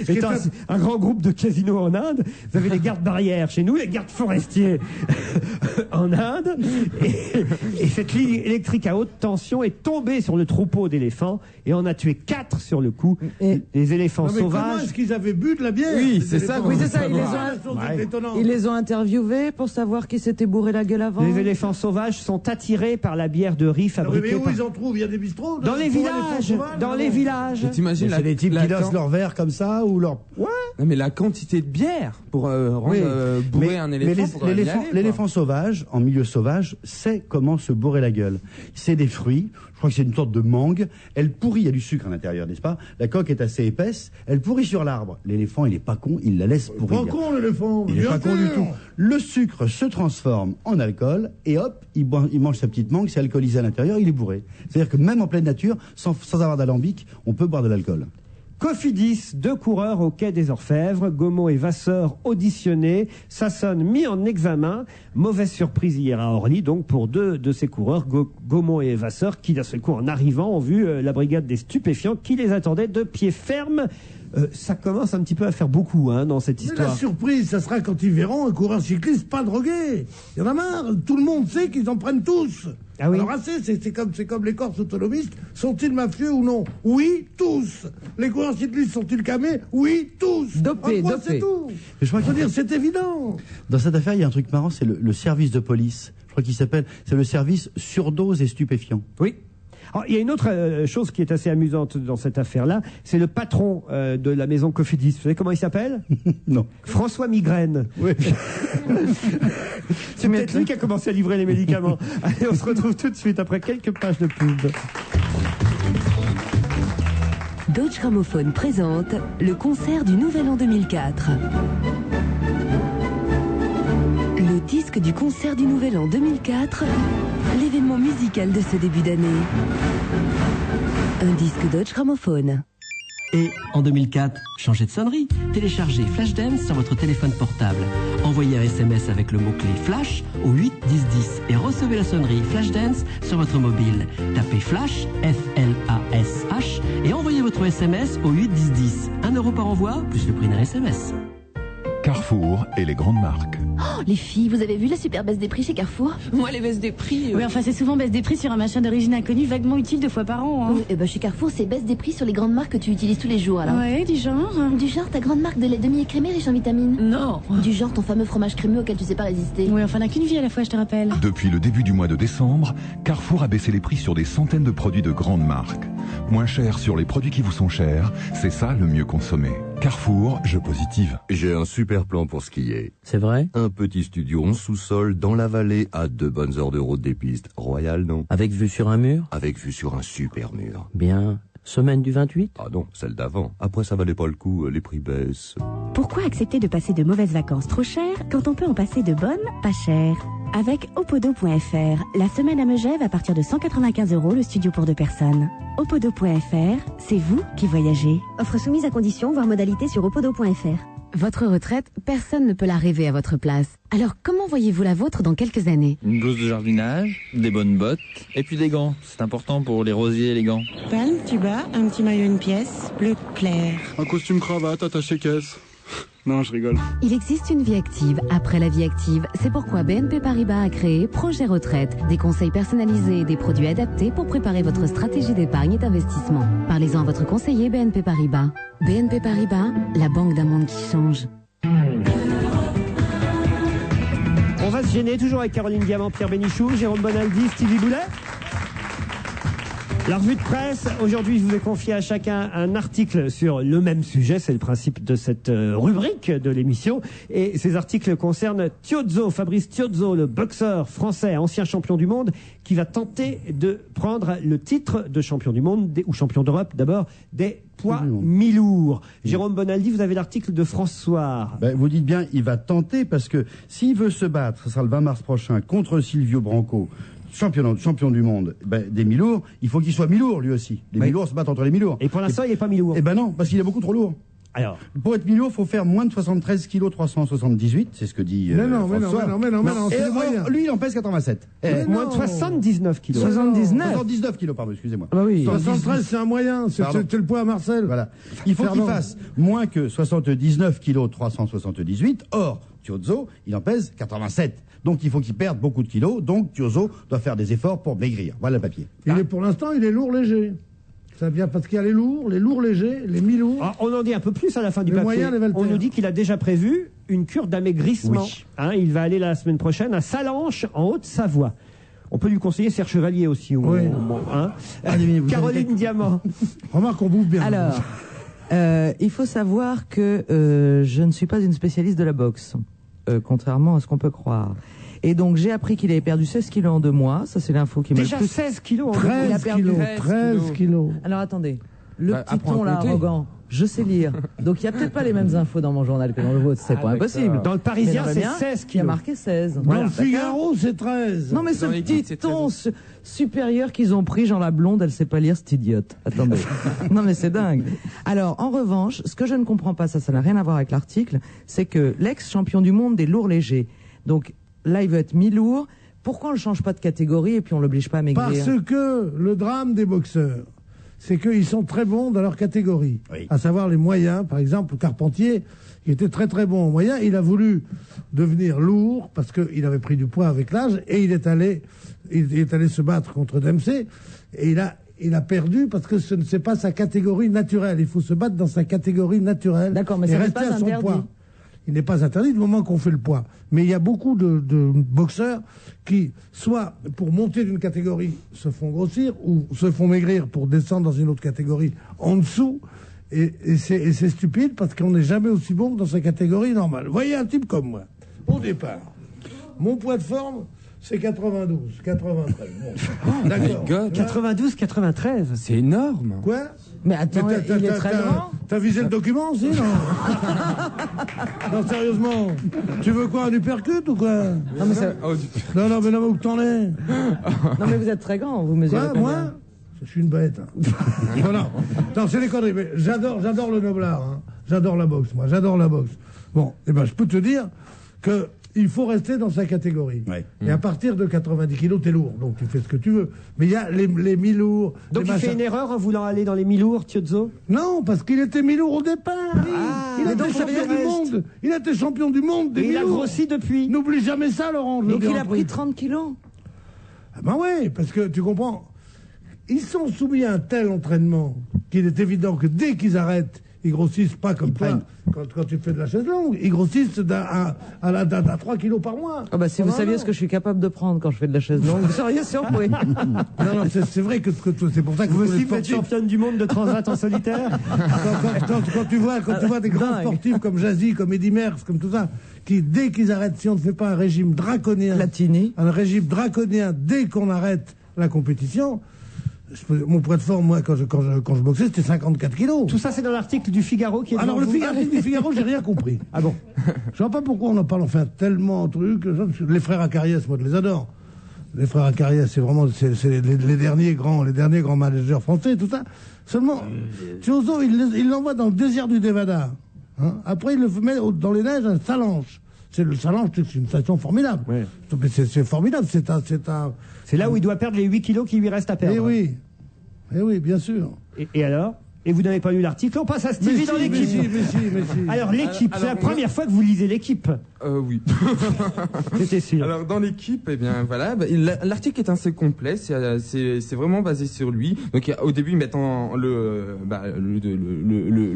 étant un grand groupe de casinos en Inde. Vous avez les gardes barrières chez nous, les gardes forestiers en Inde. Et cette ligne électrique à haute tension est tombée sur le troupeau d'éléphants et on a tué 4 sur le coup. Les éléphants sauvages.
Comment est-ce qu'ils avaient bu de la bière?
Oui, c'est ça. Oui, c'est ça. Ils les ont interviewés pour savoir qui s'était bourré la gueule avant.
Les éléphants sauvages sont attirés par la bière de riz fabriquée
mais où ils en trouvent? Il y a des bistrots
dans les villages. Dans les villages.
T'imagines les types qui lancent leur verre comme ça ou leur...
Ouais. Non, mais la quantité de bière pour bourrer un éléphant.
Mais l'éléphant sauvage, en milieu sauvage, sait comment se bourrer la gueule. C'est des fruits. Je crois que c'est une sorte de mangue. Elle pourrit, il y a du sucre à l'intérieur, n'est-ce pas? La coque est assez épaisse. Elle pourrit sur l'arbre. L'éléphant, il est pas con, il la laisse pourrir.
Pas con, l'éléphant.
Il est pas con du tout. Le sucre se transforme en alcool et hop, il mange sa petite mangue, c'est alcoolisé à l'intérieur, il est bourré. C'est-à-dire que même en pleine nature, sans avoir d'alambic, on peut boire de l'alcool.
Cofidis, 2 coureurs au quai des Orfèvres, Gaumont et Vasseur auditionnés, Sassone mis en examen. Mauvaise surprise hier à Orly, donc pour 2 de ces coureurs, Gaumont et Vasseur, qui d'un seul coup en arrivant ont vu la brigade des stupéfiants qui les attendait de pied ferme. Ça commence un petit peu à faire beaucoup dans cette histoire.
Mais la surprise, ça sera quand ils verront un coureur cycliste pas drogué. Il y en a marre. Tout le monde sait qu'ils en prennent tous.
Ah oui.
Alors c'est comme les Corses autonomistes. Sont-ils mafieux ou non? Oui, tous. Les coureurs cyclistes sont-ils camés? Oui, tous.
Dopés.
C'est tout.
Mais je crois
dire, c'est évident.
Dans cette affaire, il y a un truc marrant, c'est le service de police. Je crois qu'il s'appelle, c'est le service surdose et stupéfiant.
Oui. Alors, il y a une autre chose qui est assez amusante dans cette affaire-là, c'est le patron de la maison Cofidis. Vous savez comment il s'appelle?
Non.
François Migraine.
Oui.
C'est peut-être lui qui a commencé à livrer les médicaments. Allez, on se retrouve tout de suite après quelques pages de pub.
Deutsche Grammophon présente le concert du Nouvel An 2004. Le disque du concert du Nouvel An 2004, l'événement musical de ce début d'année. Un disque Deutsche Grammophon.
Et en 2004, changez de sonnerie. Téléchargez Flashdance sur votre téléphone portable. Envoyez un SMS avec le mot-clé Flash au 8 10 10 et recevez la sonnerie Flashdance sur votre mobile. Tapez Flash, F-L-A-S-H et envoyez votre SMS au 8 10 10. 1 € par envoi, plus le prix d'un SMS.
Carrefour et les grandes marques.
Oh, les filles, vous avez vu la super baisse des prix chez Carrefour?
Moi, les baisses des prix...
Oui, enfin, c'est souvent baisse des prix sur un machin d'origine inconnue, vaguement utile 2 fois par an. Hein. Oui, et ben, chez Carrefour, c'est baisse des prix sur les grandes marques que tu utilises tous les jours, alors. Ouais, du genre? Du genre ta grande marque de lait demi-écrémé riche en vitamines? Non. Du genre ton fameux fromage crémeux auquel tu sais pas résister? Oui, enfin, n'a qu'une vie à la fois, je te rappelle.
Depuis le début du mois de décembre, Carrefour a baissé les prix sur des centaines de produits de grandes marques. Moins cher sur les produits qui vous sont chers, c'est ça le mieux consommé. Carrefour, je positive.
J'ai un super plan pour skier.
C'est vrai?
Un petit studio en sous-sol dans la vallée à 2 bonnes heures de route des pistes. Royal, non?
Avec vue sur un mur?
Avec vue sur un super mur.
Bien. Semaine du 28?
Ah non, celle d'avant. Après, ça valait pas le coup, les prix baissent.
Pourquoi accepter de passer de mauvaises vacances trop chères quand on peut en passer de bonnes pas chères? Avec opodo.fr, la semaine à Megève à partir de 195 € le studio pour 2 personnes. Opodo.fr, c'est vous qui voyagez.
Offre soumise à condition, voire modalité sur opodo.fr.
Votre retraite, personne ne peut la rêver à votre place. Alors comment voyez-vous la vôtre dans quelques années?
Une blouse de jardinage, des bonnes bottes, et puis des gants. C'est important pour les rosiers et les gants.
Palme, tuba, un petit maillot, une pièce, bleu clair.
Un costume cravate attaché caisse.
Non, je rigole.
Il existe une vie active après la vie active. C'est pourquoi BNP Paribas a créé Projet Retraite. Des conseils personnalisés et des produits adaptés pour préparer votre stratégie d'épargne et d'investissement. Parlez-en à votre conseiller BNP Paribas. BNP Paribas, la banque d'un monde qui change.
On va se gêner toujours avec Caroline Diamant, Pierre Bénichou, Jérôme Bonaldi, Stevie Boulet. La revue de presse, aujourd'hui je vous ai confié à chacun un article sur le même sujet, c'est le principe de cette rubrique de l'émission, et ces articles concernent Tiozzo, Fabrice Tiozzo, le boxeur français, ancien champion du monde, qui va tenter de prendre le titre de champion du monde, ou champion d'Europe d'abord, des poids mi-lourds. Jérôme Bonaldi, vous avez l'article de François.
Vous dites bien, il va tenter, parce que s'il veut se battre, ce sera le 20 mars prochain, contre Silvio Branco, champion du monde des mi-lourds, il faut qu'il soit mi-lourd lui aussi. Les mi-lourds se battent entre les mi-lourds.
Et pour l'instant, il n'est pas mi-lourd.
Eh ben non, parce qu'il est beaucoup trop lourd.
Alors,
pour être mi-lourd, il faut faire moins de 73 kg 378, c'est ce que dit François.
Mais non, c'est le moyen.
Lui, il en pèse 87.
Moins de 79 kg.
79 kg, pardon, excusez-moi.
Ah oui. 73, c'est un moyen, c'est le poids à Marcel.
Voilà. Il faut qu'il fasse moins que 79 kg 378. Or, Tiozzo, il en pèse 87. Donc il faut qu'il perde beaucoup de kilos. Donc Tiozzo doit faire des efforts pour maigrir. Voilà le papier.
Pour l'instant, il est lourd léger. Ça vient parce qu'il y a les lourds légers, les mi-lourds.
Ah, on en dit un peu plus à la fin du papier. On nous dit qu'il a déjà prévu une cure d'amaigrissement. Oui. Il va aller la semaine prochaine à Salanches, en Haute-Savoie. On peut lui conseiller Serge Chevalier aussi. Caroline Diamant.
Remarque qu'on bouffe bien.
Alors, il faut savoir que je ne suis pas une spécialiste de la boxe, contrairement à ce qu'on peut croire. Et donc, j'ai appris qu'il avait perdu 16 kilos en 2 mois. Ça, c'est l'info qui m'a
Déjà 16 kilos en 2 mois.
Il a perdu
13 kilos.
Alors, attendez. Le petit ton, là, arrogant, je sais lire. Donc, il n'y a peut-être pas les mêmes infos dans mon journal que dans le vôtre. C'est pas impossible.
Dans le Parisien, c'est 16 kilos.
Il y a marqué 16.
Dans le Figaro, c'est 13.
Non, mais ce petit ton supérieur qu'ils ont pris, Jean la blonde, elle sait pas lire, cette idiote. Attendez. Non, mais c'est dingue. Alors, en revanche, ce que je ne comprends pas, ça n'a rien à voir avec l'article, c'est que l'ex-champion du monde des lourds légers, donc, là, il veut être mi-lourd. Pourquoi on ne change pas de catégorie et puis on l'oblige pas à maigrir?
Parce que le drame des boxeurs, c'est qu'ils sont très bons dans leur catégorie. Oui. À savoir les moyens. Par exemple, Carpentier, il était très très bon en moyen. Il a voulu devenir lourd parce qu'il avait pris du poids avec l'âge et il est allé se battre contre Dempsey. Et il a perdu parce que ce n'est pas sa catégorie naturelle. Il faut se battre dans sa catégorie naturelle.
D'accord, mais ça n'est pas interdit.
Il n'est pas interdit du moment qu'on fait le poids. Mais il y a beaucoup de boxeurs qui, soit pour monter d'une catégorie, se font grossir, ou se font maigrir pour descendre dans une autre catégorie en dessous. Et c'est stupide parce qu'on n'est jamais aussi bon que dans sa catégorie normale. Voyez un type comme moi. Au départ, mon poids de forme, c'est 92, 93. Bon.
D'accord. 92, 93.
C'est énorme.
Quoi?
Mais attends, il est très grand.
T'as visé le document aussi, non? Non, sérieusement. Tu veux quoi, un uppercut ou quoi?
Non, mais
non, mais où t'en es?
Non, mais vous êtes très grand, vous mesurez combien?
Moi? Je suis une bête. Non, c'est des conneries, mais j'adore le noblard. Hein. J'adore la boxe, moi. J'adore la boxe. Bon, je peux te dire que il faut rester dans sa catégorie. Ouais. Et à partir de 90 kilos, t'es lourd. Donc tu fais ce que tu veux. Mais il y a les mi-lourds.
Donc il fait une erreur en voulant aller dans les mi-lourds, Tiozzo?
Non, parce qu'il était mi-lourd au départ. Il a été champion du monde. Il a été champion du monde des mi-lourds.
Il a grossi depuis.
N'oublie jamais ça, Laurent.
Et qu'il a pris 30 kilos.
Ah ben ouais, parce que tu comprends. Ils sont soumis à un tel entraînement qu'il est évident que dès qu'ils arrêtent, ils grossissent pas comme toi quand tu fais de la chaise longue. Ils grossissent à 3 kilos par mois.
Ah bah si vous saviez ce que je suis capable de prendre quand je fais de la chaise longue, vous seriez surpris.
Non, c'est vrai que c'est pour ça que
vous aussi vous êtes championne du monde de transat en solitaire.
Quand tu vois des grands sportifs comme Jazzy, comme Eddy Merckx, comme tout ça, qui dès qu'ils arrêtent, si on ne fait pas un régime draconien, un régime draconien dès qu'on arrête la compétition. Mon poids de forme, moi, quand je boxais, c'était 54 kilos.
Tout ça, c'est dans l'article du Figaro qui est
Alors, l'article du Figaro, j'ai rien compris. Ah bon? Je vois pas pourquoi on en parle, enfin, tellement de trucs. Les frères Acariès, moi, je les adore. Les frères Acariès, c'est vraiment, c'est les derniers grands managers français, tout ça. Seulement, Tiozzo, il l'envoie dans le désert du Nevada. Hein? Après, il le met dans les neiges à Salanches. Le Salanches, c'est une station formidable. Ouais. C'est formidable,
c'est là où il doit perdre les 8 kilos qui lui restent à perdre.
Eh oui, bien sûr.
Et alors? Et vous n'avez pas lu l'article, on passe à Stevie dans l'équipe. Alors l'équipe, c'est la première fois que vous lisez l'équipe.
Oui.
J'étais sûr.
Alors dans l'équipe, eh bien voilà, l'article est assez complet, c'est vraiment basé sur lui. Donc au début ils mettent le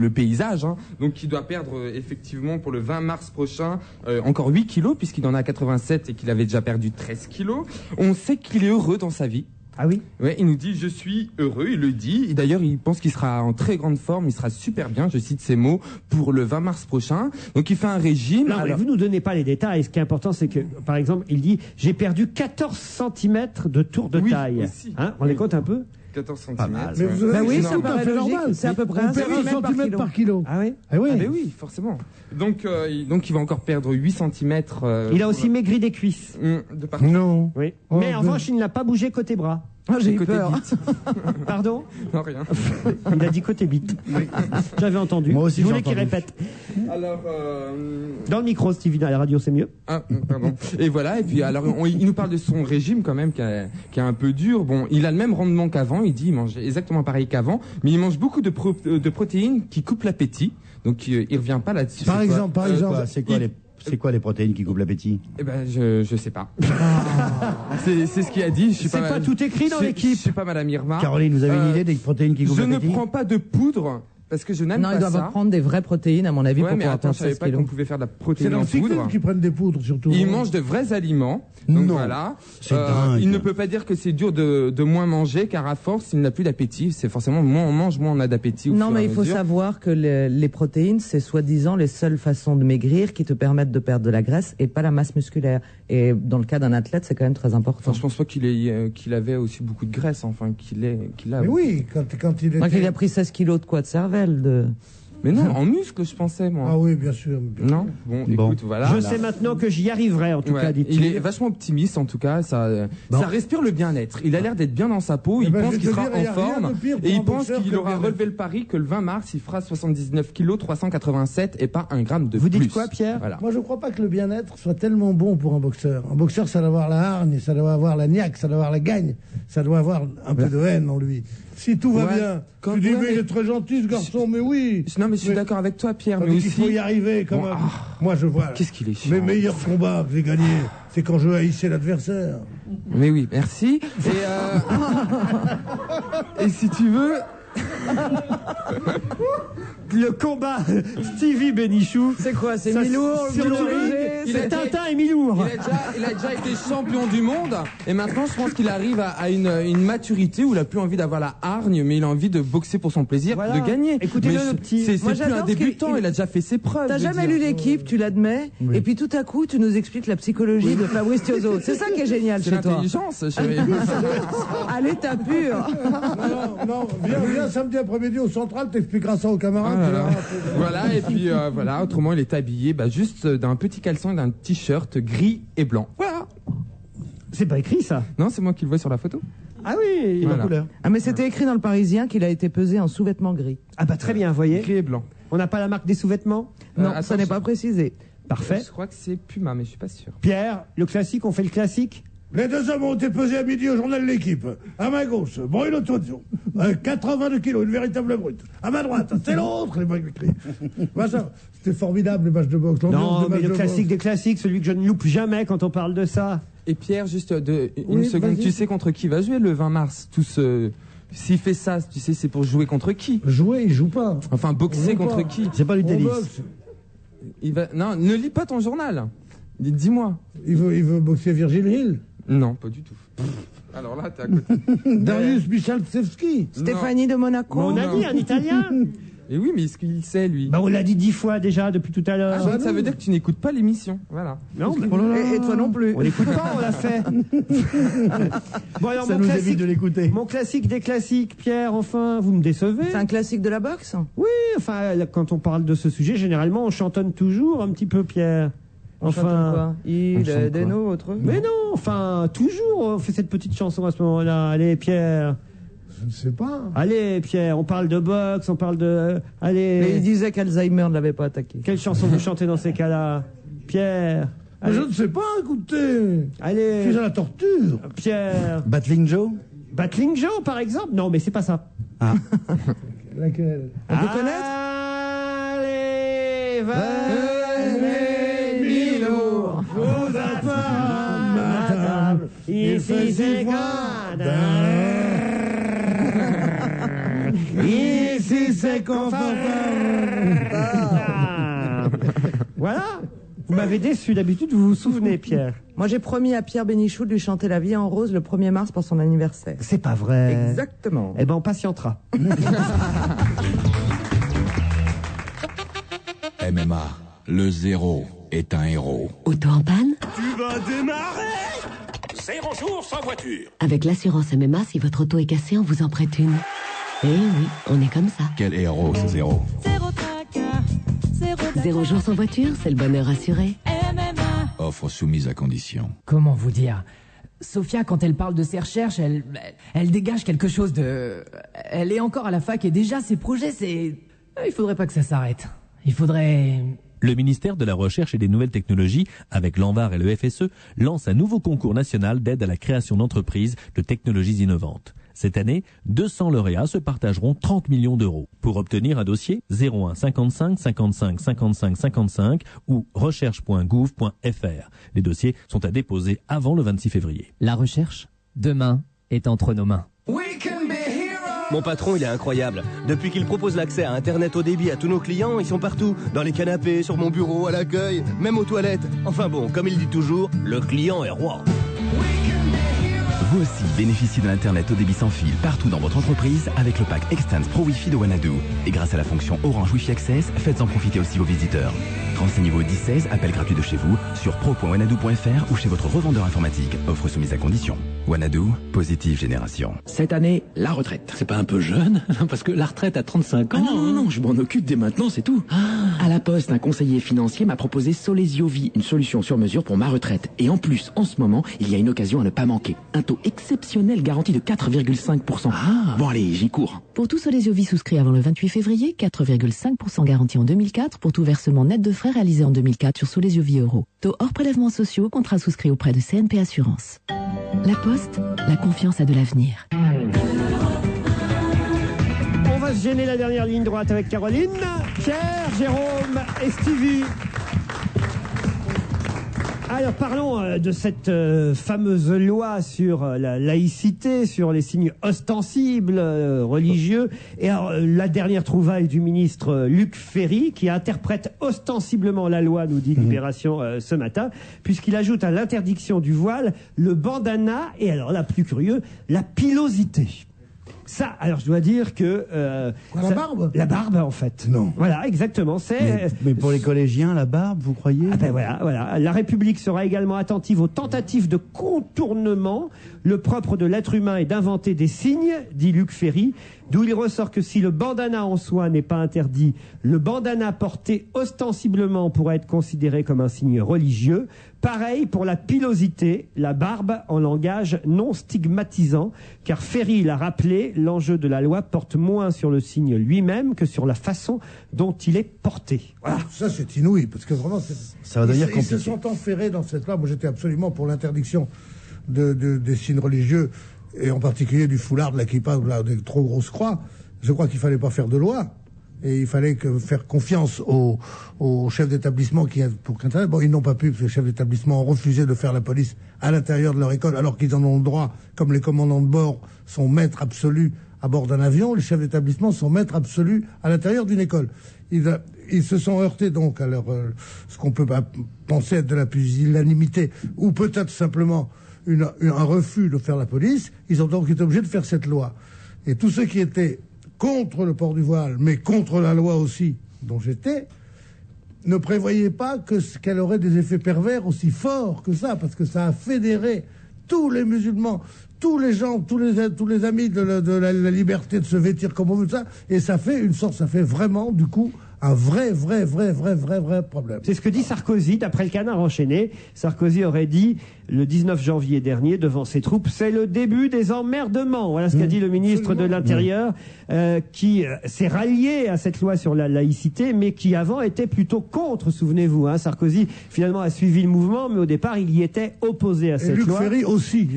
paysage, hein. Donc il doit perdre effectivement pour le 20 mars prochain encore 8 kilos puisqu'il en a 87 et qu'il avait déjà perdu 13 kilos. On sait qu'il est heureux dans sa vie.
Ah oui?
Ouais, il nous dit je suis heureux, il le dit. Et d'ailleurs, il pense qu'il sera en très grande forme, il sera super bien, je cite ses mots, pour le 20 mars prochain. Donc il fait un régime.
Non, mais vous nous donnez pas les détails. Ce qui est important, c'est que, par exemple, il dit j'ai perdu 14 cm de tour de taille.
Aussi.
Hein, on les compte un peu?
14 cm.
Mais vous avez
oui,
c'est
ça
tout à
paraît
fait
logique.
normal.
C'est à peu près
on
un
perd 1
centimètre
par kilo.
Ah oui?
Ah oui.
Ah mais oui, forcément. Donc il va encore perdre 8 cm.
Il a aussi maigri des cuisses.
De partout.
Non.
Oui.
Oh,
Mais en revanche, il n'a pas bougé côté bras.
Ah, j'ai eu
Côté
peur.
bite.
Pardon?
Non, rien.
Il a dit côté bite. J'avais entendu.
Moi aussi,
Je voulais
j'ai
qu'il
entendu.
répète.
Alors
Dans le micro, Stevie, à la radio, c'est mieux.
Ah, pardon. Et voilà, et puis alors il nous parle de son régime quand même qui est un peu dur. Bon, il a le même rendement qu'avant, il dit il mange exactement pareil qu'avant, mais il mange beaucoup de protéines qui coupent l'appétit. Donc il revient pas là-dessus.
Par exemple,
C'est quoi les protéines qui coupent l'appétit?
Eh ben je sais pas. C'est ce qu'il a dit, je suis
C'est pas tout écrit dans l'équipe.
Je suis pas Madame Irma.
Caroline, vous avez une idée des protéines qui coupent
Je
l'appétit?
ne prends pas de poudre. Parce que je n'aime
Non,
pas
ils doivent
ça.
prendre des vraies protéines, à mon avis,
Ouais,
pour
mais
pouvoir
attends,
perdre
je savais
16
pas qu'on
kilos.
pouvait faire de la
C'est
protéine
dans
en
le cyclisme
poudre.
qui prennent des poudres, surtout.
Il mange de vrais aliments. Donc
Non.
voilà.
C'est dingue.
Il ne peut pas dire que c'est dur de moins manger, car à force, il n'a plus d'appétit. C'est forcément moins on mange, moins on a d'appétit.
Non, mais il faut savoir que les protéines, c'est soi-disant les seules façons de maigrir qui te permettent de perdre de la graisse et pas la masse musculaire. Et dans le cas d'un athlète, c'est quand même très important.
Enfin, je pense pas qu'il avait aussi beaucoup de graisse, enfin qu'il a.
Mais oui, quand il était...
Donc il a pris 16 kilos de quoi de cervelle de...
Mais non, en muscle, je pensais, moi.
Ah oui, bien sûr.
Non. Bon, écoute, voilà.
Je sais maintenant que j'y arriverai, en tout cas, dit-il.
Il est vachement optimiste, en tout cas. Ça respire le bien-être. Il a l'air d'être bien dans sa peau.
Eh
Il
ben,
pense
je
qu'il
vais te
sera
dire, y a
en
rien
forme.
de pire pour
Et
un
il pense
boxeur
qu'il
que le
aura
bien-être.
relevé le pari que le 20 mars, il fera 79 kilos, 387 et pas 1 gramme de
Vous
plus.
dites quoi, Pierre?
Voilà.
Moi, je crois pas que le bien-être soit tellement bon pour un boxeur. Un boxeur, ça doit avoir la hargne, ça doit avoir la niaque, ça doit avoir la gagne, ça doit avoir un peu de haine en lui. Si tout va
Ouais,
bien,
quand-
tu dis,
ouais,
mais il
mais-
est très gentil, ce garçon, mais oui.
Non, mais je suis d'accord avec toi, Pierre. Mais
Il
aussi.
faut y arriver quand
Bon,
même. Moi, je vois.
Qu'est-ce qu'il est chiant.
Mes meilleurs combats que j'ai gagnés, c'est quand je haïssais l'adversaire.
Mais oui, merci. Et si tu veux.
Le combat Stevie Bénichou.
C'est quoi? C'est
Ça,
Milour,
sur le
Milour
ring,
Léger,
c'est Tintin et Milour.
Il a déjà été champion du monde et maintenant je pense qu'il arrive à une maturité où il a plus envie d'avoir la hargne mais il a envie de boxer pour son plaisir,
Voilà.
de gagner.
Écoutez-le,
Mais
le petit.
C'est
Moi,
plus un
j'adore
débutant,
qu'il-
il a déjà fait ses preuves.
T'as
je
jamais
veux
lu
dire.
l'équipe, tu l'admets, et puis tout à coup, tu nous expliques la psychologie de Fabrice Tiozo. C'est ça qui est génial
C'est
chez toi.
l'intelligence, chérie.
À l'état pur.
Non, viens samedi après-midi au central, t'expliqueras ça aux camarades.
Ah
tu
là là.
verras.
Voilà, et puis voilà, autrement il est habillé juste d'un petit caleçon et d'un t-shirt gris et blanc. Voilà.
C'est pas écrit, ça.
Non, c'est moi qui le vois sur la photo.
Ah oui,
Voilà.
couleur.
Ah, mais c'était écrit dans le Parisien qu'il a été pesé en sous-vêtements gris.
Ah bah très bien, vous voyez.
Gris et blanc.
On n'a pas la marque des sous-vêtements?
Non,
attends,
ça n'est pas précisé.
Parfait.
Je crois que c'est Puma, mais je suis pas sûr.
Pierre, le classique, on fait le classique?
Les deux hommes ont été pesés à midi au journal de l'équipe. À ma gauche, Bruno Tozzo, 82 kilos, une véritable brute. À ma droite, c'est l'autre, les mecs crient. Bah, ça, c'était formidable, les matchs de boxe. l'ambiance
Non,
des
mais
matchs
le
de
classique
boxe.
des classiques, celui que je ne loupe jamais quand on parle de ça.
Et Pierre, juste une
Oui,
seconde,
vas-y.
tu sais contre qui va jouer le 20 mars S'il fait ça, tu sais, c'est pour jouer contre qui?
Jouer, il joue pas.
Enfin, boxer
On joue
contre
pas.
qui?
C'est pas du
On
tennis.
boxe.
Non, ne lis pas ton journal. Dis-moi.
Il veut boxer Virgil Hill.
Non, pas du tout. Alors là, t'es à côté.
Darius Michalczewski.
Stéphanie de Monaco.
Mais on a dit un Italien.
Et oui, mais est-ce qu'il sait, lui?
Bah on l'a dit 10 fois déjà depuis tout à l'heure.
Donc, ça veut dire que tu n'écoutes pas l'émission. Voilà.
Non, mais
Et toi non plus.
on l'écoute pas, on l'a fait. Bon alors
Ça
mon
nous
classique,
évite de l'écouter.
mon classique des classiques, Pierre, enfin, vous me décevez.
C'est un classique de la boxe.
Oui, enfin, là, quand on parle de ce sujet, généralement, on chantonne toujours un petit peu, Pierre.
On chante quoi Il
chante
est des
quoi
nôtres.
Mais non, enfin, toujours, on fait cette petite chanson à ce moment-là. Allez, Pierre.
Je ne sais pas.
Allez, Pierre, on parle de boxe, on parle de...
Mais il
Allez,
disait qu'Alzheimer ne l'avait pas attaqué.
quelle chanson vous chantez dans ces cas-là? Pierre.
Mais je
Allez,
ne sais pas, écoutez. Je
allez,
suis à la torture.
Pierre.
Battling Joe?
Battling Joe, par exemple? Non, mais c'est pas ça.
Ah.
Laquelle?
On peut connaître?
Allez, venez, Milou, vous attendons à table, ici c'est
Ici c'est confortable.
Voilà. Vous m'avez déçu, d'habitude vous vous souvenez, Pierre.
Moi j'ai promis à Pierre Bénichou de lui chanter La vie en rose le 1er mars pour son anniversaire.
C'est pas vrai.
Exactement.
Eh ben on patientera.
MMA, le zéro est un héros.
Auto en panne?
Tu vas démarrer. 0 jours sans voiture.
Avec l'assurance MMA, si votre auto est cassée, on vous en prête une. Eh oui, on est comme ça.
Quel héros ce zéro?
0 jours sans voiture, c'est le bonheur assuré.
Offre soumise à condition.
Comment vous dire? Sophia, quand elle parle de ses recherches, elle dégage quelque chose de... Elle est encore à la fac et déjà ses projets, c'est... Il faudrait pas que ça s'arrête. Il faudrait...
Le ministère de la Recherche et des Nouvelles Technologies, avec l'ANVAR et le FSE, lance un nouveau concours national d'aide à la création d'entreprises de technologies innovantes. Cette année, 200 lauréats se partageront 30 millions d'euros. Pour obtenir un dossier, 01 55 55 55 55 ou recherche.gouv.fr. Les dossiers sont à déposer avant le 26 février.
La recherche, demain, est entre nos mains.
Mon patron, il est incroyable. Depuis qu'il propose l'accès à Internet haut débit à tous nos clients, ils sont partout. Dans les canapés, sur mon bureau, à l'accueil, même aux toilettes. Enfin bon, comme il dit toujours, le client est roi.
Vous aussi bénéficiez d'un Internet haut débit sans fil partout dans votre entreprise avec le pack Extens Pro Wi-Fi de Wanadoo. Et grâce à la fonction Orange Wi-Fi Access, faites-en profiter aussi vos visiteurs. Renseignez-vous au 1016, appel gratuit de chez vous, sur pro.wanadoo.fr ou chez votre revendeur informatique. Offre soumise à condition. Wanadoo, positive génération.
Cette année, la retraite. C'est pas un peu jeune? Parce que la retraite à 35 ans... non, je m'en occupe dès maintenant, c'est tout. À la Poste, un conseiller financier m'a proposé Solesio Vie, une solution sur mesure pour ma retraite. Et en plus, en ce moment, il y a une occasion à ne pas manquer. Un taux exceptionnel garanti de 4,5%. Bon allez, j'y cours.
Pour tout Solesio Vie souscrit avant le 28 février, 4,5% garanti en 2004 pour tout versement net de frais réalisé en 2004 sur Solesio Vie Euro. Taux hors prélèvements sociaux, contrat souscrit auprès de CNP Assurance. La Poste, la confiance a de l'avenir.
On va se gêner la dernière ligne droite avec Caroline, Pierre, Jérôme et Stevie. Alors parlons de cette fameuse loi sur la laïcité, sur les signes ostensibles religieux. Et alors, la dernière trouvaille du ministre Luc Ferry, qui interprète ostensiblement la loi, nous dit Libération ce matin, puisqu'il ajoute à l'interdiction du voile le bandana et alors là, plus curieux, la pilosité. Ça, alors je dois dire que...
la barbe?
La barbe, en fait.
Non.
Voilà, exactement.
Mais pour les collégiens, la barbe, vous croyez?
Ah ben voilà. La République sera également attentive aux tentatives de contournement. Le propre de l'être humain est d'inventer des signes, dit Luc Ferry, d'où il ressort que si le bandana en soi n'est pas interdit, le bandana porté ostensiblement pourrait être considéré comme un signe religieux. Pareil pour la pilosité, la barbe en langage non stigmatisant, car Ferry l'a rappelé, l'enjeu de la loi porte moins sur le signe lui-même que sur la façon dont il est porté. Voilà.
Ça c'est inouï, parce que vraiment,
ça va devenir compliqué.
Ils se sont enferrés dans cette loi. Moi j'étais absolument pour l'interdiction des signes religieux, et en particulier du foulard, de la kippa, des trop grosses croix. Je crois qu'il fallait pas faire de loi. Et il fallait faire confiance aux chefs d'établissement pour qu'Internet. Bon, ils n'ont pas pu, parce que les chefs d'établissement ont refusé de faire la police à l'intérieur de leur école, alors qu'ils en ont le droit, comme les commandants de bord sont maîtres absolus à bord d'un avion, les chefs d'établissement sont maîtres absolus à l'intérieur d'une école. Ils se sont heurtés donc à ce qu'on peut penser être de la pusillanimité, ou peut-être simplement un refus de faire la police. Ils ont donc été obligés de faire cette loi. Et tous ceux qui étaient contre le port du voile, mais contre la loi aussi, dont j'étais, ne prévoyez pas qu'elle aurait des effets pervers aussi forts que ça, parce que ça a fédéré tous les musulmans, tous les gens, tous les amis de la liberté de se vêtir comme on veut, ça, et ça fait vraiment, du coup, un vrai problème.
C'est ce que dit Sarkozy, d'après le Canard enchaîné. Sarkozy aurait dit le 19 janvier dernier devant ses troupes, c'est le début des emmerdements. Voilà ce qu'a dit le ministre de l'Intérieur, qui s'est rallié à cette loi sur la laïcité, mais qui avant était plutôt contre, souvenez-vous. Hein. Sarkozy finalement a suivi le mouvement, mais au départ il y était opposé à cette
Luc
loi.
Ferry aussi.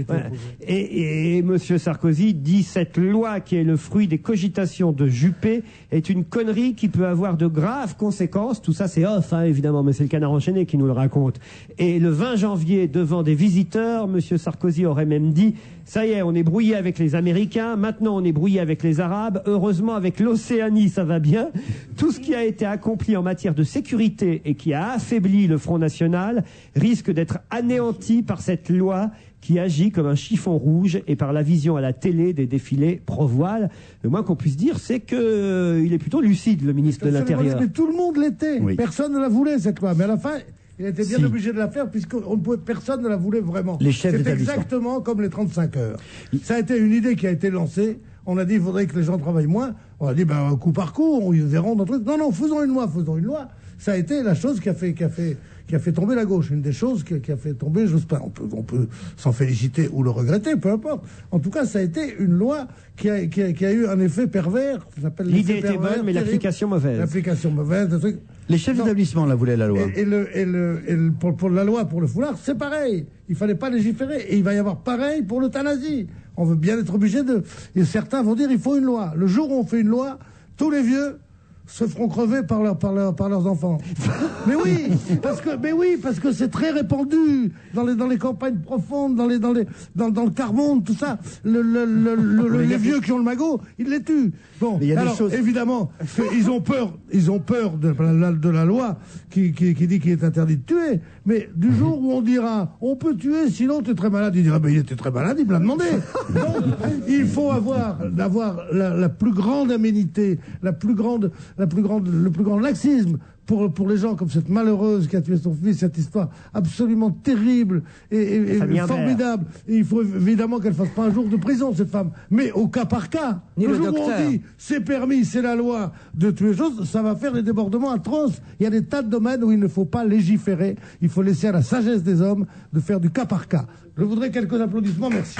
Et monsieur Sarkozy dit cette loi qui est le fruit des cogitations de Juppé est une connerie qui peut avoir de graves conséquences. Tout ça c'est off, hein, évidemment, mais c'est le Canard enchaîné qui nous le raconte. Et le 20 janvier, devant des visiteurs, monsieur Sarkozy aurait même dit ça y est, on est brouillé avec les Américains, maintenant on est brouillé avec les Arabes, heureusement avec l'Océanie ça va bien. Tout ce qui a été accompli en matière de sécurité et qui a affaibli le Front National risque d'être anéanti par cette loi qui agit comme un chiffon rouge et par la vision à la télé des défilés pro-voile. Le moins qu'on puisse dire, c'est que il est plutôt lucide, le ministre de l'Intérieur.
Mais tout le monde l'était. Oui. Personne ne la voulait, cette loi. Mais à la fin, il était bien obligé de la faire puisque personne ne la voulait vraiment.
Les chefs
c'est
d'établissement.
Exactement comme les 35 heures. Ça a été une idée qui a été lancée. On a dit il faudrait que les gens travaillent moins. On a dit coup par coup, ils verront notre truc. Non, faisons une loi. Ça a été la chose qui a fait tomber la gauche. Une des choses qui a fait tomber Jospin. On peut s'en féliciter ou le regretter, peu importe. En tout cas, ça a été une loi qui a eu un effet pervers.
L'idée était bonne, mais l'application mauvaise.
L'application mauvaise, des trucs.
Les chefs d'établissement la voulaient, la loi.
Pour la loi pour le foulard, c'est pareil. Il fallait pas légiférer. Et il va y avoir pareil pour l'euthanasie. On veut bien être obligé de... Et certains vont dire il faut une loi. Le jour où on fait une loi, tous les vieux se feront crever par leurs enfants. Mais oui, parce que c'est très répandu dans les campagnes profondes, dans le quart-monde, tout ça. Les vieux qui ont le magot, ils les tuent. Bon, alors évidemment, ils ont peur de la loi qui dit qu'il est interdit de tuer. Mais du jour où on dira on peut tuer, sinon tu es très malade, il dira il était très malade, il me l'a demandé. Donc, il faut avoir la plus grande aménité, le plus grand laxisme pour les gens comme cette malheureuse qui a tué son fils, cette histoire absolument terrible et formidable. Et il faut évidemment qu'elle fasse pas un jour de prison, cette femme, mais au cas par cas. Le jour où on dit c'est permis, c'est la loi de tuer les choses, ça va faire des débordements atroces. Il y a des tas de domaines où il ne faut pas légiférer, il faut laisser à la sagesse des hommes de faire du cas par cas. Je voudrais quelques applaudissements, merci.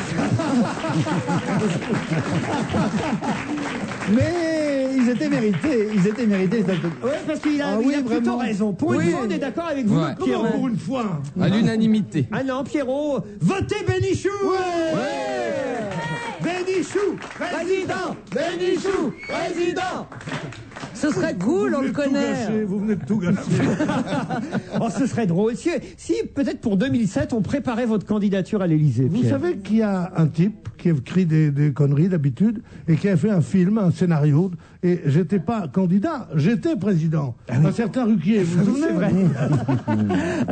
Mais ils étaient mérités.
Oui, parce qu'il a plutôt raison. Pour une fois, on est d'accord avec vous, Pierrot.
Pour une fois.
À l'unanimité.
Ah non, Pierrot, votez Bénichou. Bénichou, président. Bénichou, président.
Ce serait cool, on le connaît.
Vous venez de tout gâcher.
Oh, ce serait drôle. Si peut-être pour 2007, on préparait votre candidature à l'Élysée.
Vous savez qu'il y a un type qui écrit des conneries d'habitude et qui a fait un film, un scénario. Et j'étais pas candidat, j'étais président. Un certain Ruquier, vous vous souvenez?
C'est vrai.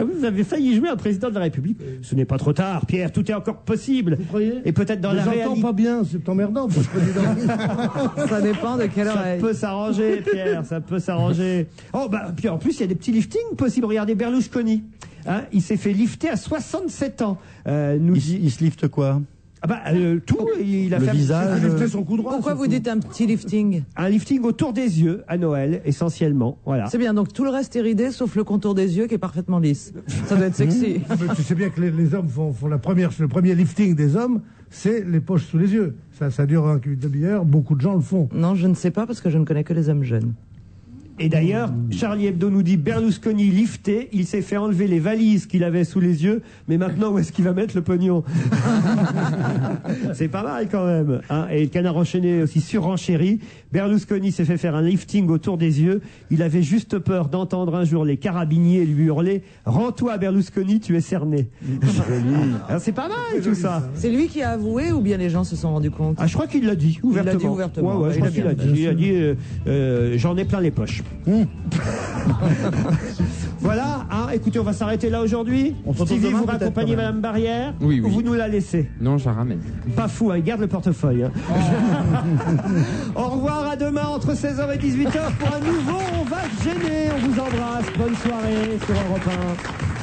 Vous avez failli jouer un président de la République. Ce n'est pas trop tard, Pierre, tout est encore possible.
Vous croyez?
Et peut-être dans la réalité.
J'entends pas bien, c'est emmerdant pour le président.
Ça dépend de quelle oreille.
Ça peut s'arranger, Pierre, ça peut s'arranger. Oh, puis en plus, il y a des petits liftings possibles. Regardez Berlusconi. Hein, il s'est fait lifter à 67 ans.
Il se lifte quoi?
Tout, il a
le
fait
visage.
Lifter son coup droit.
Pourquoi vous dites un petit lifting?
Un lifting autour des yeux à Noël, essentiellement. Voilà.
C'est bien, donc tout le reste est ridé, sauf le contour des yeux qui est parfaitement lisse. Ça doit être sexy.
Mais tu sais bien que les hommes font le premier lifting des hommes, c'est les poches sous les yeux. Ça dure un demi-heure, beaucoup de gens le font.
Non, je ne sais pas parce que je ne connais que les hommes jeunes.
Et d'ailleurs, Charlie Hebdo nous dit Berlusconi lifté, il s'est fait enlever les valises qu'il avait sous les yeux, mais maintenant où est-ce qu'il va mettre le pognon? C'est pas mal quand même. Hein. Et le Canard enchaîné aussi surenchéri. Berlusconi s'est fait faire un lifting autour des yeux. Il avait juste peur d'entendre un jour les carabiniers lui hurler « Rends-toi Berlusconi, tu es cerné ». C'est pas mal tout ça.
C'est lui qui a avoué ou bien les gens se sont rendus compte?
Ah, je crois qu'il l'a dit ouvertement.
Il l'a dit ouvertement.
Ouais, je crois qu'il l'a dit. Il a dit j'en ai plein les poches. Voilà, hein, écoutez, on va s'arrêter là aujourd'hui. Stevie, vous raccompagnez Madame Barrière ou vous nous la laissez?
Non, je la ramène.
Pas fou, hein, il garde le portefeuille. Hein. Au revoir, à demain entre 16h et 18h pour un nouveau On va se gêner. On vous embrasse, bonne soirée sur Europe 1.